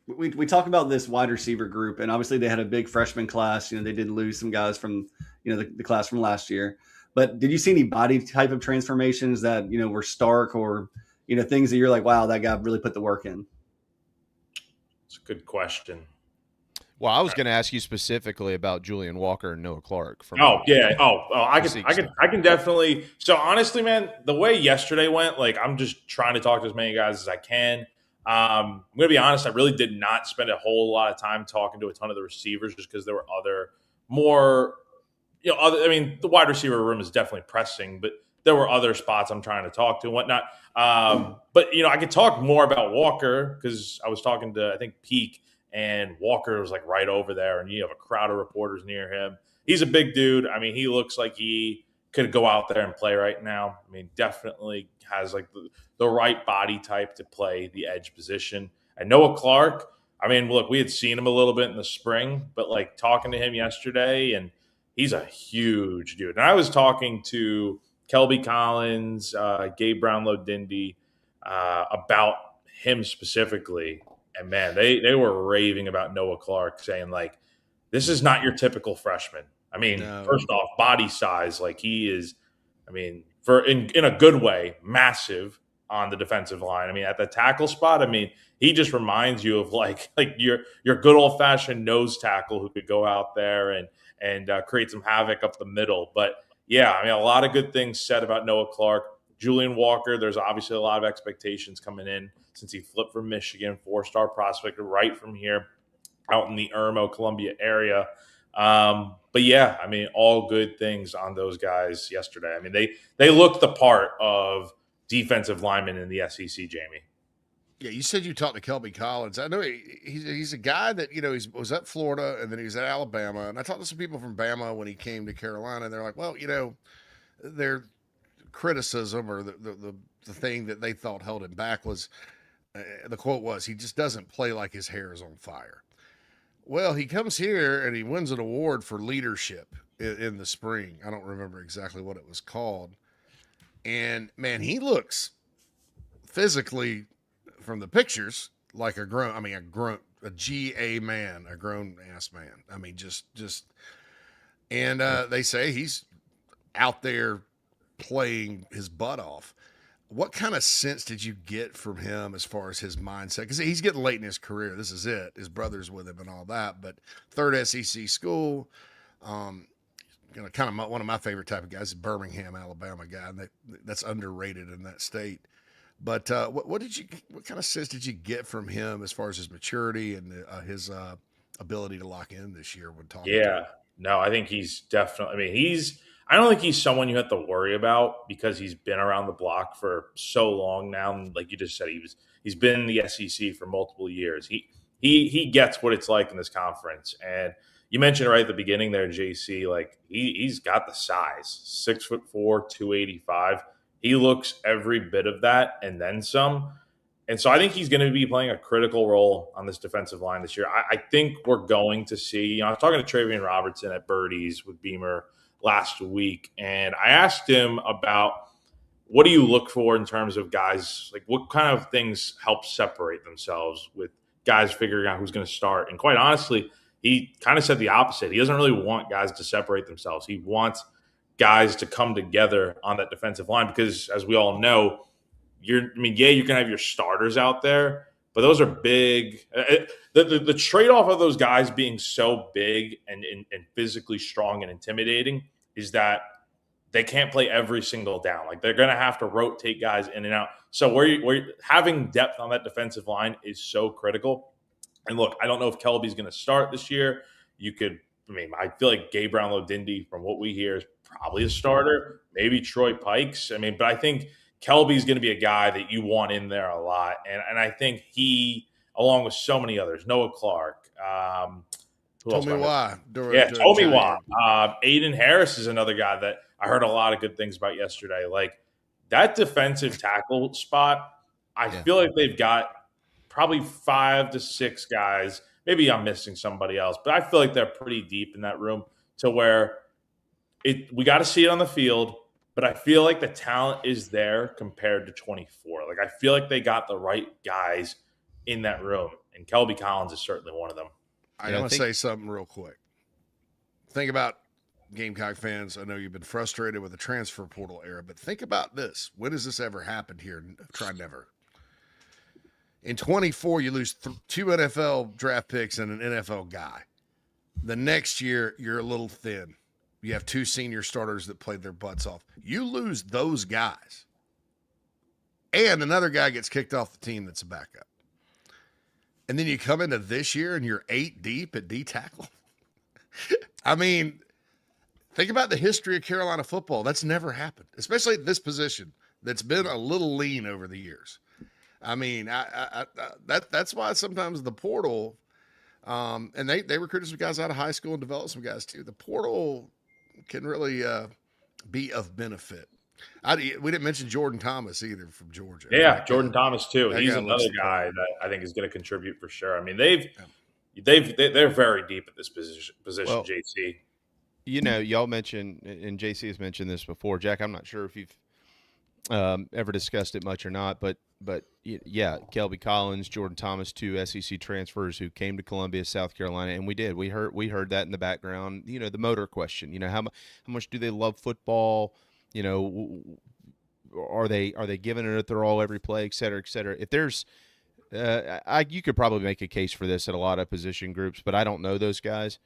we talk about this wide receiver group, and obviously they had a big freshman class. They did lose some guys from the class from last year. But did you see any body type of transformations that were stark, or things that you're like, wow, that guy really put the work in? It's a good question. Well, I was going to ask you specifically about Julian Walker and Noah Clark. I can definitely. So honestly, man, the way yesterday went, like I'm just trying to talk to as many guys as I can. I'm going to be honest. I really did not spend a whole lot of time talking to a ton of the receivers, just because there were other more, the wide receiver room is definitely pressing, but there were other spots I'm trying to talk to and whatnot. But I could talk more about Walker because I was talking to, I think, Peak. And Walker was like right over there, and you have a crowd of reporters near him. He's a big dude. I mean, he looks like he could go out there and play right now. I mean, definitely has like the right body type to play the edge position. And Noah Clark, I mean, look, we had seen him a little bit in the spring, but like talking to him yesterday, and he's a huge dude. And I was talking to Kelby Collins, Gabe Brownlow-Dindy about him specifically. And man, they were raving about Noah Clark, saying like, this is not your typical freshman. I mean, First off, body size, like he is, I mean, in a good way, massive on the defensive line. I mean, at the tackle spot, I mean, he just reminds you of like your good old fashioned nose tackle who could go out there and create some havoc up the middle. But yeah, I mean, a lot of good things said about Noah Clark. Julian Walker, there's obviously a lot of expectations coming in since he flipped from Michigan, 4-star prospect right from here out in the Irmo, Columbia area. But yeah, I mean, all good things on those guys yesterday. I mean, they looked the part of defensive linemen in the SEC, Jamie. Yeah, you said you talked to Kelby Collins. I know he's a guy that, he was at Florida and then he was at Alabama. And I talked to some people from Bama when he came to Carolina. And they're like, well, their criticism or the thing that they thought held him back was, the quote was, he just doesn't play like his hair is on fire. Well, he comes here and he wins an award for leadership in the spring. I don't remember exactly what it was called. And man, he looks physically from the pictures like a GA man, a grown ass man. I mean, and they say he's out there playing his butt off. What kind of sense did you get from him as far as his mindset? Because he's getting late in his career. This is it. His brother's with him and all that. But third SEC school, kind of one of my favorite type of guys is Birmingham, Alabama guy, and that's underrated in that state. But what kind of sense did you get from him as far as his maturity and his ability to lock in this year when talking? Yeah, no, I think he's definitely. I mean, I don't think he's someone you have to worry about because he's been around the block for so long now. And like you just said, he's been in the SEC for multiple years. He gets what it's like in this conference. And you mentioned right at the beginning there, JC, like he's got the size, 6'4", 285. He looks every bit of that and then some. And so I think he's going to be playing a critical role on this defensive line this year. I think we're going to see, I was talking to Travian Robertson at Birdies with Beamer last week, and I asked him about what do you look for in terms of guys, like what kind of things help separate themselves with guys figuring out who's going to start. And quite honestly, he kind of said the opposite. He doesn't really want guys to separate themselves. He wants guys to come together on that defensive line because, as we all know, you can have your starters out there, but those are big. The trade-off of those guys being so big and physically strong and intimidating is that they can't play every single down. Like they're going to have to rotate guys in and out. So where having depth on that defensive line is so critical. And look, I don't know if Kelby's going to start this year. I feel like Gabe Brownlow-Dindy, from what we hear, is probably a starter. Maybe Troy Pikes. But I think Kelby's going to be a guy that you want in there a lot. And I think a along with so many others. Noah Clark. Who else? Tommy Why. Tommy Why. Aiden Harris is another guy that I heard a lot of good things about yesterday. Like that defensive tackle spot, I feel like they've got probably 5 to 6 guys. Maybe I'm missing somebody else, but I feel like they're pretty deep in that room to where we got to see it on the field, but I feel like the talent is there compared to 24. Like I feel like they got the right guys in that room, and Kelby Collins is certainly one of them. I want to say something real quick. Think about Gamecock fans. I know you've been frustrated with the transfer portal era, but think about this. When has this ever happened here? Try never. In 24, you lose 2 NFL draft picks and an NFL guy. The next year, you're a little thin. You have 2 senior starters that played their butts off. You lose those guys. And another guy gets kicked off the team that's a backup. And then you come into this year and you're 8 deep at D tackle. I mean, think about the history of Carolina football. That's never happened, especially at this position that's been a little lean over the years. I mean, that's why sometimes the portal, and they recruited some guys out of high school and developed some guys too. The portal can really be of benefit. We didn't mention Jordan Thomas either from Georgia. Yeah, Jordan Thomas too. He's another guy that I think is going to contribute for sure. I mean, they're very deep at this position, Well, JC. You know, y'all mentioned, and JC has mentioned this before. Jack, I'm not sure if you've ever discussed it much or not, but yeah, Kelby Collins, Jordan Thomas, 2 SEC transfers who came to Columbia, South Carolina, and we heard that in the background. You know, the motor question. You know, how much do they love football? You know, are they giving it their all every play, et cetera, et cetera? If there's, you could probably make a case for this at a lot of position groups, but I don't know those guys.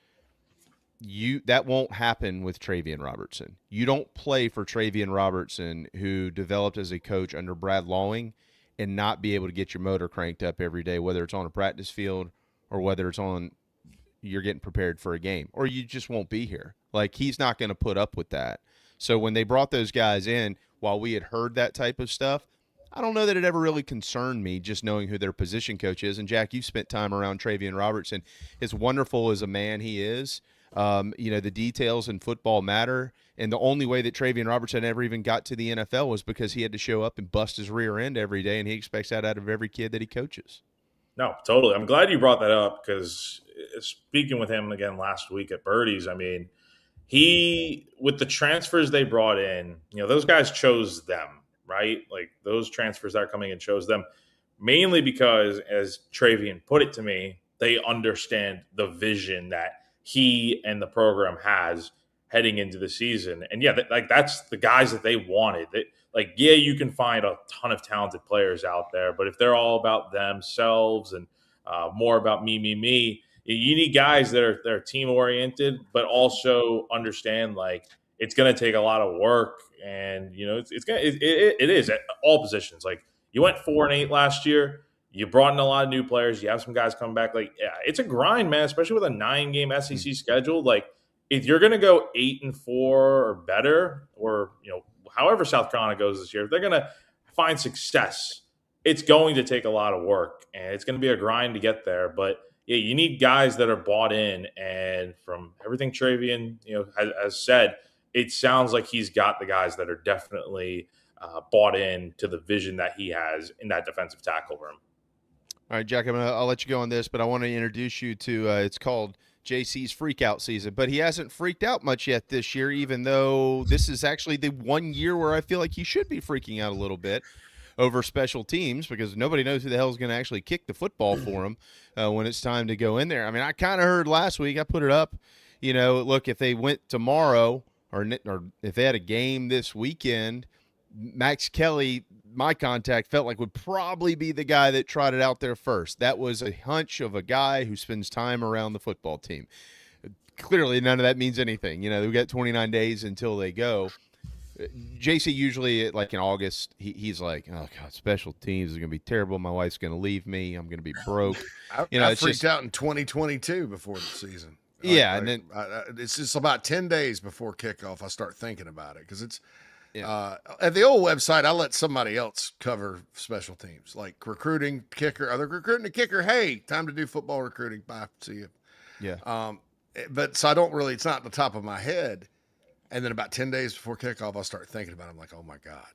That won't happen with Travian Robertson. You don't play for Travian Robertson, who developed as a coach under Brad Lawing, and not be able to get your motor cranked up every day, whether it's on a practice field or whether it's on you're getting prepared for a game, or you just won't be here. Like, he's not going to put up with that. So when they brought those guys in, while we had heard that type of stuff, I don't know that it ever really concerned me, just knowing who their position coach is. And Jack, you've spent time around Travian Robertson. As wonderful as a man he is, you know, the details in football matter. And the only way that Travian Robertson ever even got to the NFL was because he had to show up and bust his rear end every day, and he expects that out of every kid that he coaches. No, totally. I'm glad you brought that up, because speaking with him again last week at Birdie's, I mean, with the transfers they brought in, you know, those guys chose them, right? Like, those transfers that are coming in chose them, mainly because, as Travian put it to me, they understand the vision that he and the program has heading into the season. And yeah, that's the guys that they wanted. You can find a ton of talented players out there, but if they're all about themselves and more about me, you need guys that are team oriented, but also understand, like, it's going to take a lot of work, and you know it is at all positions. Like, you went 4-8 last year. You brought in a lot of new players. You have some guys coming back. Like, yeah, it's a grind, man, especially with a 9-game SEC schedule. Like, if you're going to go 8-4 or better, or, you know, however South Carolina goes this year, if they're going to find success, it's going to take a lot of work, and it's going to be a grind to get there. But yeah, you need guys that are bought in. And from everything Travian, you know, has said, it sounds like he's got the guys that are definitely bought in to the vision that he has in that defensive tackle room. All right, Jack, I'll let you go on this, but I want to introduce you to it's called JC's Freak Out season. But he hasn't freaked out much yet this year, even though this is actually the one year where I feel like he should be freaking out a little bit over special teams, because nobody knows who the hell is going to actually kick the football for him when it's time to go in there. I mean, I kind of heard last week, I put it up, you know, look, if they went tomorrow or if they had a game this weekend, Max Kelly, my contact, felt like would probably be the guy that trotted out there first. That was a hunch of a guy who spends time around the football team. Clearly, none of that means anything. You know, we've got 29 days until they go. JC usually, like in August, he's like, oh, God, special teams is going to be terrible. My wife's going to leave me. I'm going to be broke. I freaked out in 2022 before the season. Yeah, and then it's just about 10 days before kickoff I start thinking about it, because At the old website, I let somebody else cover special teams, like recruiting, kicker. Are they recruiting a kicker? Hey, time to do football recruiting. Bye. See you. Yeah. But so I don't really, it's not at the top of my head. And then about 10 days before kickoff, I'll start thinking about it. I'm like, oh my God.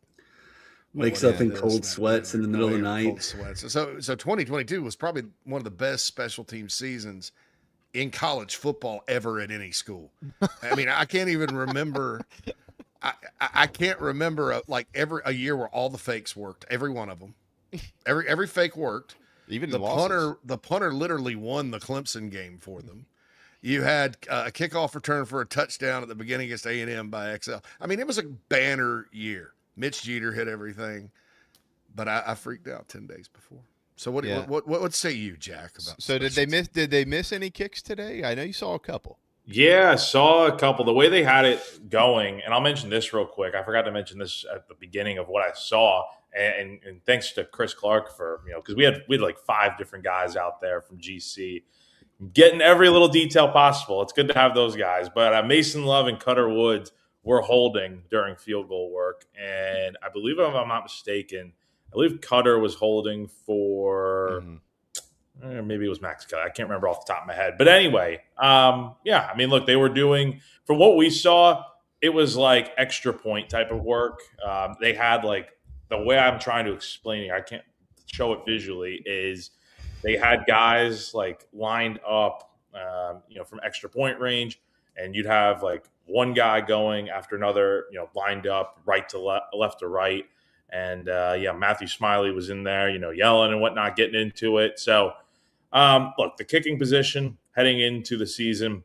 Wakes up in cold sweats in the middle of the night. Cold sweats. So 2022 was probably one of the best special team seasons in college football ever at any school. I mean, I can't even remember. I can't remember like a year where all the fakes worked. Every one of them. Every fake worked. Even the punter literally won the Clemson game for them. You had a kickoff return for a touchdown at the beginning against A&M by XL. I mean, it was a banner year. Mitch Jeter hit everything, but I freaked out 10 days before. So what say you, Jack? About so did they miss any kicks today? I know you saw a couple. Yeah, I saw a couple. The way they had it going, and I'll mention this real quick. I forgot to mention this at the beginning of what I saw, and thanks to Chris Clark for because we had like 5 different guys out there from GC. Getting every little detail possible. It's good to have those guys. But Mason Love and Cutter Woods were holding during field goal work. And I believe, if I'm not mistaken, I believe Cutter was holding for maybe it was Max Cutter. I can't remember off the top of my head. But anyway, I mean, look, they were doing, from what we saw, it was like extra point type of work. They had like, the way I'm trying to explain it, I can't show it visually, is they had guys like lined up, from extra point range, and you'd have like one guy going after another, lined up right to left to right. And Matthew Smiley was in there, yelling and whatnot, getting into it. So, look, the kicking position heading into the season,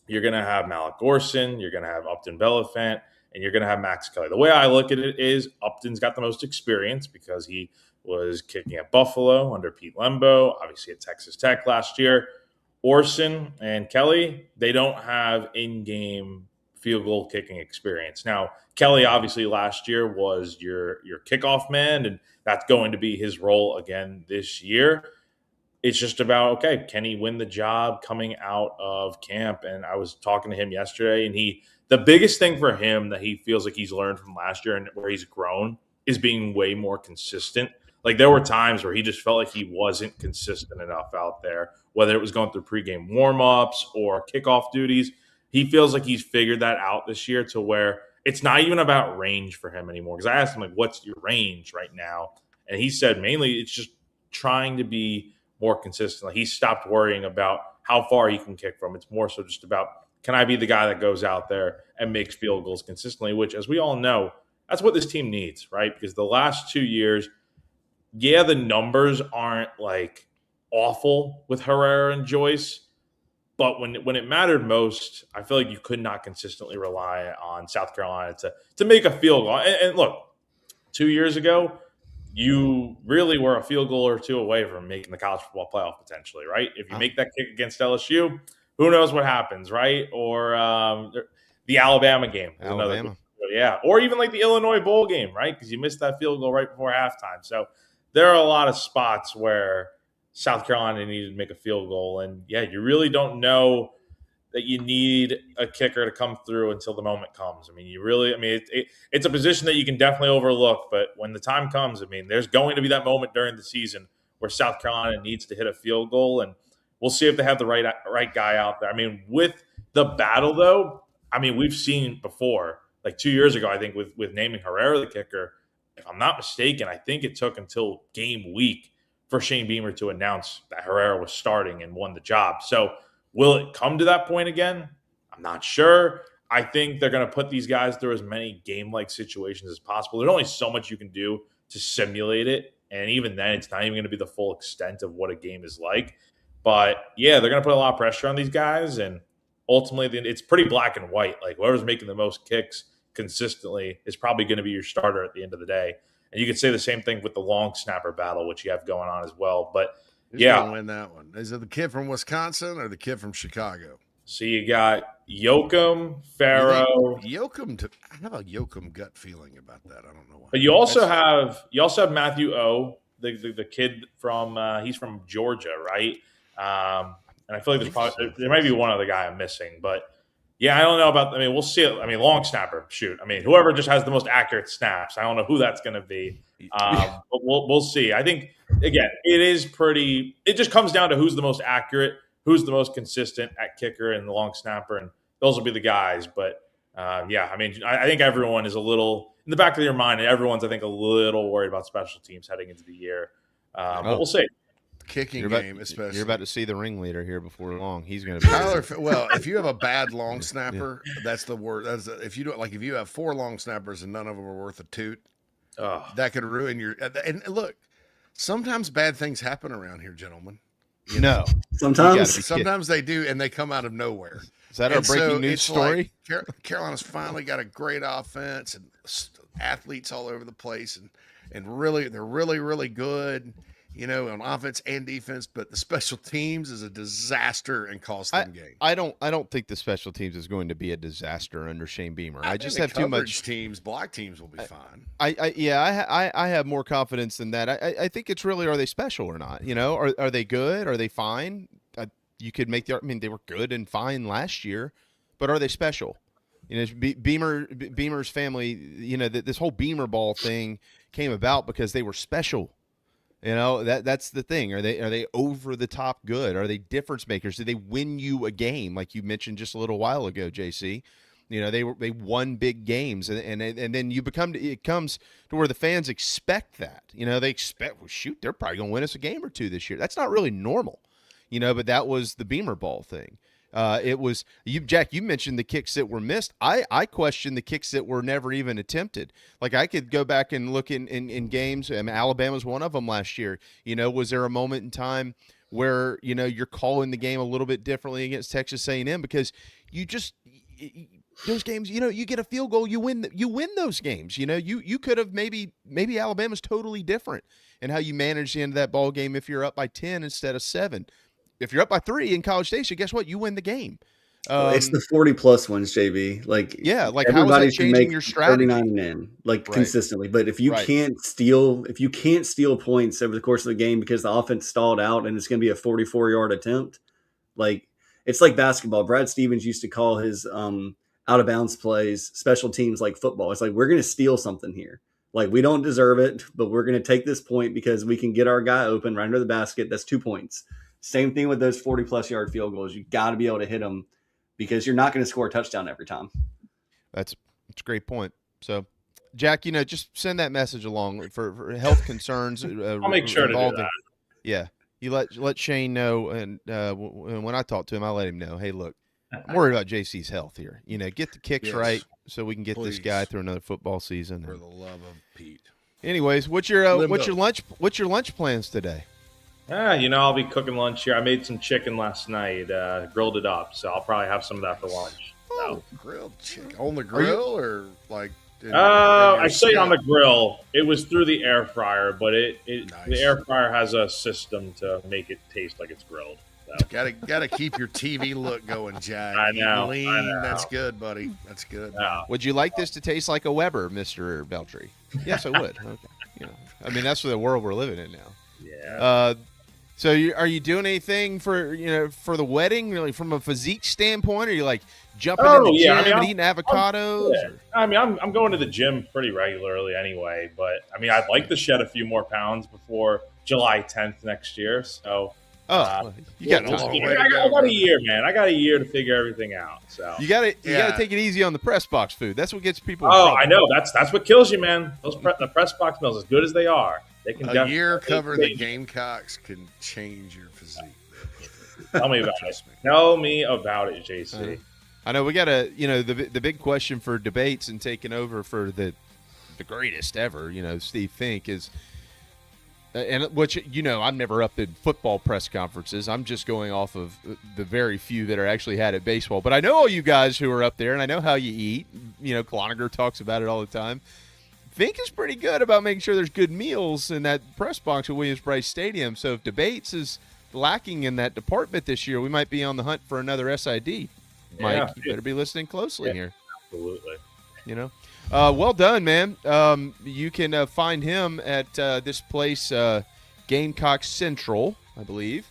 you're going to have Malik Gorson, you're going to have Upton Belafant, and you're going to have Max Kelly. The way I look at it is Upton's got the most experience because he was kicking at Buffalo under Pete Lembo, obviously at Texas Tech last year. Orson and Kelly, they don't have in-game field goal kicking experience. Now, Kelly obviously last year was your kickoff man, and that's going to be his role again this year. It's just about, okay, can he win the job coming out of camp? And I was talking to him yesterday, and the biggest thing for him that he feels like he's learned from last year and where he's grown is being way more consistent. Like there were times where he just felt like he wasn't consistent enough out there, whether it was going through pregame warmups or kickoff duties. He feels like he's figured that out this year to where it's not even about range for him anymore. Because I asked him, like, what's your range right now? And he said mainly it's just trying to be more consistent. Like he stopped worrying about how far he can kick from. It's more so just about, can I be the guy that goes out there and makes field goals consistently, which, as we all know, that's what this team needs, right? Because the last 2 years, the numbers aren't like awful with Herrera and Joyce, but when it mattered most, I feel like you could not consistently rely on South Carolina to make a field goal. And look, 2 years ago, you really were a field goal or two away from making the college football playoff potentially, right? If you make that kick against LSU, who knows what happens, right? Or the Alabama game. Or even like the Illinois bowl game, right? Because you missed that field goal right before halftime. So there are a lot of spots where South Carolina needed to make a field goal. And, you really don't know that you need a kicker to come through until the moment comes. I mean, it's a position that you can definitely overlook. But when the time comes, there's going to be that moment during the season where South Carolina needs to hit a field goal. And we'll see if they have the right guy out there. With the battle, though, we've seen before, like 2 years ago, I think, with naming Herrera the kicker, if I'm not mistaken, I think it took until game week for Shane Beamer to announce that Herrera was starting and won the job. So will it come to that point again? I'm not sure. I think they're going to put these guys through as many game-like situations as possible. There's only so much you can do to simulate it. And even then, it's not even going to be the full extent of what a game is like. But, they're going to put a lot of pressure on these guys. And ultimately, it's pretty black and white. Like, whoever's making the most kicks consistently is probably going to be your starter at the end of the day. And you could say the same thing with the long snapper battle, which you have going on as well. But who's gonna win that one? Is it the kid from Wisconsin or the kid from Chicago? So you got Yoakum, Farrow. I have a Yoakum gut feeling about that. I don't know why. But you also have Matthew O, the kid from he's from Georgia, right? And I feel like there might be one other guy I'm missing, but Yeah, I don't know about. I mean, we'll see. I mean, long snapper. Shoot. I mean, whoever just has the most accurate snaps. I don't know who that's going to be. But we'll see. I think again, it is pretty. It just comes down to who's the most accurate, who's the most consistent at kicker and the long snapper, and those will be the guys. But yeah, I mean, I think everyone is a little in the back of their mind, and everyone's I think a little worried about special teams heading into the year. But we'll see. Kicking game, especially. You're about to see the ringleader here before long. He's going to be Tyler. Well, if you have a bad long snapper, that's the worst. If you don't if you have 4 long snappers and none of them are worth a toot, that could ruin your. And look, sometimes bad things happen around here, gentlemen. No, sometimes they do, and they come out of nowhere. Is that our breaking news story? Like Carolina's finally got a great offense and athletes all over the place, and really they're really good. On offense and defense, but the special teams is a disaster and costs them games. I don't think the special teams is going to be a disaster under Shane Beamer. I just have too much teams. Block teams will be fine. I have more confidence than that. I think it's really, are they special or not? Are they good? Are they fine? You could make the. I mean, they were good and fine last year, but are they special? Beamer's family. This whole Beamer ball thing came about because they were special. That's the thing. Are they over the top good? Are they difference makers? Do they win you a game like you mentioned just a little while ago, JC? They won big games, and then it comes to where the fans expect that. They expect, well, shoot, they're probably going to win us a game or two this year. That's not really normal, but that was the Beamer ball thing. It was you, Jack. You mentioned the kicks that were missed. I question the kicks that were never even attempted. Like I could go back and look in games. I mean, Alabama's one of them last year. Was there a moment in time where you're calling the game a little bit differently against Texas A&M because those games, you get a field goal, you win those games. You could have maybe Alabama's totally different in how you manage the end of that ball game if you're up by 10 instead of 7. If you're up by 3 in College Station, guess what? You win the game. It's the 40+ ones, JB. Like everybody how is that should make your strategy? 39 and in, consistently. But if you can't steal points over the course of the game because the offense stalled out and it's going to be a 44-yard attempt, it's like basketball. Brad Stevens used to call his out of bounds plays special teams like football. It's like we're going to steal something here. Like we don't deserve it, but we're going to take this point because we can get our guy open right under the basket. That's 2 points. Same thing with those 40+ yard field goals. You got to be able to hit them because you're not going to score a touchdown every time. That's a great point. So, Jack, just send that message along for health concerns. I'll make sure to do that. Yeah, you let Shane know, and when I talk to him, I'll let him know. Hey, look, I'm worried about JC's health here. Get the kicks right so we can get this guy through another football season. For the love of Pete. Anyways, what's your lunch plans today? I'll be cooking lunch here. I made some chicken last night, grilled it up, so I'll probably have some of that for lunch. Oh, grilled chicken on the grill or like? I say on the grill. It was through the air fryer, but the air fryer has a system to make it taste like it's grilled. So. Gotta keep your TV look going, Jack. I know. That's good, buddy. That's good. Would you like this to taste like a Weber, Mr. Beltry? Yes, I would. Okay. That's the world we're living in now. Yeah. So are you doing anything for the wedding, really, from a physique standpoint? Are you like jumping in the gym and eating avocados? I'm going to the gym pretty regularly anyway, but I'd like to shed a few more pounds before July 10th next year. So you got I got a year, man. I got a year to figure everything out. So you got to take it easy on the press box food. That's what gets people. I know. That's what kills you, man. The press box meals, as good as they are. They can a year covering the Gamecocks can change your physique. Tell me about it. Tell me about it, JC. I know we got the big question for debates and taking over for the greatest ever. Steve Fink is, and which I'm never up in football press conferences. I'm just going off of the very few that are actually had at baseball. But I know all you guys who are up there, and I know how you eat. Cloninger talks about it all the time. Fink is pretty good about making sure there's good meals in that press box at Williams-Brice Stadium. So if debates is lacking in that department this year, we might be on the hunt for another SID. Mike, you better be listening closely here. Absolutely. Well done, man. You can find him at this place, Gamecock Central, I believe.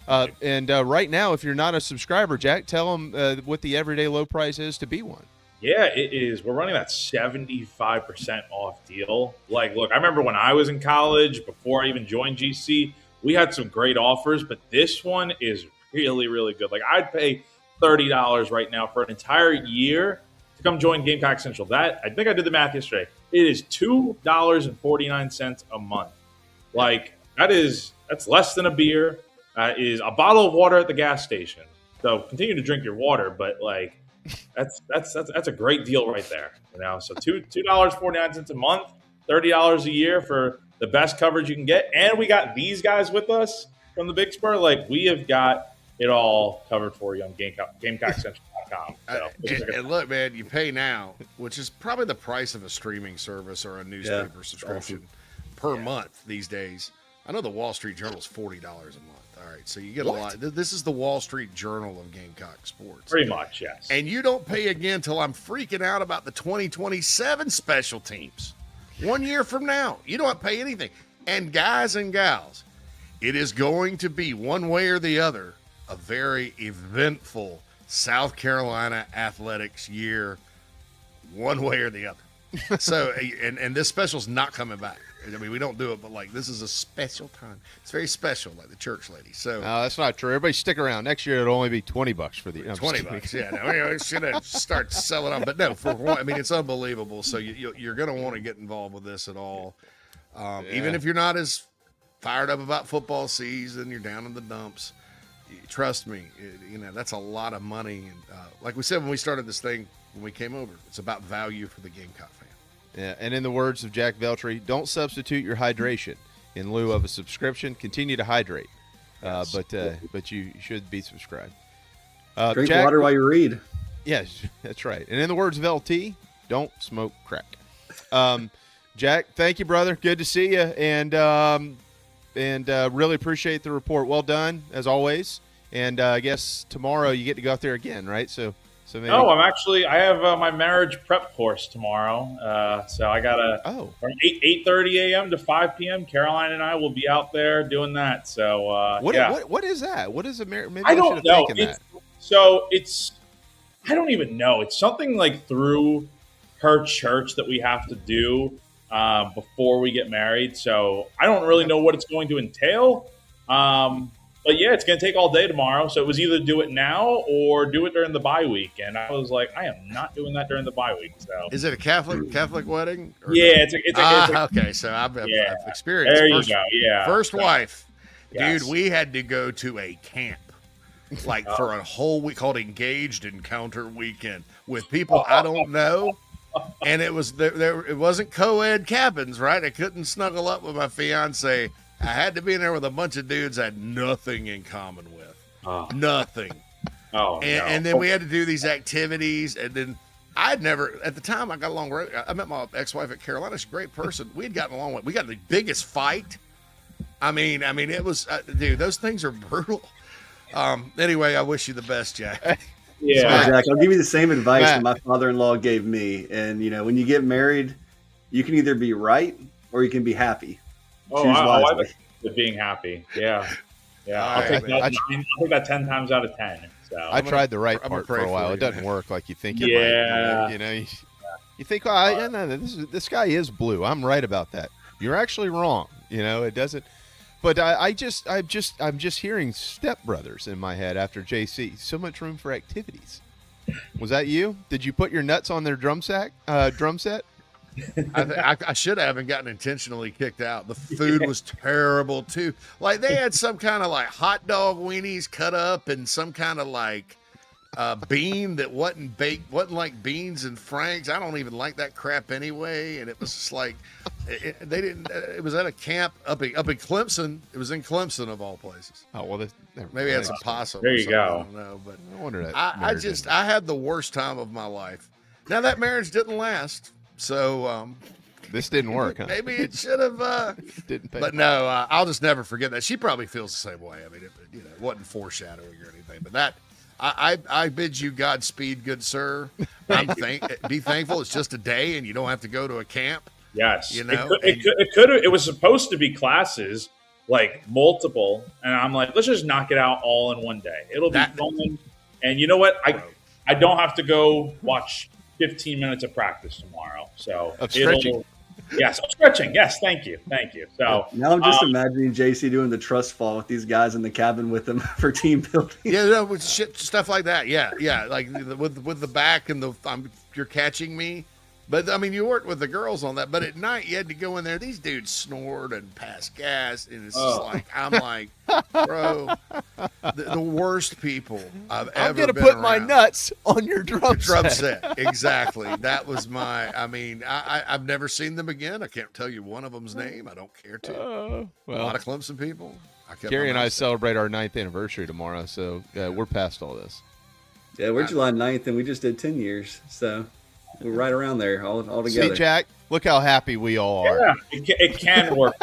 And right now, if you're not a subscriber, Jack, tell them what the everyday low price is to be one. Yeah, it is. We're running that 75% off deal. Like, look, I remember when I was in college, before I even joined GC, we had some great offers, but this one is really, really good. Like, I'd pay $30 right now for an entire year to come join Gamecock Central. That, I think I did the math yesterday. It is $2.49 a month. Like, that's less than a beer. Is a bottle of water at the gas station. So continue to drink your water, but like, that's a great deal right there. You know, so $2.49 a month, $30 a year for the best coverage you can get, and we got these guys with us from the Big Spur. Like, we have got it all covered for you on GamecockCentral.com. So, and look, man, you pay now, which is probably the price of a streaming service or a newspaper subscription per month these days. I know the Wall Street Journal is $40 a month. All right, so you get a lot. This is the Wall Street Journal of Gamecock sports. Pretty much, yes. And you don't pay again till I'm freaking out about the 2027 special teams. 1 year from now, you don't pay anything. And guys and gals, it is going to be one way or the other a very eventful South Carolina athletics year, one way or the other. So, and this special's not coming back. I mean, we don't do it, but like, this is a special time. It's very special, like the church lady. So no, that's not true. Everybody stick around. Next year it'll only be $20 for the $20. Yeah, no, we should start selling them. But no, for one, I mean, it's unbelievable. So you're going to want to get involved with this at all, even if you're not as fired up about football season. You're down in the dumps. Trust me, that's a lot of money. And like we said when we started this thing, when we came over, it's about value for the Gamecock fan. Yeah, and in the words of Jack Veltri, don't substitute your hydration in lieu of a subscription. Continue to hydrate, but you should be subscribed. Drink Jack, water while you read. Yes, that's right. And in the words of LT, don't smoke crack. Jack, thank you, brother. Good to see you, and really appreciate the report. Well done as always. And I guess tomorrow you get to go out there again, right? So maybe. No, I have my marriage prep course tomorrow. So I got from 8:30 a.m. to 5 p.m. Caroline and I will be out there doing that. So what is that? What is a marriage? Maybe I don't should know. have taken that. So I don't even know. It's something like through her church that we have to do before we get married. So I don't really know what it's going to entail. But yeah, it's going to take all day tomorrow. So it was either do it now or do it during the bye week. And I was like, I am not doing that during the bye week. So is it a Catholic wedding? Yeah, no? Okay. So I've experienced. There you go. Yeah. First wife, yes. Dude. We had to go to a camp, like for a whole week called Engaged Encounter Weekend with people I don't know. And it was there. It wasn't co-ed cabins, right? I couldn't snuggle up with my fiance. I had to be in there with a bunch of dudes I had nothing in common with. Nothing. And then we had to do these activities. And then I'd never, at the time, I got along. I met my ex-wife at Carolina. She's a great person. We had gotten along. We got the biggest fight. I mean, it was, dude, those things are brutal. Anyway, I wish you the best, Jack. Yeah, Jack, I'll give you the same advice that my father-in-law gave me. And, when you get married, you can either be right or you can be happy. Oh, I like being happy. Yeah. I'll take that 10 times out of 10. So I tried the right part for a while. It doesn't work like you think it might. You think, this guy is blue. I'm right about that. You're actually wrong. It doesn't. But I'm just hearing stepbrothers in my head after JC. So much room for activities. Was that you? Did you put your nuts on their drum set? I should have and gotten intentionally kicked out. The food was terrible too. Like they had some kind of like hot dog weenies cut up and some kind of like bean that wasn't baked, wasn't like beans and Franks. I don't even like that crap anyway. And it was just like they didn't. It was at a camp up in Clemson. It was in Clemson of all places. Oh well, maybe that's a possum. There you go. I don't know, but I wonder that. I had the worst time of my life. Now that marriage didn't last. So this didn't work, huh? Maybe it should have. Didn't pay. But no, I'll just never forget that. She probably feels the same way. I mean, it wasn't foreshadowing or anything. But that, I bid you Godspeed, good sir. Be thankful it's just a day and you don't have to go to a camp. Yes, it like multiple, and I'm like, let's just knock it out all in one day. It'll be fun. And you know what? I don't have to go watch 15 minutes of practice tomorrow. So of stretching. Yes, I'm stretching. Yes, thank you. So now I'm just imagining JC doing the trust fall with these guys in the cabin with him for team building. Yeah, no, with stuff like that. Yeah, like with the back and you're catching me. But I mean, you worked with the girls on that. But at night, you had to go in there. These dudes snored and pass gas, and it's just like I'm like, bro, the worst people I've ever. I'm gonna been put around. my nuts on your drum set. Exactly. That was my. I mean, I've never seen them again. I can't tell you one of them's name. I don't care to. Well, a lot of Clemson people. Carrie and I celebrate our 9th anniversary tomorrow, so we're past all this. Yeah, we're July 9th, and we just did 10 years, so we're right around there all together. See, Jack, look how happy we all are. Yeah, it can work.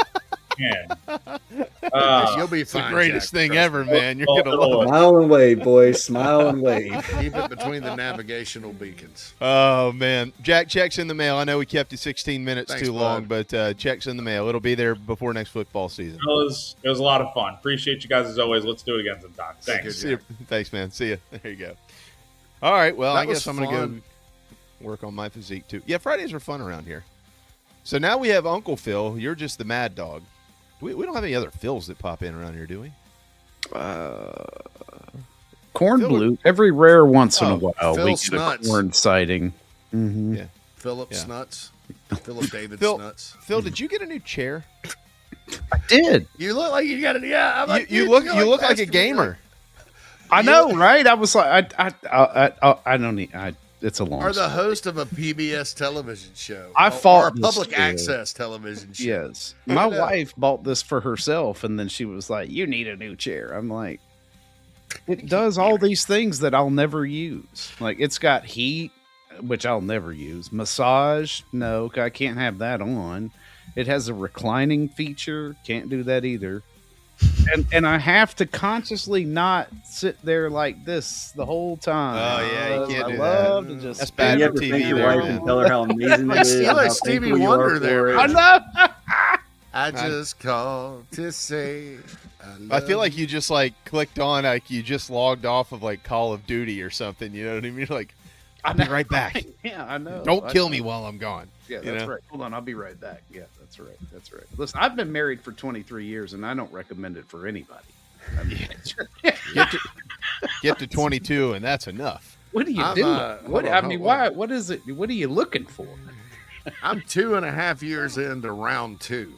You'll be it's fine, the greatest Jack, thing trust ever, me. man. You're gonna love it. Smile and wave, boys. Smile and wave. Keep it between the navigational beacons. Oh man, Jack, checks in the mail. I know we kept you 16 minutes Thanks, too long, bud. but checks in the mail. It'll be there before next football season. It was a lot of fun. Appreciate you guys as always. Let's do it again sometime. Thanks. See you. Thanks, man. See you. There you go. All right. Well, That I guess was I'm going to go fun. work on my physique too. Yeah, Fridays are fun around here. So now we have Uncle Phil. You're just the mad dog. We don't have any other Phils that pop in around here, do we? Corn blue. Every rare once in a while, Phil we get Snuts. a corn sighting. Mm-hmm. Yeah. Philip Yeah. Snuts. Philip David Phil, Snuts. Phil, did you get a new chair? I did. You look like you got it. Yeah, I'm like, You look like a gamer. I know, right? I was like, I don't need. It's a long. Are the story. host of a PBS television show. I Or fought a this public too. access television show. Yes, my Yeah. wife bought this for herself, and then she was like, "You need a new chair." I'm like, "It does all these things that I'll never use. Like it's got heat, which I'll never use. Massage, no, I can't have that on. It has a reclining feature, can't do that either. And I have to consciously not sit there like this the whole time. Oh, yeah, you can't I do love that. to just. That's bad You for have to TV thank your there, wife man. and tell her how amazing it is. You're and like how Stevie thankful you are Wonder for there. it. I know. I just called to say. I feel like you just like clicked on, like you just logged off of like Call of Duty or something. You know what I mean? Like, I'll be right back. Yeah, I know. Don't I kill know. me while I'm gone. Yeah, You that's know? right. Hold on, I'll be right back. Yeah, that's right. That's right. Listen, I've been married for 23 years, and I don't recommend it for anybody. I mean, Get to 22, and that's enough. what are you I'm, doing? hold on, hold why? on. What is it? What are you looking for? I'm 2.5 years into round 2.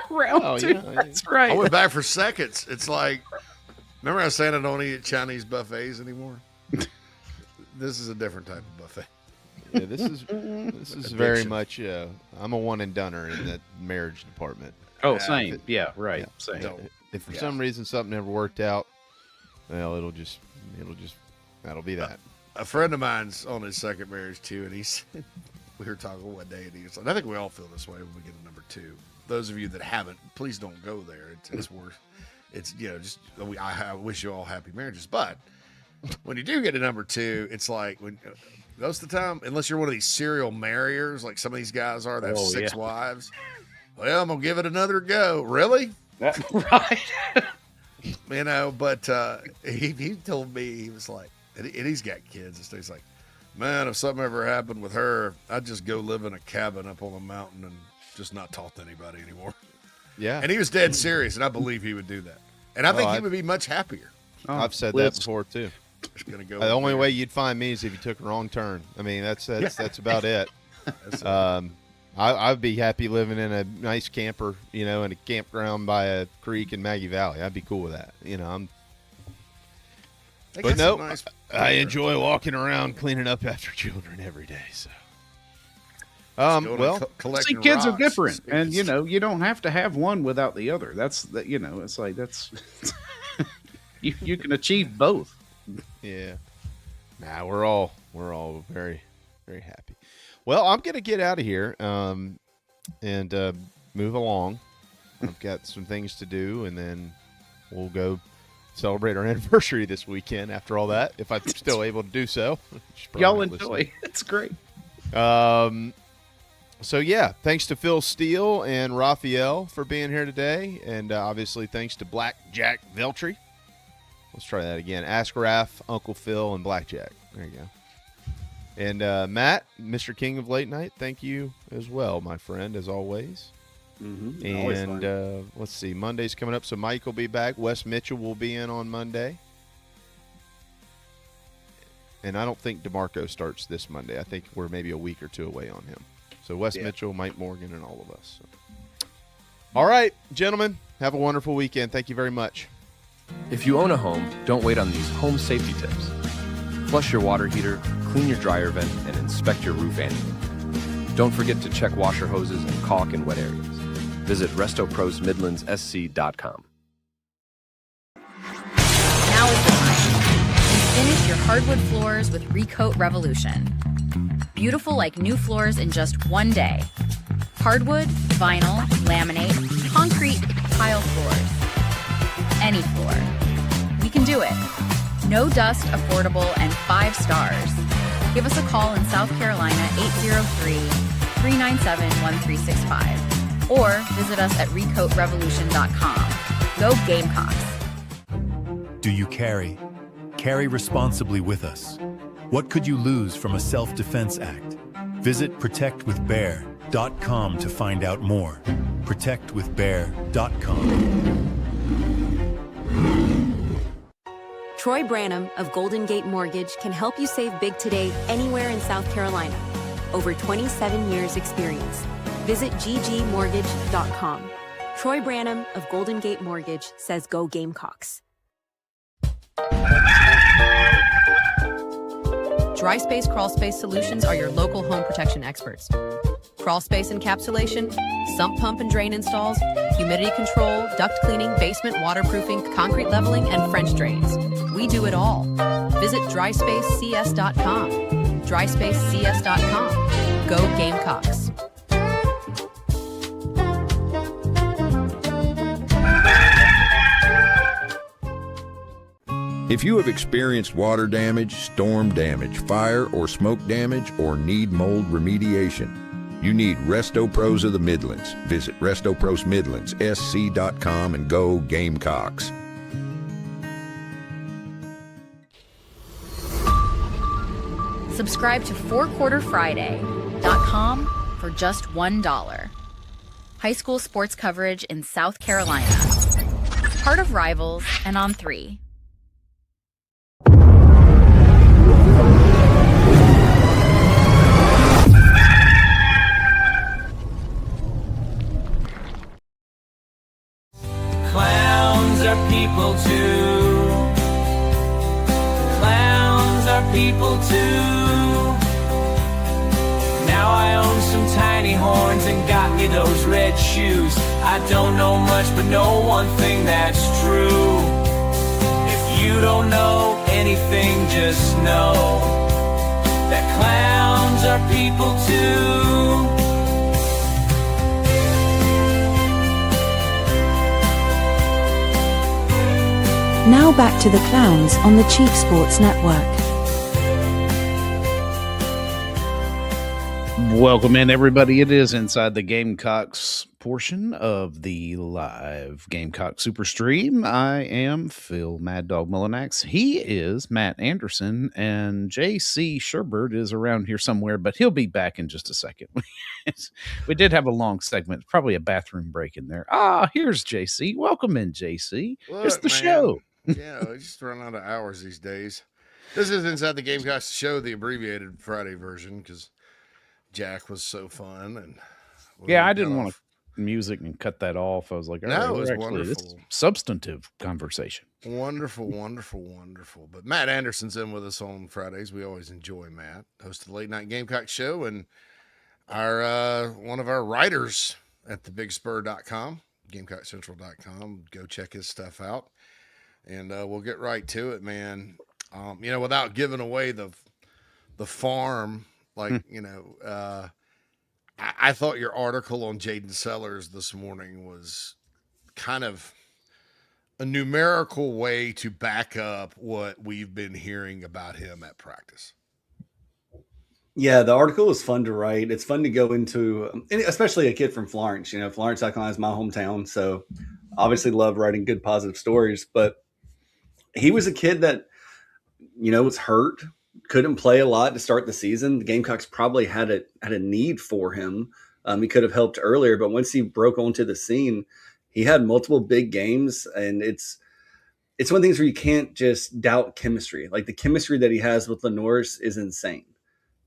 Round Oh, two. yeah. That's right. I went back for seconds. It's like, remember I was saying I don't eat at Chinese buffets anymore? This is a different type of buffet. Yeah, this is very much. I'm a one and doneer in that marriage department. Oh, same. Yeah, right. Yeah. Same. So, if for some reason something never worked out, well, it'll just that'll be that. A friend of mine's on his second marriage too, and he said, we were talking one day, and he was like, I think we all feel this way when we get to number 2. Those of you that haven't, please don't go there. It's worse. It's just I wish you all happy marriages, but when you do get to number 2, it's like when most of the time, unless you're one of these serial marriers, like some of these guys are that have 6 wives. Well, I'm gonna give it another go. Really? Right. But he told me, he was like, and he's got kids and stuff. He's like, man, if something ever happened with her, I'd just go live in a cabin up on the mountain and just not talk to anybody anymore. Yeah. And he was dead serious, and I believe he would do that. And I think he would be much happier. I've said that before too. Just gonna go. The only way you'd find me is if you took a wrong turn. I mean, that's about it. I'd be happy living in a nice camper, in a campground by a creek in Maggie Valley. I'd be cool with that. But no, I enjoy walking around cleaning up after children every day. So, see, kids are different, and you don't have to have one without the other. It's like that's you can achieve both. Yeah. Nah, we're all very, very happy. Well, I'm gonna get out of here and move along. I've got some things to do, and then we'll go celebrate our anniversary this weekend. After all that, if I'm still able to do so, Y'all enjoy. It's great. So, yeah, thanks to Phil Steele and Raphael for being here today. And obviously, thanks to Blackjack Veltri. Let's try that again. Ask Raph, Uncle Phil, and Blackjack. There you go. And Matt, Mr. King of Late Night, thank you as well, my friend, as always. Mm-hmm. And let's see, Monday's coming up, so Mike will be back. Wes Mitchell will be in on Monday. And I don't think DeMarco starts this Monday. I think we're maybe a week or two away on him. So Wes Mitchell, Mike Morgan, and all of us. So. All right, gentlemen, have a wonderful weekend. Thank you very much. If you own a home, don't wait on these home safety tips. Flush your water heater, clean your dryer vent, and inspect your roof annually. Don't forget to check washer hoses and caulk in wet areas. Visit RestoProsMidlandsSC.com. Now is the time. Finish your hardwood floors with Recoat Revolution. Beautiful like new floors in just one day. Hardwood, vinyl, laminate, concrete, tile floors. Any floor. We can do it. No dust, affordable, and 5 stars. Give us a call in South Carolina 803-397-1365 or visit us at recoatrevolution.com. Go Gamecocks. Do you carry? Carry responsibly with us. What could you lose from a self-defense act? Visit protectwithbear.com to find out more. Protectwithbear.com. Troy Branham of Golden Gate Mortgage can help you save big today anywhere in South Carolina. Over 27 years experience. Visit ggmortgage.com. Troy Branham of Golden Gate Mortgage says go Gamecocks. Dry Space Crawl Space Solutions are your local home protection experts. Crawl space encapsulation, sump pump and drain installs, humidity control, duct cleaning, basement waterproofing, concrete leveling, and French drains. We do it all. Visit dryspacecs.com. dryspacecs.com. Go Gamecocks. If you have experienced water damage, storm damage, fire or smoke damage, or need mold remediation, you need Resto Pros of the Midlands. Visit RestoProsMidlandsSC.com and go Gamecocks. Subscribe to fourquarterfriday.com for just $1. High school sports coverage in South Carolina. Part of Rivals and on 3. Clowns are people too. Clowns are people too. Now I own some tiny horns and got me those red shoes. I don't know much, but know one thing that's true. If you don't know anything, just know that clowns are people too. Now back to the clowns on the Chief Sports Network. Welcome in, everybody. It is Inside the Gamecocks portion of the live Gamecock Super Stream. I am Phil Mad Dog Mullinax. He is Matt Anderson, and JC Sherbert is around here somewhere, but he'll be back in just a second. We did have a long segment, probably a bathroom break in there. Here's JC. Welcome in, JC. It's the show. Yeah, we just run out of hours these days. This is Inside the Gamecocks show, the abbreviated Friday version, because Jack was so fun. And yeah, I didn't want to music and cut that off. I was like, all right, it was actually, this is wonderful. Substantive conversation. Wonderful, wonderful, wonderful. But Matt Anderson's in with us on Fridays. We always enjoy Matt. Host of the Late Night Gamecock Show, and our one of our writers at thebigspur.com, GamecockCentral.com. Go check his stuff out. And we'll get right to it, man. Without giving away the farm, like, I thought your article on Jaden Sellers this morning was kind of a numerical way to back up what we've been hearing about him at practice. Yeah, the article is fun to write. It's fun to go into, and especially a kid from Florence. Florence, South Carolina is my hometown, so obviously love writing good, positive stories. But he was a kid that was hurt, couldn't play a lot to start the season. The Gamecocks probably had a need for him. He could have helped earlier, but once he broke onto the scene, he had multiple big games, and it's one of the things where you can't just doubt chemistry. Like the chemistry that he has with Lenore's is insane.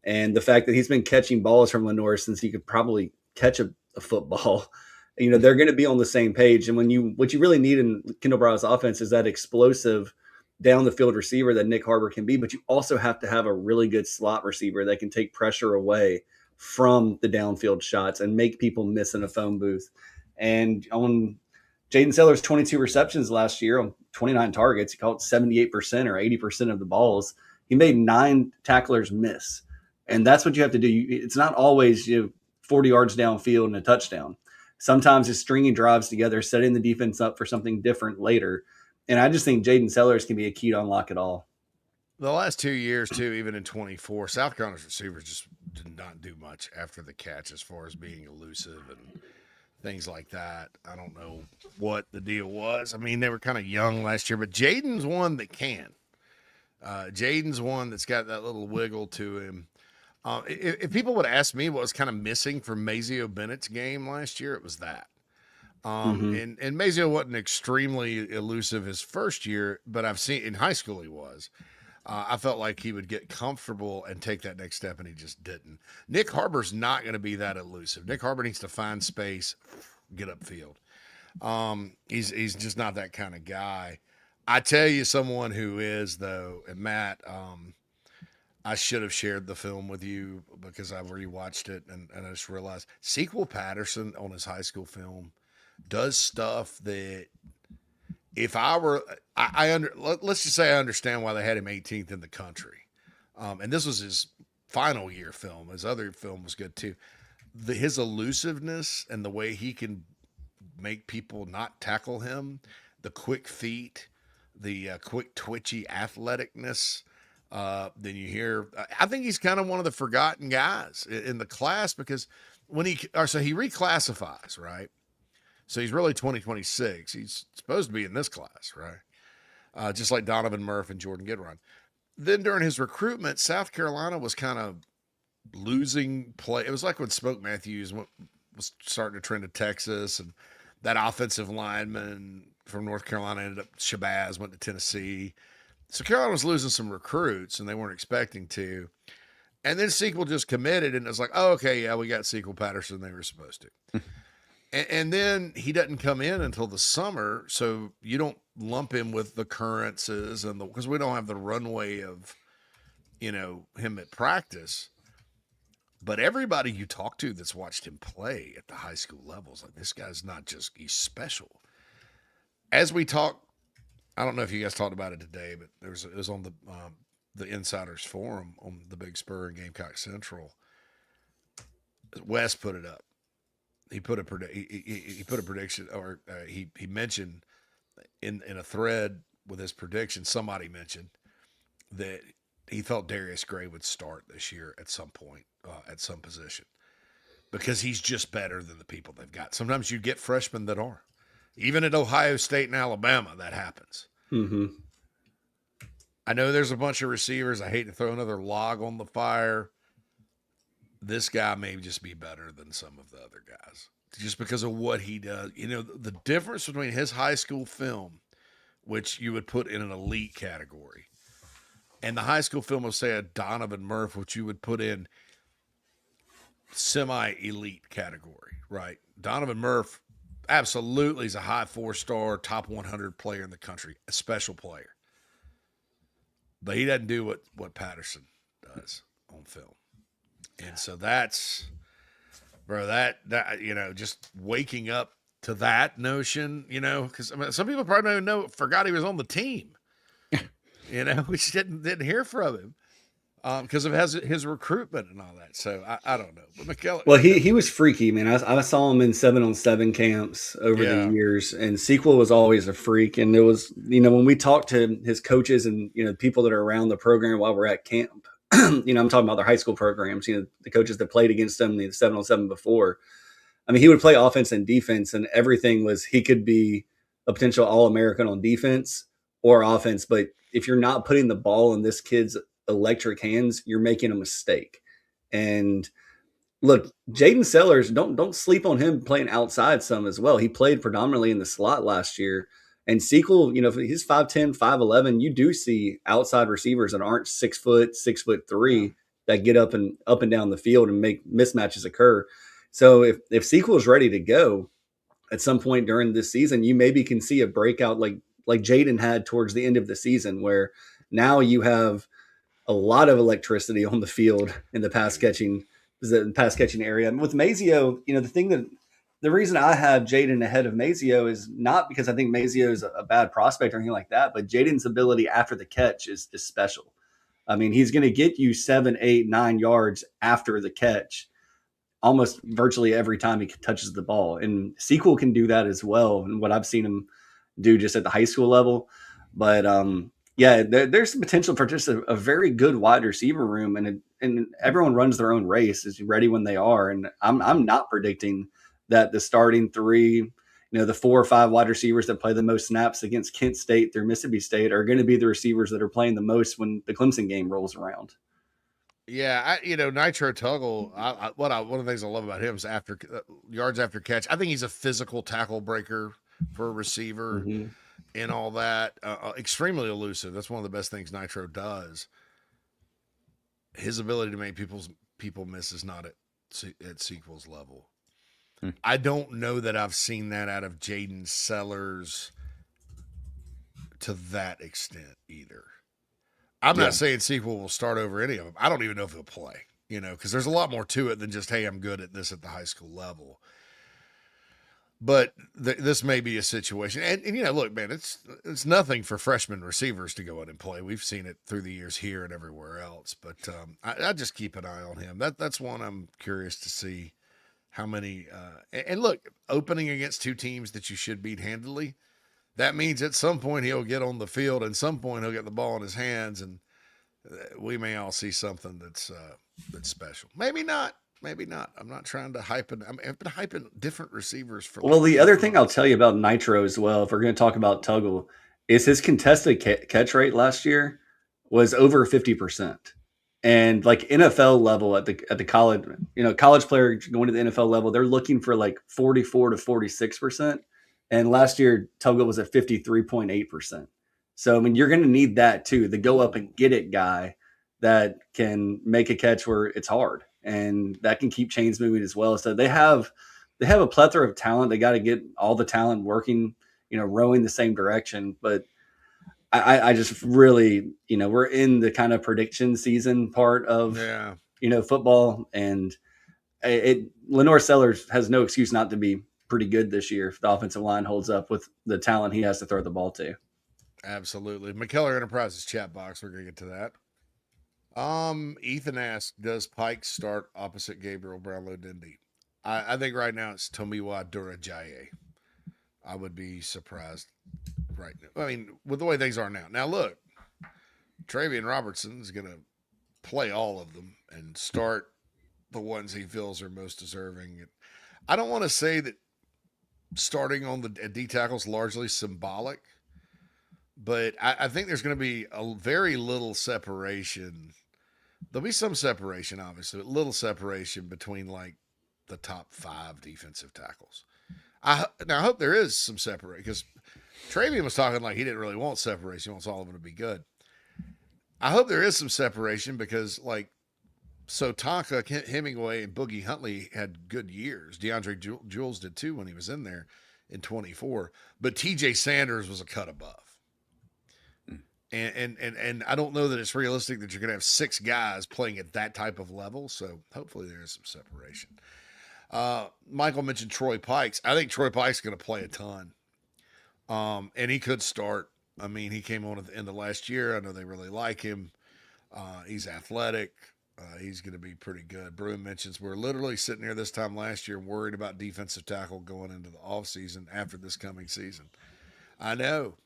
And the fact that he's been catching balls from Lenore since he could probably catch a football, they're going to be on the same page. And what you really need in Kendall Brown's offense is that explosive down the field receiver that Nick Harbor can be, but you also have to have a really good slot receiver that can take pressure away from the downfield shots and make people miss in a phone booth. And on Jaden Sellers' 22 receptions last year on 29 targets, he caught 78% or 80% of the balls. He made 9 tacklers miss. And that's what you have to do. It's not always 40 yards downfield and a touchdown. Sometimes it's stringing drives together, setting the defense up for something different later. And I just think Jaden Sellers can be a key to unlock it all. The last 2 years, too, even in 24, South Carolina's receivers just did not do much after the catch as far as being elusive and things like that. I don't know what the deal was. I mean, they were kind of young last year, but Jaden's one that can. Jaden's one that's got that little wiggle to him. If people would ask me what was kind of missing from Mazeo Bennett's game last year, it was that. And Mazeo wasn't extremely elusive his first year, but I've seen in high school he was. I felt like he would get comfortable and take that next step, and he just didn't. Nick Harbor's not going to be that elusive. Nick Harbor needs to find space, get upfield. He's just not that kind of guy. I tell you someone who is, though, and Matt, I should have shared the film with you because I've rewatched it and I just realized Sequel Patterson on his high school film does stuff that if I were, let's just say I understand why they had him 18th in the country. And this was his final year film. His other film was good too. His elusiveness and the way he can make people not tackle him, the quick feet, the quick twitchy athleticness. Then you hear, I think he's kind of one of the forgotten guys in the class because so he reclassifies, right? So he's really 2026. He's supposed to be in this class, right? Just like Donovan Murph and Jordan Gidron. Then during his recruitment, South Carolina was kind of losing play. It was like when Smoke Matthews was starting to trend to Texas, and that offensive lineman from North Carolina ended up, Shabazz went to Tennessee. So Carolina was losing some recruits, and they weren't expecting to. And then Sequel just committed, and it was like, oh, okay, yeah, we got Sequel Patterson. They were supposed to. and then he doesn't come in until the summer, so you don't lump him with the occurrences because we don't have the runway of, him at practice. But everybody you talk to that's watched him play at the high school levels, like this guy's not just, he's special. As we talk, I don't know if you guys talked about it today, but it was on the Insiders Forum on the Big Spur and Gamecock Central. Wes put it up. He put a prediction, or he mentioned in a thread with his prediction. Somebody mentioned that he thought Darius Gray would start this year at some point at some position because he's just better than the people they've got. Sometimes you get freshmen that are. Even at Ohio State and Alabama, that happens. Mm-hmm. I know there's a bunch of receivers. I hate to throw another log on the fire. This guy may just be better than some of the other guys just because of what he does. The difference between his high school film, which you would put in an elite category, and the high school film of, say, a Donovan Murph, which you would put in semi-elite category, right? Donovan Murph absolutely is a high 4-star, top 100 player in the country, a special player. But he doesn't do what Patterson does on film. And so that's, bro, that just waking up to that notion, because some people probably don't even forgot he was on the team. We just didn't hear from him because of his recruitment and all that. So I don't know. But McKellar, well, he was freaky, man. I saw him in 7-on-7 camps over the years, and Sequel was always a freak. And it was, when we talked to his coaches and people that are around the program while we're at camp, I'm talking about their high school programs, the coaches that played against him, the 7-on-7 before. I mean, he would play offense and defense, and everything was he could be a potential All-American on defense or offense. But if you're not putting the ball in this kid's electric hands, you're making a mistake. And look, Jaden Sellers, don't sleep on him playing outside some as well. He played predominantly in the slot last year. And Sequel, he's 5'10", 5'11". You do see outside receivers that aren't 6 foot, 6'3" that get up and down the field and make mismatches occur. So if Sequel is ready to go at some point during this season, you maybe can see a breakout like Jaden had towards the end of the season, where now you have a lot of electricity on the field in the pass catching area. And with Mazio, the reason I have Jaden ahead of Mazio is not because I think Mazio is a bad prospect or anything like that, but Jaden's ability after the catch is special. I mean, he's going to get you 7, 8, 9 yards after the catch almost virtually every time he touches the ball. And Sequel can do that as well. And what I've seen him do just at the high school level. But there's the potential for just a very good wide receiver room, and everyone runs their own race, is ready when they are. And I'm not predicting that the starting three, the 4 or 5 wide receivers that play the most snaps against Kent State through Mississippi State are going to be the receivers that are playing the most when the Clemson game rolls around. Yeah, Nitro Tuggle. One of the things I love about him is after yards after catch. I think he's a physical tackle breaker for a receiver and all that. Extremely elusive. That's one of the best things Nitro does. His ability to make people miss is not at Sequel's level. I don't know that I've seen that out of Jaden Sellers to that extent either. I'm not saying Sequel will start over any of them. I don't even know if he'll play, because there's a lot more to it than just, hey, I'm good at this at the high school level. But this may be a situation. And look, man, it's nothing for freshman receivers to go out and play. We've seen it through the years here and everywhere else. But I just keep an eye on him. That's one I'm curious to see how many. And look, opening against 2 teams that you should beat handily, that means at some point he'll get on the field, and some point he'll get the ball in his hands, and we may all see something that's special. Maybe not. I'm not trying to hype it. I've been hyping different receivers for. Well, the other thing I'll tell you about Nitro as well, if we're going to talk about Tuggle, is his contested catch rate last year was over 50%. And like NFL level at the college, college player going to the NFL level, they're looking for like 44 to 46%. And last year, Tuggle was at 53.8%. So, I mean, you're going to need that too, the go up and get it guy that can make a catch where it's hard, and that can keep chains moving as well. So they have a plethora of talent. They got to get all the talent working, rowing the same direction. But I just really, we're in the kind of prediction season part of, football, and Lenore Sellers has no excuse not to be pretty good this year if the offensive line holds up with the talent he has to throw the ball to. Absolutely. McKellar Enterprises chat box. We're going to get to that. Ethan asks, does Pike start opposite Gabriel Brownlow Dindy? I think right now it's Tomiwa Durajaye. I would be surprised right now. I mean, with the way things are now. Now, look, Travian Robertson is going to play all of them and start the ones he feels are most deserving. I don't want to say that starting on the D tackle is largely symbolic, but I think there's going to be a very little separation. There'll be some separation, obviously, but little separation between like the top 5 defensive tackles. I hope there is some separation, because Travian was talking like he didn't really want separation. He wants all of them to be good. I hope there is some separation, because like, so Tonka, Hemingway, and Boogie Huntley had good years. DeAndre Jules did too when he was in there in 24. But TJ Sanders was a cut above. And I don't know that it's realistic that you're going to have 6 guys playing at that type of level. So hopefully there is some separation. Michael mentioned Troy Pikes. I think Troy Pikes going to play a ton. And he could start. I mean, he came on at the end of last year. I know they really like him. He's athletic. He's going to be pretty good. Bruin mentions we're literally sitting here this time last year worried about defensive tackle going into the offseason after this coming season. I know.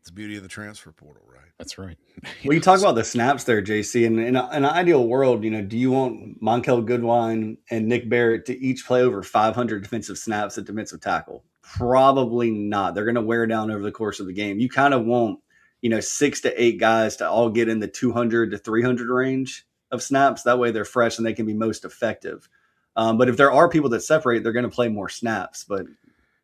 the beauty of the transfer portal, right? That's right. Well, you talk about the snaps there, JC. And in an ideal world, do you want Monkel Goodwine and Nick Barrett to each play over 500 defensive snaps at defensive tackle? Probably not. They're going to wear down over the course of the game. You kind of want, 6 to 8 guys to all get in the 200 to 300 range of snaps. That way they're fresh and they can be most effective. But if there are people that separate, they're going to play more snaps. But,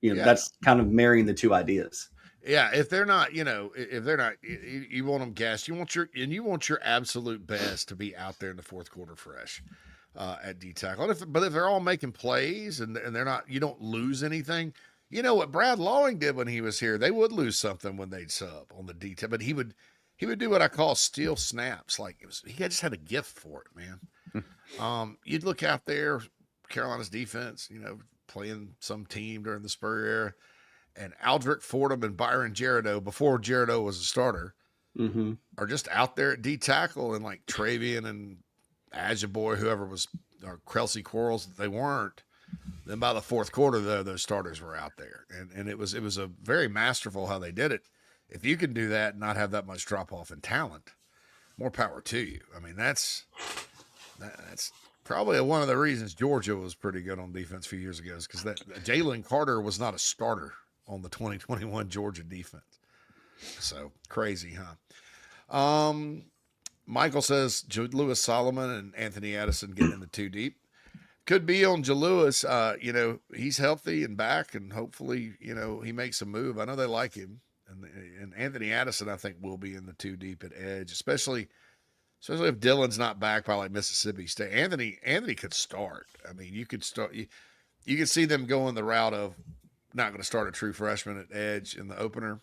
that's kind of marrying the two ideas. Yeah, if they're not, you want them gassed. You want your absolute best to be out there in the fourth quarter fresh at D tackle. But if they're all making plays and they're not, you don't lose anything. You know what Brad Lawing did when he was here? They would lose something when they'd sub on the D tackle, but he would do what I call steal snaps. Like he just had a gift for it, man. You'd look out there, Carolina's defense, playing some team during the Spurrier era. And Aldrick Fordham and Byron Gerardo, before Gerardo was a starter, are just out there at D tackle, and like Travian and Ajaboy, whoever was, or Kelsey Quarles, they weren't. Then by the fourth quarter, though, those starters were out there, and it was a very masterful how they did it. If you can do that and not have that much drop off in talent, more power to you. I mean, that's probably one of the reasons Georgia was pretty good on defense a few years ago, is because that Jalen Carter was not a starter on the 2021 Georgia defense. So crazy, huh? Michael says Lewis Solomon and Anthony Addison getting in the too deep. Could be on Lewis. He's healthy and back, and hopefully, he makes a move. I know they like him. And Anthony Addison, I think, will be in the too deep at edge, especially if Dylan's not back by like Mississippi State. Anthony could start. I mean, you could start. You could see them going the route of not going to start a true freshman at edge in the opener,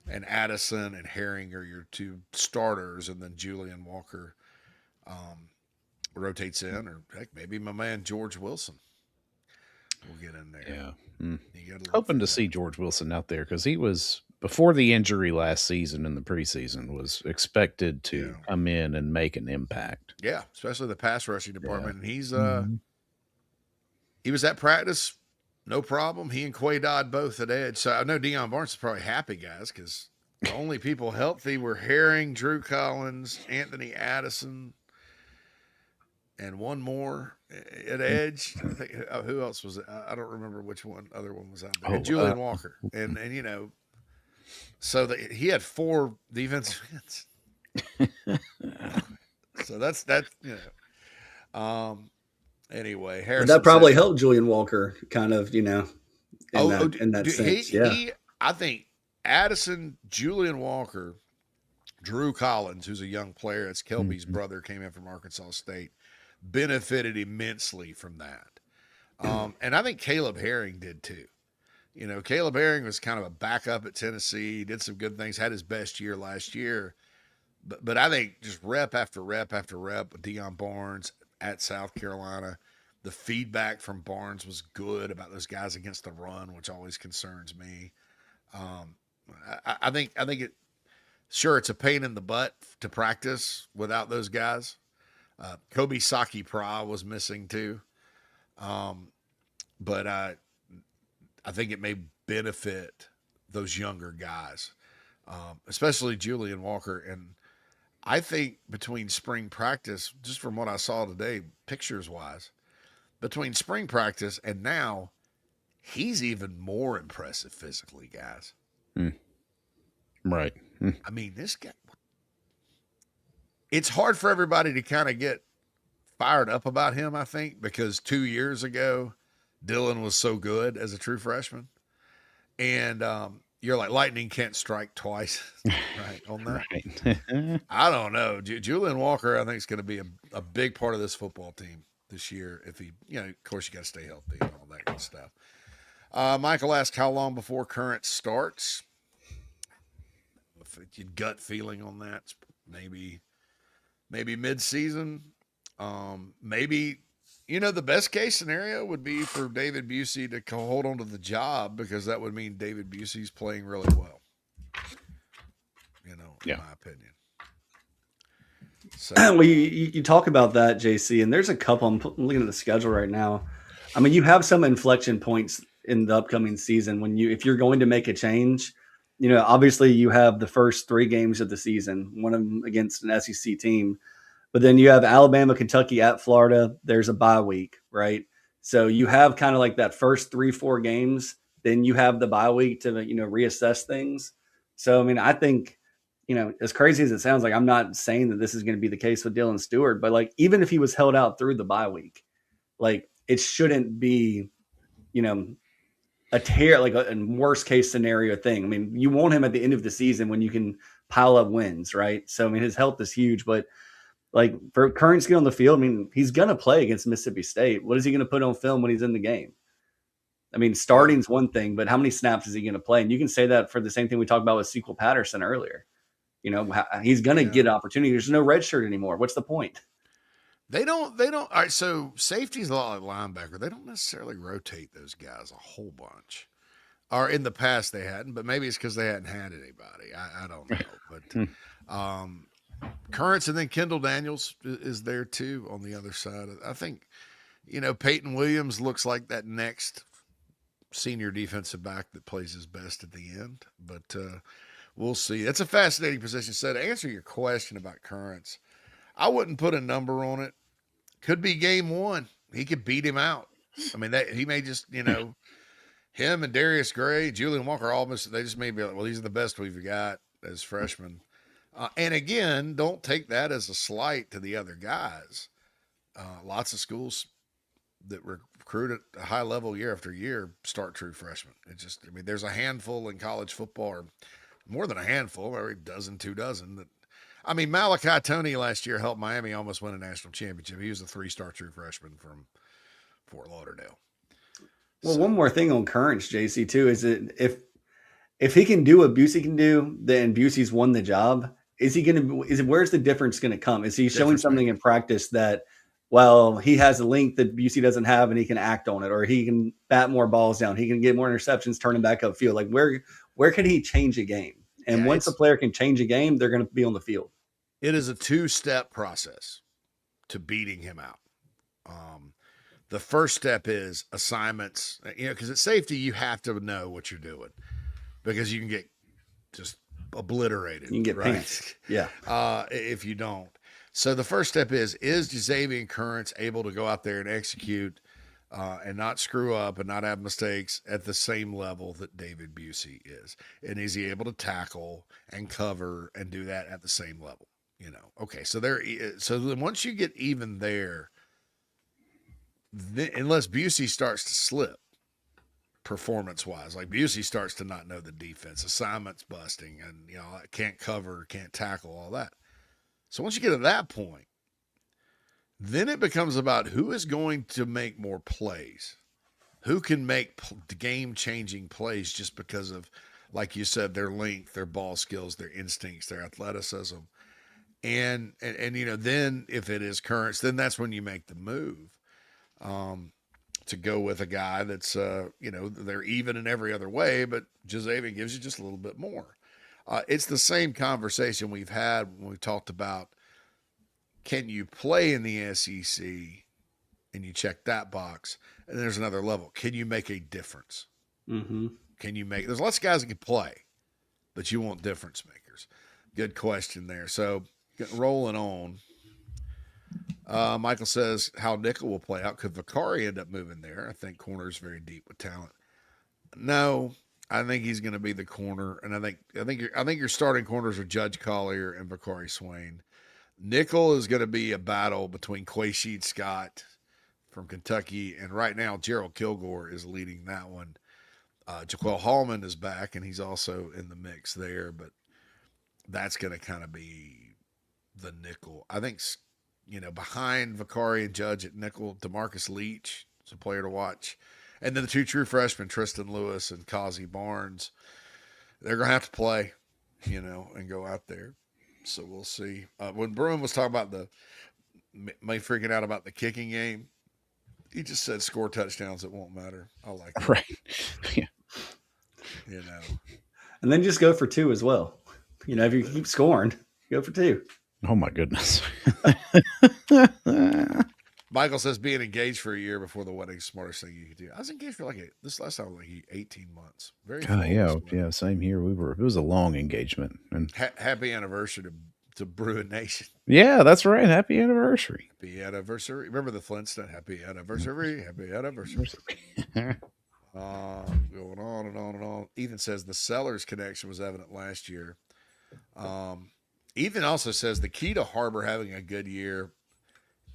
and Addison and Herring are your two starters, and then Julian Walker rotates in, or heck, maybe my man George Wilson will get in there. Yeah, hoping to see George Wilson out there, because he was, before the injury last season in the preseason, was expected to come in and make an impact. Yeah, especially the pass rushing department. And he's he was at practice. No problem. He and Quay Dodd both at edge. So I know Deion Barnes is probably happy, guys, because the only people healthy were Herring, Drew Collins, Anthony Addison, and one more at edge. I think, who else was it? I don't remember which other one was out there. Julian Walker. And so he had 4 defensive ends. So that's anyway, Harrison that probably helped Julian Walker kind of, in that sense. I think Addison, Julian Walker, Drew Collins, who's a young player, it's Kelby's brother, came in from Arkansas State, benefited immensely from that. And I think Caleb Herring did too. Caleb Herring was kind of a backup at Tennessee, did some good things, had his best year last year. But I think just rep after rep after rep with Deion Barnes at South Carolina, the feedback from Barnes was good about those guys against the run, which always concerns me. I think it. Sure, it's a pain in the butt to practice without those guys. Kobe Saki Pra was missing too, but I think it may benefit those younger guys, especially Julian Walker. And I think between spring practice, just from what I saw today, pictures wise, between spring practice and now, he's even more impressive physically, guys. Right. I mean, this guy, it's hard for everybody to kind of get fired up about him, I think, because 2 years ago, Dylan was so good as a true freshman. And you're like, lightning can't strike twice, right? On that. Right. I don't know. Julian Walker, I think, is going to be a big part of this football team this year. If he, of course, you got to stay healthy and all that good stuff. Michael asked, how long before current starts? If your gut feeling on that, maybe mid-season. Maybe, the best case scenario would be for David Busey to hold on to the job, because that would mean David Busey's playing really well. In my opinion. So, well, you talk about that, JC, and there's a couple. I'm looking at the schedule right now. I mean, you have some inflection points in the upcoming season if you're going to make a change. obviously you have the first 3 games of the season, one of them against an SEC team, but then you have Alabama, Kentucky at Florida. There's a bye week, right? So you have kind of like that first 3-4 games, then you have the bye week to, reassess things. So, I mean, I think, as crazy as it sounds, like I'm not saying that this is going to be the case with Dylan Stewart, but like, even if he was held out through the bye week, like it shouldn't be, a tear, like a worst case scenario thing. I mean, you want him at the end of the season when you can pile up wins, right? So, I mean, his health is huge, but like for Currents to get on the field, I mean, he's going to play against Mississippi State. What is he going to put on film when he's in the game? I mean, starting's one thing, but how many snaps is he going to play? And you can say that for the same thing we talked about with Sequel Patterson earlier. He's going to get opportunity. There's no red shirt anymore. What's the point? They don't. All right. So safety's a lot like linebacker. They don't necessarily rotate those guys a whole bunch. Or in the past they hadn't, but maybe it's because they hadn't had anybody. I don't know. But Currents and then Kendall Daniels is there too on the other side. I think, Peyton Williams looks like that next senior defensive back that plays his best at the end. But we'll see. That's a fascinating position. So to answer your question about Currents, I wouldn't put a number on it. Could be game 1. He could beat him out. I mean, he may just, him and Darius Gray, Julian Walker, they just may be like, well, these are the best we've got as freshmen. And again, don't take that as a slight to the other guys. Lots of schools that recruit at a high level year after year start true freshmen. There's a handful in college football, or more than a handful, or a dozen, 2 dozen that. I mean, Malachi Toney last year helped Miami almost win a national championship. He was a 3-star true freshman from Fort Lauderdale. Well, one more thing on Currents, JC, too, is that if he can do what Busey can do, then Busey's won the job. Where's the difference going to come? Is he showing something in practice that, well, he has a link that Busey doesn't have and he can act on it, or he can bat more balls down, he can get more interceptions, turn them back upfield? Like where can he change a game? And once a player can change a game, they're going to be on the field. It is a 2-step process to beating him out. The first step is assignments, because at safety, you have to know what you're doing because you can get just obliterated. You can get right? Yeah. If you don't. So the first step is Xavier Currents able to go out there and execute and not screw up and not have mistakes at the same level that David Busey is? And is he able to tackle and cover and do that at the same level? Okay. So then once you get even there, unless Busey starts to slip performance wise, like Busey starts to not know the defense, assignments busting, and can't cover, can't tackle, all that. So once you get to that point, then it becomes about who is going to make more plays, who can make game-changing plays just because of, like you said, their length, their ball skills, their instincts, their athleticism. And then if it is Currents, then that's when you make the move to go with a guy that's, they're even in every other way, but Xavier gives you just a little bit more. It's the same conversation we've had when we talked about, can you play in the SEC, and you check that box, and there's another level. Can you make a difference? Mm-hmm. There's lots of guys that can play, but you want difference makers. Good question there. So rolling on. Michael says how nickel will play out. Could Vicari end up moving there? I think corner is very deep with talent. No, I think he's going to be the corner, and I think your starting corners are Judge Collier and Vicari Swain. Nickel is going to be a battle between Quaysheed Scott from Kentucky, and right now Gerald Kilgore is leading that one. Jaquel Hallman is back, and he's also in the mix there, but that's going to kind of be the nickel. I think, behind Vicari and Judge at nickel, DeMarcus Leach is a player to watch. And then the 2 true freshmen, Tristan Lewis and Kazi Barnes, they're going to have to play, and go out there. So we'll see. When Bruin was talking about me freaking out about the kicking game, he just said score touchdowns. It won't matter. I like that. Right. Yeah. And then just go for 2 as well. If you keep scoring, go for 2. Oh my goodness. Michael says being engaged for a year before the wedding is the smartest thing you could do. I was engaged for this last time, 18 months. Very yeah, same here. It was a long engagement. And happy anniversary to Bruin Nation. yeah, that's right. Happy anniversary. Happy anniversary. Remember the Flintstone? Happy anniversary. Happy anniversary. Going on and on and on. Ethan says the Sellers connection was evident last year. Ethan also says the key to Harbor having a good year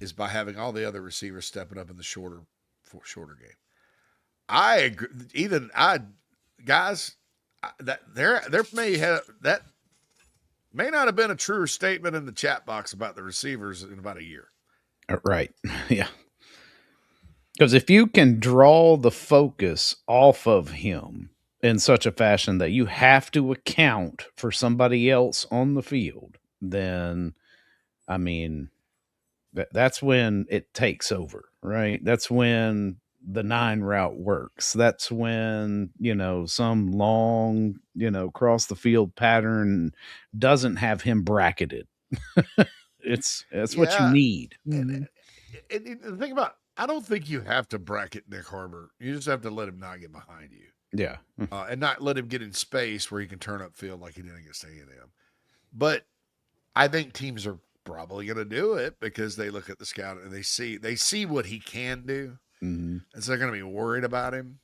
is by having all the other receivers stepping up in the shorter game. I agree. Guys, that there may not have been a truer statement in the chat box about the receivers in about a year. Right. Yeah. Because if you can draw the focus off of him in such a fashion that you have to account for somebody else on the field, then, I mean, that's when it takes over, right? That's when the 9 route works. That's when, some long, cross the field pattern doesn't have him bracketed. That's what you need. And the thing about, I don't think you have to bracket Nick Harbor. You just have to let him not get behind you. Yeah. And not let him get in space where he can turn up field like he did against A&M. But I think teams are probably going to do it because they look at the scout and they see what he can do. Mm-hmm. And so they're going to be worried about him.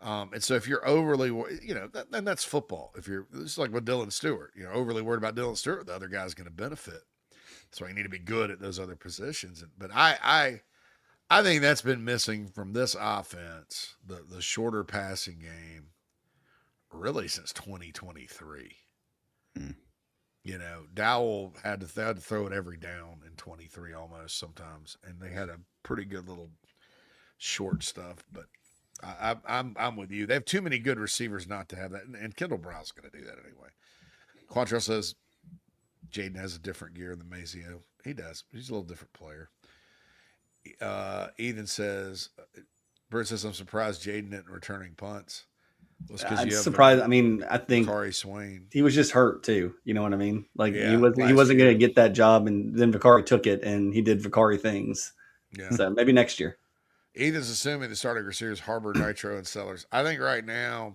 And so if you're overly, then that's football. If you're, it's like with Dylan Stewart, overly worried about Dylan Stewart, the other guy's going to benefit. So you need to be good at those other positions. But I think that's been missing from this offense, the shorter passing game, really since 2023. Dowell had to throw it every down in 23 almost sometimes, and they had a pretty good little short stuff. But I'm with you. They have too many good receivers not to have that, and Kendall Brown's going to do that anyway. Quantrell says Jaden has a different gear than Mazio. He does. He's a little different player. Ethan says, Bert says, I'm surprised Jaden isn't returning punts. I'm surprised. I mean, I think Vicari Swain. He was just hurt too. You know what I mean? Like Yeah, he wasn't going to get that job, and then Vicari took it, and he did Vicari things. Yeah. So maybe next year. Ethan's assuming the starting receivers Harbor, Nitro, and Sellers. I think right now,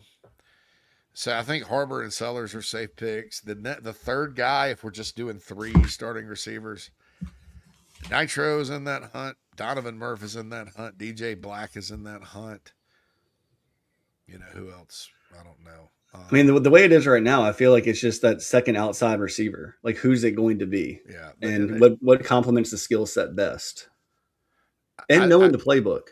I think Harbor and Sellers are safe picks. The third guy, if we're just doing 3 starting receivers, Nitro is in that hunt. Donovan Murph is in that hunt. DJ Black is in that hunt. Who else? I don't know. I mean, the way it is right now, I feel like it's just that second outside receiver. Like, who's it going to be? Yeah. And what complements the skill set best? And knowing the playbook.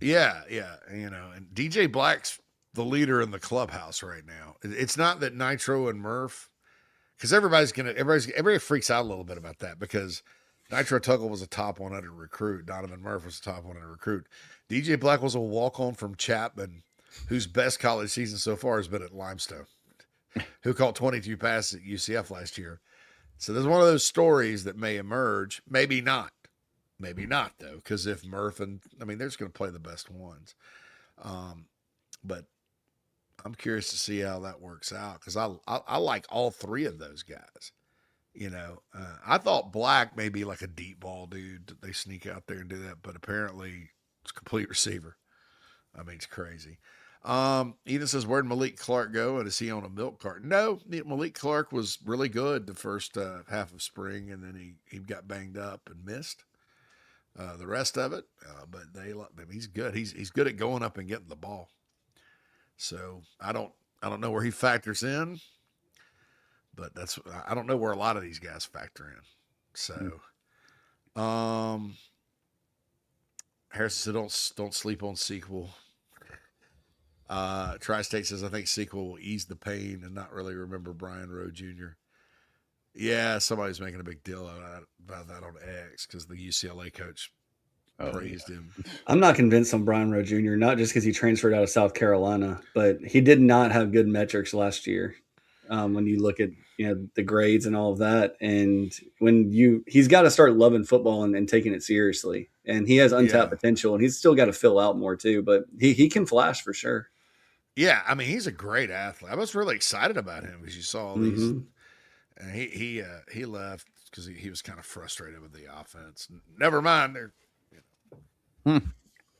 Yeah. And DJ Black's the leader in the clubhouse right now. It's not that Nitro and Murph, because everybody freaks out a little bit about that because Nitro Tuggle was a top 100 recruit. Donovan Murph was a top 100 recruit. DJ Black was a walk-on from Chapman, whose best college season so far has been at Limestone, who caught 22 passes at UCF last year. So there's one of those stories that may emerge. Maybe not, though, because if Murph they're just going to play the best ones. But I'm curious to see how that works out because I like all 3 of those guys. I thought Black may be like a deep ball dude. They sneak out there and do that, but apparently it's a complete receiver. I mean, it's crazy. Ethan says, where'd Malik Clark go? And is he on a milk carton? No, Malik Clark was really good the first half of spring, and then he got banged up and missed the rest of it. But he's good. He's good at going up and getting the ball. So I don't know where he factors in, but I don't know where a lot of these guys factor in. So, Harrison said, don't sleep on sequel. Tri-State says, I think sequel will ease the pain and not really remember Brian Rowe Jr. Yeah, somebody's making a big deal about that on X because the UCLA coach praised him. I'm not convinced on Brian Rowe Jr., not just because he transferred out of South Carolina, but he did not have good metrics last year. When you look at the grades and all of that, and he's got to start loving football and taking it seriously. And he has untapped potential, and he's still got to fill out more too. But he can flash for sure. Yeah, I mean, he's a great athlete. I was really excited about him because you saw all these. Mm-hmm. And he left because he was kind of frustrated with the offense. Never mind,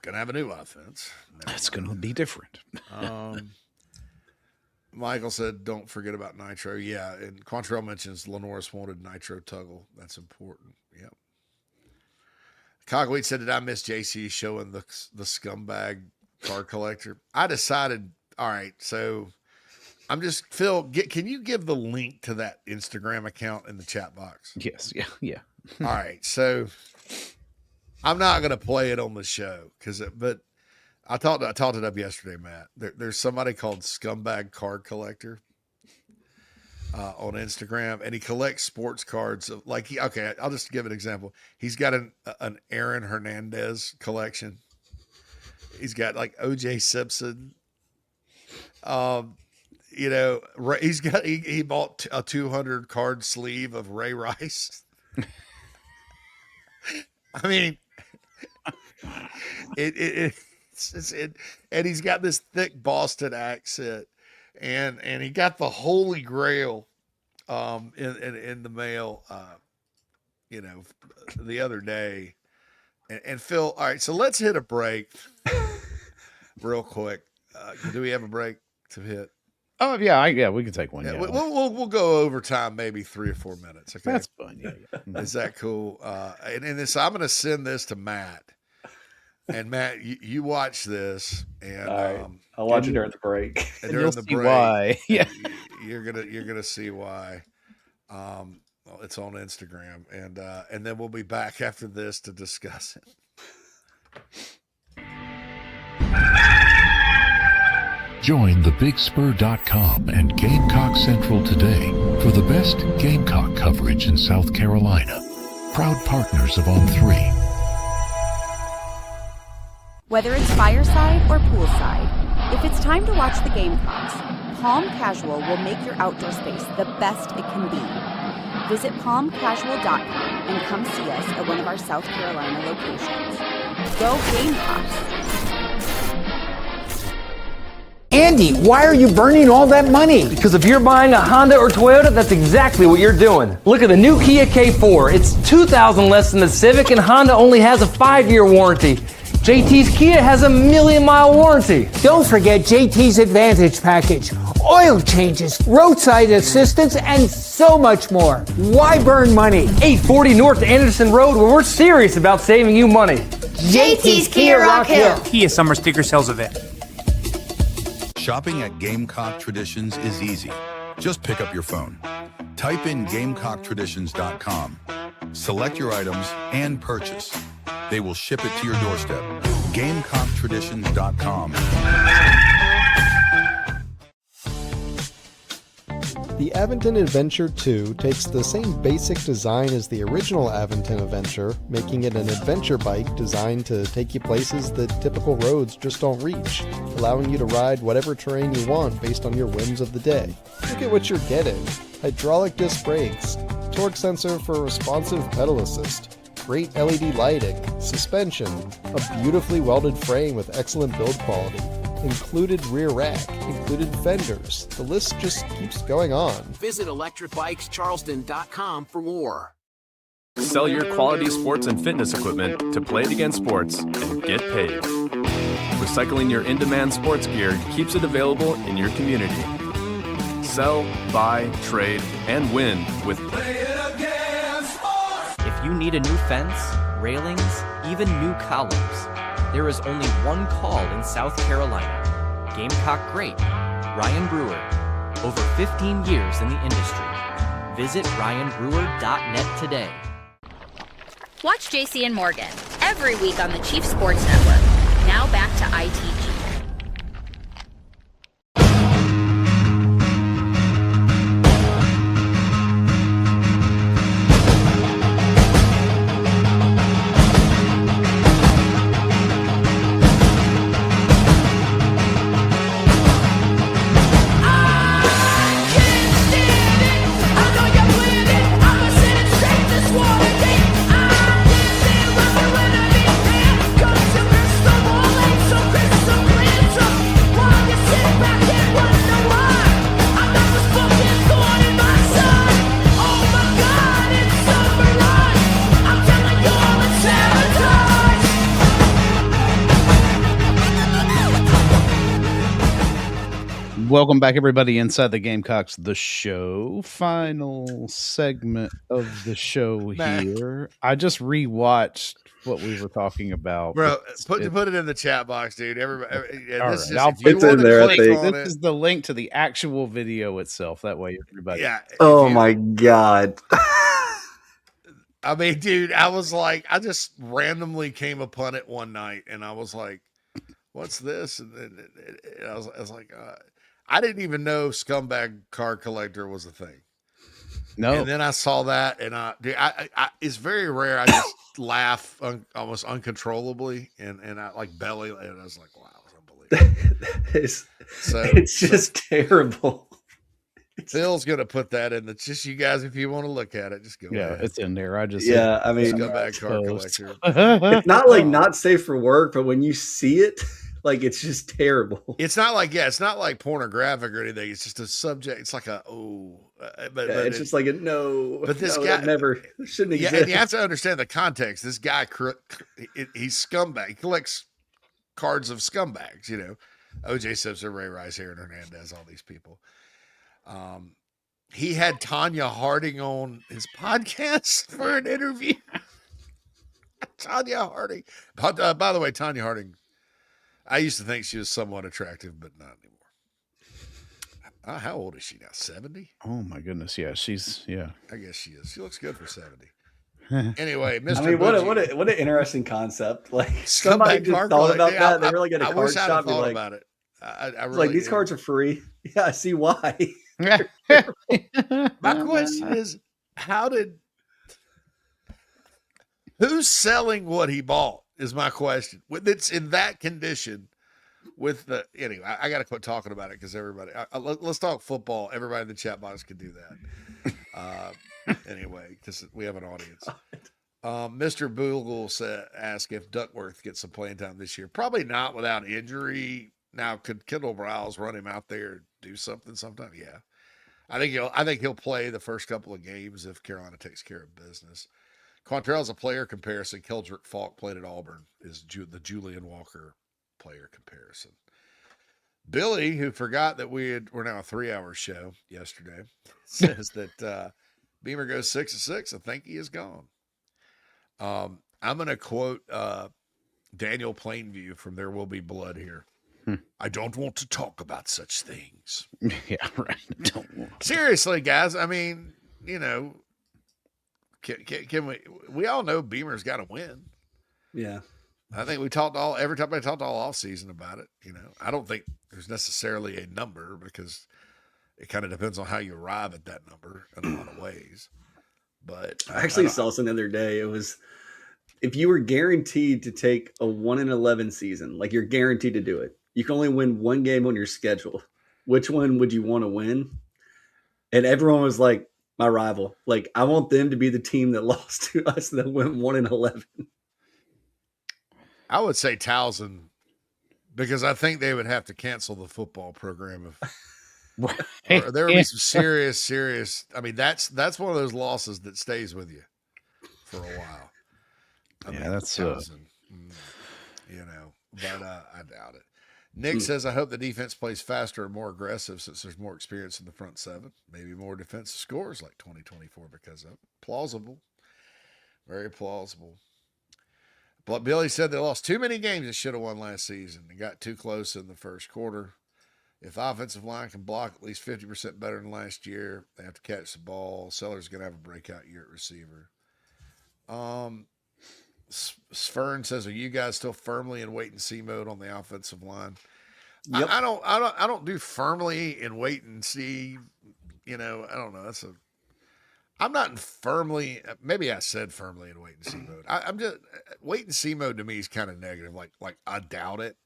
Gonna have a new offense. It's gonna be different. Michael said, "Don't forget about Nitro." Yeah, and Quantrell mentions Lenoris wanted Nitro Tuggle. That's important. Yep. Cogweed said, "Did I miss JC showing the scumbag card collector?" I decided. All right, so I'm just Phil. Can you give the link to that Instagram account in the chat box? Yes. Yeah. All right, so I'm not gonna play it on the show but I talked it up yesterday, Matt. There's somebody called Scumbag Card Collector on Instagram, and he collects sports cards. I'll just give an example. He's got an Aaron Hernandez collection. He's got like O.J. Simpson. He bought a 200 card sleeve of Ray Rice. I mean, and he's got this thick Boston accent, and he got the Holy Grail in the mail the other day. And Phil, all right, so let's hit a break real quick. Do we have a break to hit? Oh yeah, we can take one. Yeah, we'll go overtime, maybe 3 or 4 minutes. Okay, that's fine. Yeah. Is that cool? And this, I'm going to send this to Matt. And Matt, you watch this, and all right. I'll watch it during the break. And during the break, why? Yeah, you're gonna see why. It's on Instagram, and then we'll be back after this to discuss it. Join thebigspur.com and Gamecock Central today for the best Gamecock coverage in South Carolina. Proud partners of On3. Whether it's fireside or poolside, if it's time to watch the Gamecocks, Palm Casual will make your outdoor space the best it can be. Visit palmcasual.com and come see us at one of our South Carolina locations. Go Gamecocks! Andy, why are you burning all that money? Because if you're buying a Honda or Toyota, that's exactly what you're doing. Look at the new Kia K4. It's $2,000 less than the Civic, and Honda only has a 5-year warranty. JT's Kia has a 1,000,000-mile warranty. Don't forget JT's Advantage package. Oil changes, roadside assistance, and so much more. Why burn money? 840 North Anderson Road, where we're serious about saving you money. JT's Kia Rock Hill. Kia summer sticker sales event. Shopping at Gamecock Traditions is easy. Just pick up your phone. Type in GamecockTraditions.com. Select your items and purchase. They will ship it to your doorstep. GamecockTraditions.com. The Aventon Adventure 2 takes the same basic design as the original Aventon Adventure, making it an adventure bike designed to take you places that typical roads just don't reach, allowing you to ride whatever terrain you want based on your whims of the day. Look at what you're getting. Hydraulic disc brakes, torque sensor for responsive pedal assist, great LED lighting, suspension, a beautifully welded frame with excellent build quality, included rear rack, included fenders. The list just keeps going on. Visit electricbikescharleston.com for more. Sell your quality sports and fitness equipment to Play It Again Sports and get paid. Recycling your in-demand sports gear keeps it available in your community. Sell, buy, trade, and win with Play It Again Sports. If you need a new fence, railings, even new columns, there is only one call in South Carolina. Gamecock great, Ryan Brewer. Over 15 years in the industry. Visit ryanbrewer.net today. Watch JC and Morgan every week on the Chief Sports Network. Now back to ITG. Chris Welcome back, everybody, inside the Gamecocks, the show. Final segment of the show here. I just rewatched what we were talking about. Bro, put it in the chat box, dude. Everybody, All this right, is, if you want to click on This is the link to the actual video itself. That way, everybody. Yeah. Oh my God. I mean, dude, I was like, I just randomly came upon it one night, and I was like, "What's this?" And I was like, I didn't even know Scumbag Card Collector was a thing. No. And then I saw that, and dude, it's very rare. I just laugh almost uncontrollably, and I like belly, and I was like, "Wow, it's unbelievable." It's just terrible. Phil's gonna put that in. It's just you guys, if you want to look at it, just go. Yeah, ahead. it's in there. I mean, Scumbag Card Collector. It's not like not safe for work, but when you see it, like it's just terrible. It's not like it's not like pornographic or anything. It's just a subject. It's like but it's just like a no. But this no, guy that never shouldn't exist. Yeah, and you have to understand the context. This guy, he's scumbag. He collects cards of scumbags. You know, O.J. Simpson, Ray Rice, Aaron Hernandez, all these people. He had Tanya Harding on his podcast for an interview. Tanya Harding. By the way, Tanya Harding, I used to think she was somewhat attractive, but not anymore. How old is she now? 70? Oh my goodness. Yeah, I guess she is. She looks good for 70. Anyway, Mr. I mean, what an interesting concept. Like somebody just card thought about collector. that. They were like at a I card wish I'd have shop. thought Like, about it. I really like these cards are free. Yeah, I see why. My question is, who's selling what he bought is my question. It's in that condition anyway, I got to quit talking about it because everybody, let's talk football. Everybody in the chat box can do that. Anyway, because we have an audience. Mr. Boogle asked if Duckworth gets some playing time this year. Probably not without injury. Now, could Kendall Browse run him out there and do something sometime? Yeah. I think he'll play the first couple of games if Carolina takes care of business. Quantrell's a player comparison. Keldrick Falk played at Auburn is the Julian Walker player comparison. Billy, who forgot that we're now a 3-hour show yesterday, says that Beamer goes 6-6. I think he is gone. I'm going to quote Daniel Plainview from There Will Be Blood here. I don't want to talk about such things. Yeah, right. Don't want. Seriously, guys. I mean, you know, can we all know Beamer's got to win. Yeah. I think every time I talked all off season about it, you know, I don't think there's necessarily a number because it kind of depends on how you arrive at that number in a lot of ways. But I actually saw something the other day. It was if you were guaranteed to take a 1-11 season, like you're guaranteed to do it. You can only win one game on your schedule. Which one would you want to win? And everyone was like, my rival. Like, I want them to be the team that lost to us that went 1-11. I would say Towson because I think they would have to cancel the football program or there would be some serious. I mean, that's one of those losses that stays with you for a while. I mean, that's Towson, you know, but I doubt it. Nick says, I hope the defense plays faster and more aggressive since there's more experience in the front seven. Maybe more defensive scores like 2024 because of it. Plausible. Very plausible. But Billy said they lost too many games they should have won last season. They got too close in the first quarter. If the offensive line can block at least 50% better than last year, they have to catch the ball. Seller's going to have a breakout year at receiver. Sfern says, are you guys still firmly in wait and see mode on the offensive line? Yep. I don't do firmly in wait and see. You know, I don't know. I'm not in firmly. Maybe I said firmly in wait and see mode. I'm just wait and see mode to me is kind of negative. Like I doubt it.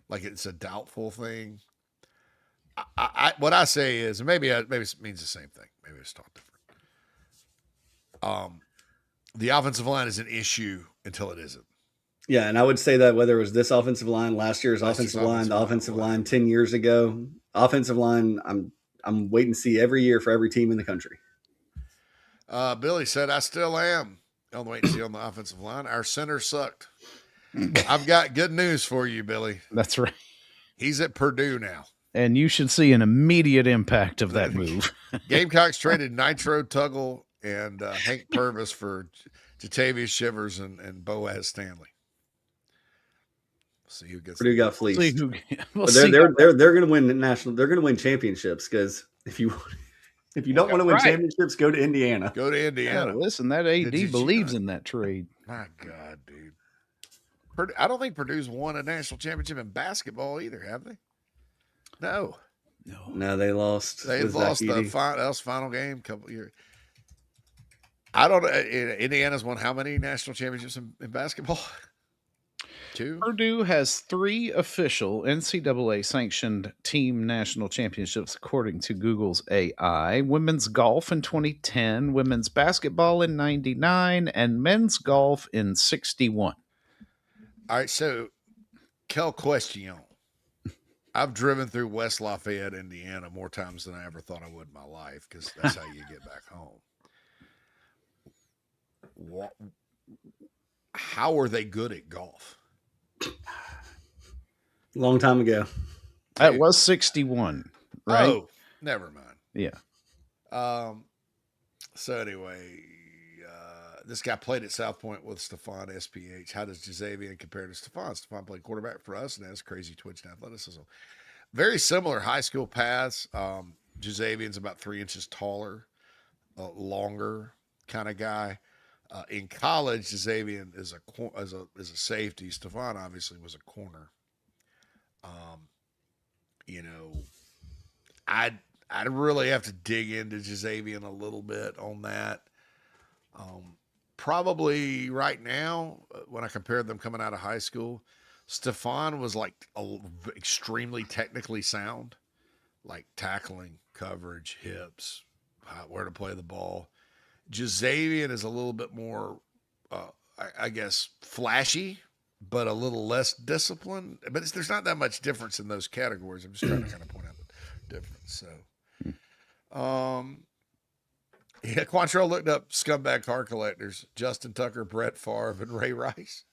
Like it's a doubtful thing. What I say is maybe it means the same thing. Maybe it's talk different. The offensive line is an issue until it isn't. Yeah, and I would say that whether it was this offensive line, last year's offensive line, the offensive line 10 years ago, offensive line, I'm waiting to see every year for every team in the country. Billy said, I still am on the wait and see on the offensive line. Our center sucked. I've got good news for you, Billy. That's right. He's at Purdue now. And you should see an immediate impact of that move. Gamecocks traded Nitro Tuggle and Hank Purvis for Jatavius Shivers and Boaz Stanley. See who gets. Purdue got fleeced. We'll But see. they're going to win national. They're going to win championships because if you don't want to win Right. championships, go to Indiana. Go to Indiana. Yeah, listen, that AD believes in that trade. My God, dude. I don't think Purdue's won a national championship in basketball either, have they? No. No, they lost. They with lost Zach the Edey. final game a couple years. I don't know. Indiana's won how many national championships in basketball? 2? Purdue has 3 official NCAA sanctioned team national championships, according to Google's AI. Women's golf in 2010, women's basketball in 99, and men's golf in 61. All right, so Kel question. I've driven through West Lafayette, Indiana more times than I ever thought I would in my life because that's how you get back home. How are they good at golf? Long time ago. That was 61, right? Oh, never mind. Yeah. So anyway, this guy played at South Point with Stephon SPH. How does Jazavian compare to Stephon? Stephon played quarterback for us and has crazy twitch and athleticism. Very similar high school paths. Jazavian's about 3 inches taller, longer kind of guy. In college, Jazavian is a safety. Stephon obviously was a corner. I'd really have to dig into Jazavian a little bit on that. Probably right now, when I compared them coming out of high school, Stephon was like extremely technically sound, like tackling, coverage, hips, where to play the ball. Jazavian is a little bit more, I guess, flashy, but a little less disciplined. But there's not that much difference in those categories. I'm just trying to kind of point out the difference. So, yeah, Quantrell looked up scumbag car collectors: Justin Tucker, Brett Favre, and Ray Rice.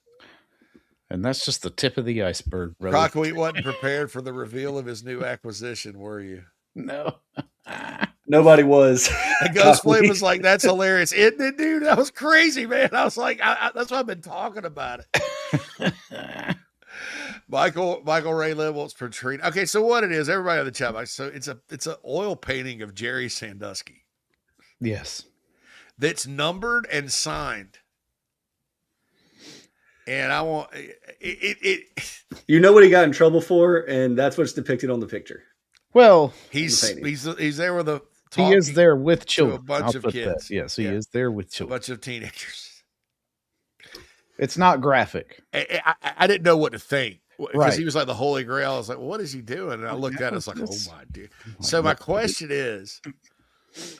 And that's just the tip of the iceberg, brother. Crockweed wasn't prepared for the reveal of his new acquisition, were you? No. Nobody was. And Ghost Flame was like, "That's hilarious, isn't it, dude? That was crazy, man." I was like, "That's why I've been talking about it." Michael Ray Lynn wants Patrino. Okay, so what it is, everybody on the chat box. So it's an oil painting of Jerry Sandusky. Yes. That's numbered and signed. And I want it. You know what he got in trouble for, and that's what's depicted on the picture. Well, he's there with a. He is there with children. A bunch of kids. That. Yes, he is there with children. A bunch of teenagers. It's not graphic. I didn't know what to think because Right. he was like the Holy Grail. I was like, well, what is he doing? And I looked at it. I was like, oh my dude. So my question is,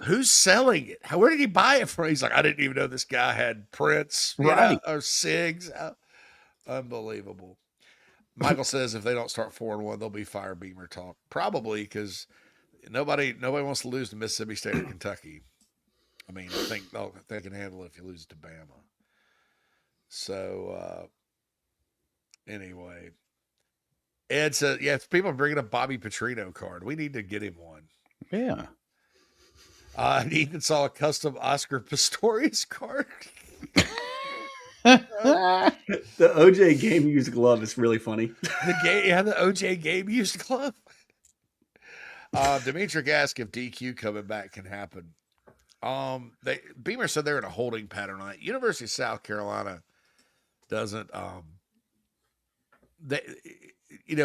who's selling it? Where did he buy it from? He's like, I didn't even know this guy had prints, Right. or SIGs. Unbelievable. Michael says if they don't start 4-1, they'll be fire Beamer talk. Probably because nobody wants to lose to Mississippi State or Kentucky. I mean, I think they can handle it if you lose to Bama. So anyway, Ed says, yeah, if people are bringing up Bobby Petrino card, we need to get him one. Yeah. Ethan saw a custom Oscar Pistorius card. The OJ game used glove is really funny. The OJ game used glove. Dimitri asked if DQ coming back can happen. Beamer said they're in a holding pattern on that. University of South Carolina doesn't.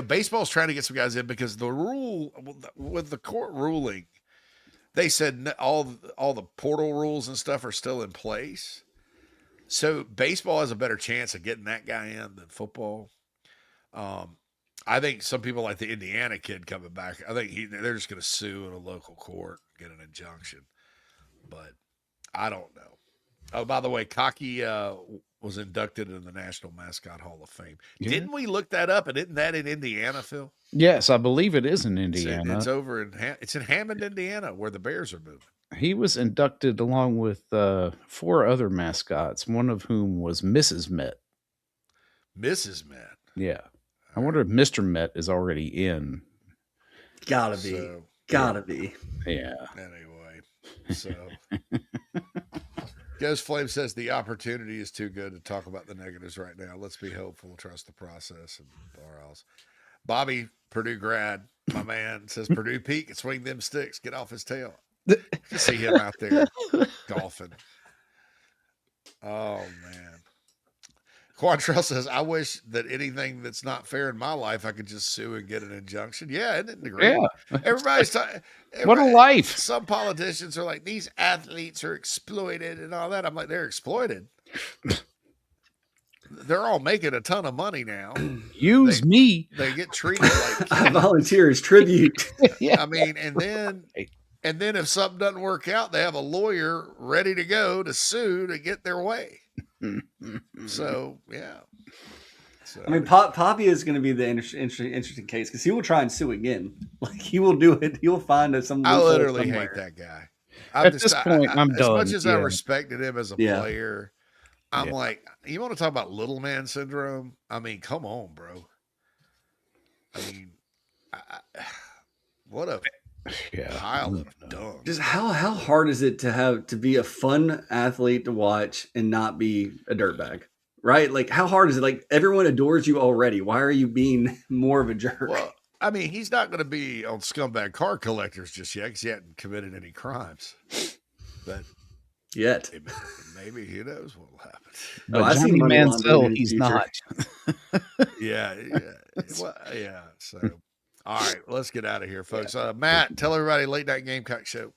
Baseball's trying to get some guys in because the rule with the court ruling, they said all the portal rules and stuff are still in place. So baseball has a better chance of getting that guy in than football. I think some people like the Indiana kid coming back, I think they're just going to sue in a local court, get an injunction. But I don't know. Oh, by the way, Cocky was inducted in the National Mascot Hall of Fame. Yeah. Didn't we look that up? And isn't that in Indiana, Phil? Yes, I believe it is in Indiana. It's over it's in Hammond, Indiana, where the Bears are moving. He was inducted along with 4 other mascots, one of whom was Mrs. Met. Mrs. Met. Yeah. I wonder if Mr. Met is already in. Gotta be. Yeah. Anyway, so Ghost Flame says the opportunity is too good to talk about the negatives right now. Let's be hopeful, trust the process, and or else. Bobby, Purdue grad, my man, says Purdue Pete can swing them sticks, get off his tail. See him out there golfing. Oh man. Quantrell says, I wish that anything that's not fair in my life, I could just sue and get an injunction. Yeah, isn't it great? Yeah. Everybody's talking. What a life. Some politicians are like, these athletes are exploited and all that. I'm like, they're exploited. They're all making a ton of money now. Use me. They get treated like volunteers tribute. Yeah. I mean, and then if something doesn't work out, they have a lawyer ready to go to sue to get their way. So yeah. So, I mean, Poppy is going to be the interesting case because he will try and sue again. Like he will do it. He will find some. I literally hate that guy. At this point, I'm as done. Much as I respected him as a Yeah. player, I'm like, you want to talk about little man syndrome? I mean, come on, bro. I mean, what a pile of dung. Just how hard is it to be a fun athlete to watch and not be a dirtbag? Right? Like how hard is it? Like everyone adores you already. Why are you being more of a jerk? Well, I mean, he's not going to be on Scumbag Car Collectors just yet because he hadn't committed any crimes. But yet, maybe who knows what will happen. But Johnny Manziel, he's not. Yeah. Well, yeah. So, all right, let's get out of here, folks. Matt, tell everybody Late Night Gamecock Show.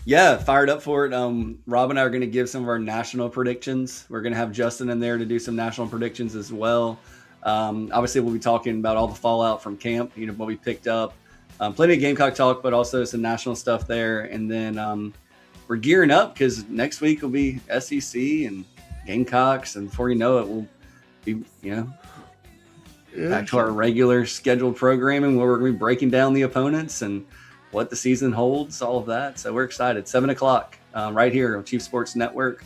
Yeah, fired up for it. Rob and I are going to give some of our national predictions. We're going to have Justin in there to do some national predictions as well. Obviously, we'll be talking about all the fallout from camp, what we picked up. Plenty of Gamecock talk, but also some national stuff there. And then we're gearing up because next week will be SEC and Gamecocks. And before you know it, we'll be, back to our regular scheduled programming where we're going to be breaking down the opponents and what the season holds, all of that. So we're excited. 7:00 right here on Chief Sports Network.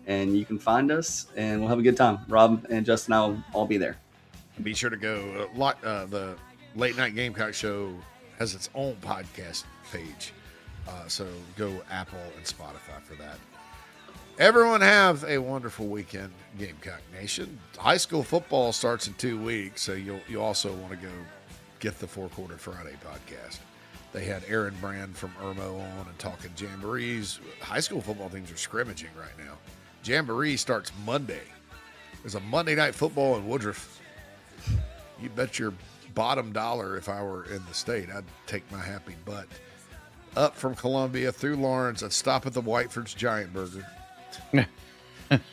And you can find us and we'll have a good time. Rob and Justin and I will all be there. Be sure to go. The Late Night Gamecock Show has its own podcast page. So go Apple and Spotify for that. Everyone have a wonderful weekend, Gamecock Nation. High school football starts in 2 weeks, so you also want to go get the 4 Quarter Friday podcast. They had Aaron Brand from Irmo on and talking jamborees. High school football teams are scrimmaging right now. Jamboree starts Monday. There's a Monday night football in Woodruff. You bet your bottom dollar if I were in the state, I'd take my happy butt up from Columbia through Lawrence. I'd stop at the Whiteford's Giant Burger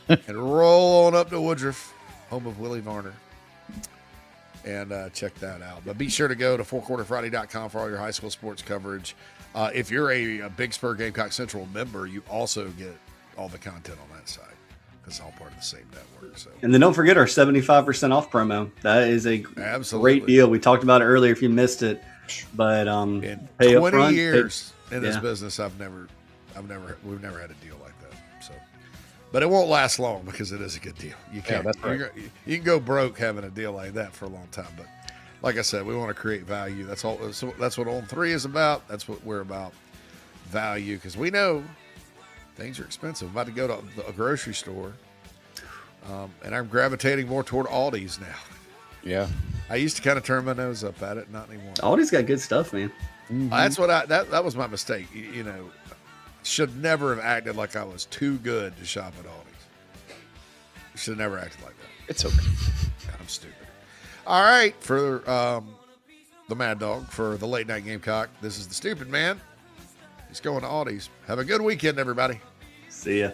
and roll on up to Woodruff, home of Willie Varner, and check that out. But be sure to go to 4quarterfriday.com for all your high school sports coverage. If you're a Big Spur Gamecock Central member, you also get all the content on that side because it's all part of the same network. So, and then don't forget our 75% off promo. That is a great deal. We talked about it earlier if you missed it. But in pay 20 upfront, years in this business, we've never had a deal like that. So, but it won't last long because it is a good deal. You can't. that's right. You can go broke having a deal like that for a long time. But like I said, we want to create value. That's all. So that's what On 3 is about. That's what we're about. Value, because we know things are expensive. I'm about to go to a grocery store, and I'm gravitating more toward Aldi's now. Yeah. I used to kind of turn my nose up at it, not anymore. Aldi's got good stuff, man. Mm-hmm. That's what that was my mistake. Should never have acted like I was too good to shop at Aldi's. Should have never acted like that. It's okay. I'm stupid. All right, for the Mad Dog, for the Late Night Gamecock, this is the Stupid Man. He's going to Aldi's. Have a good weekend, everybody. See ya.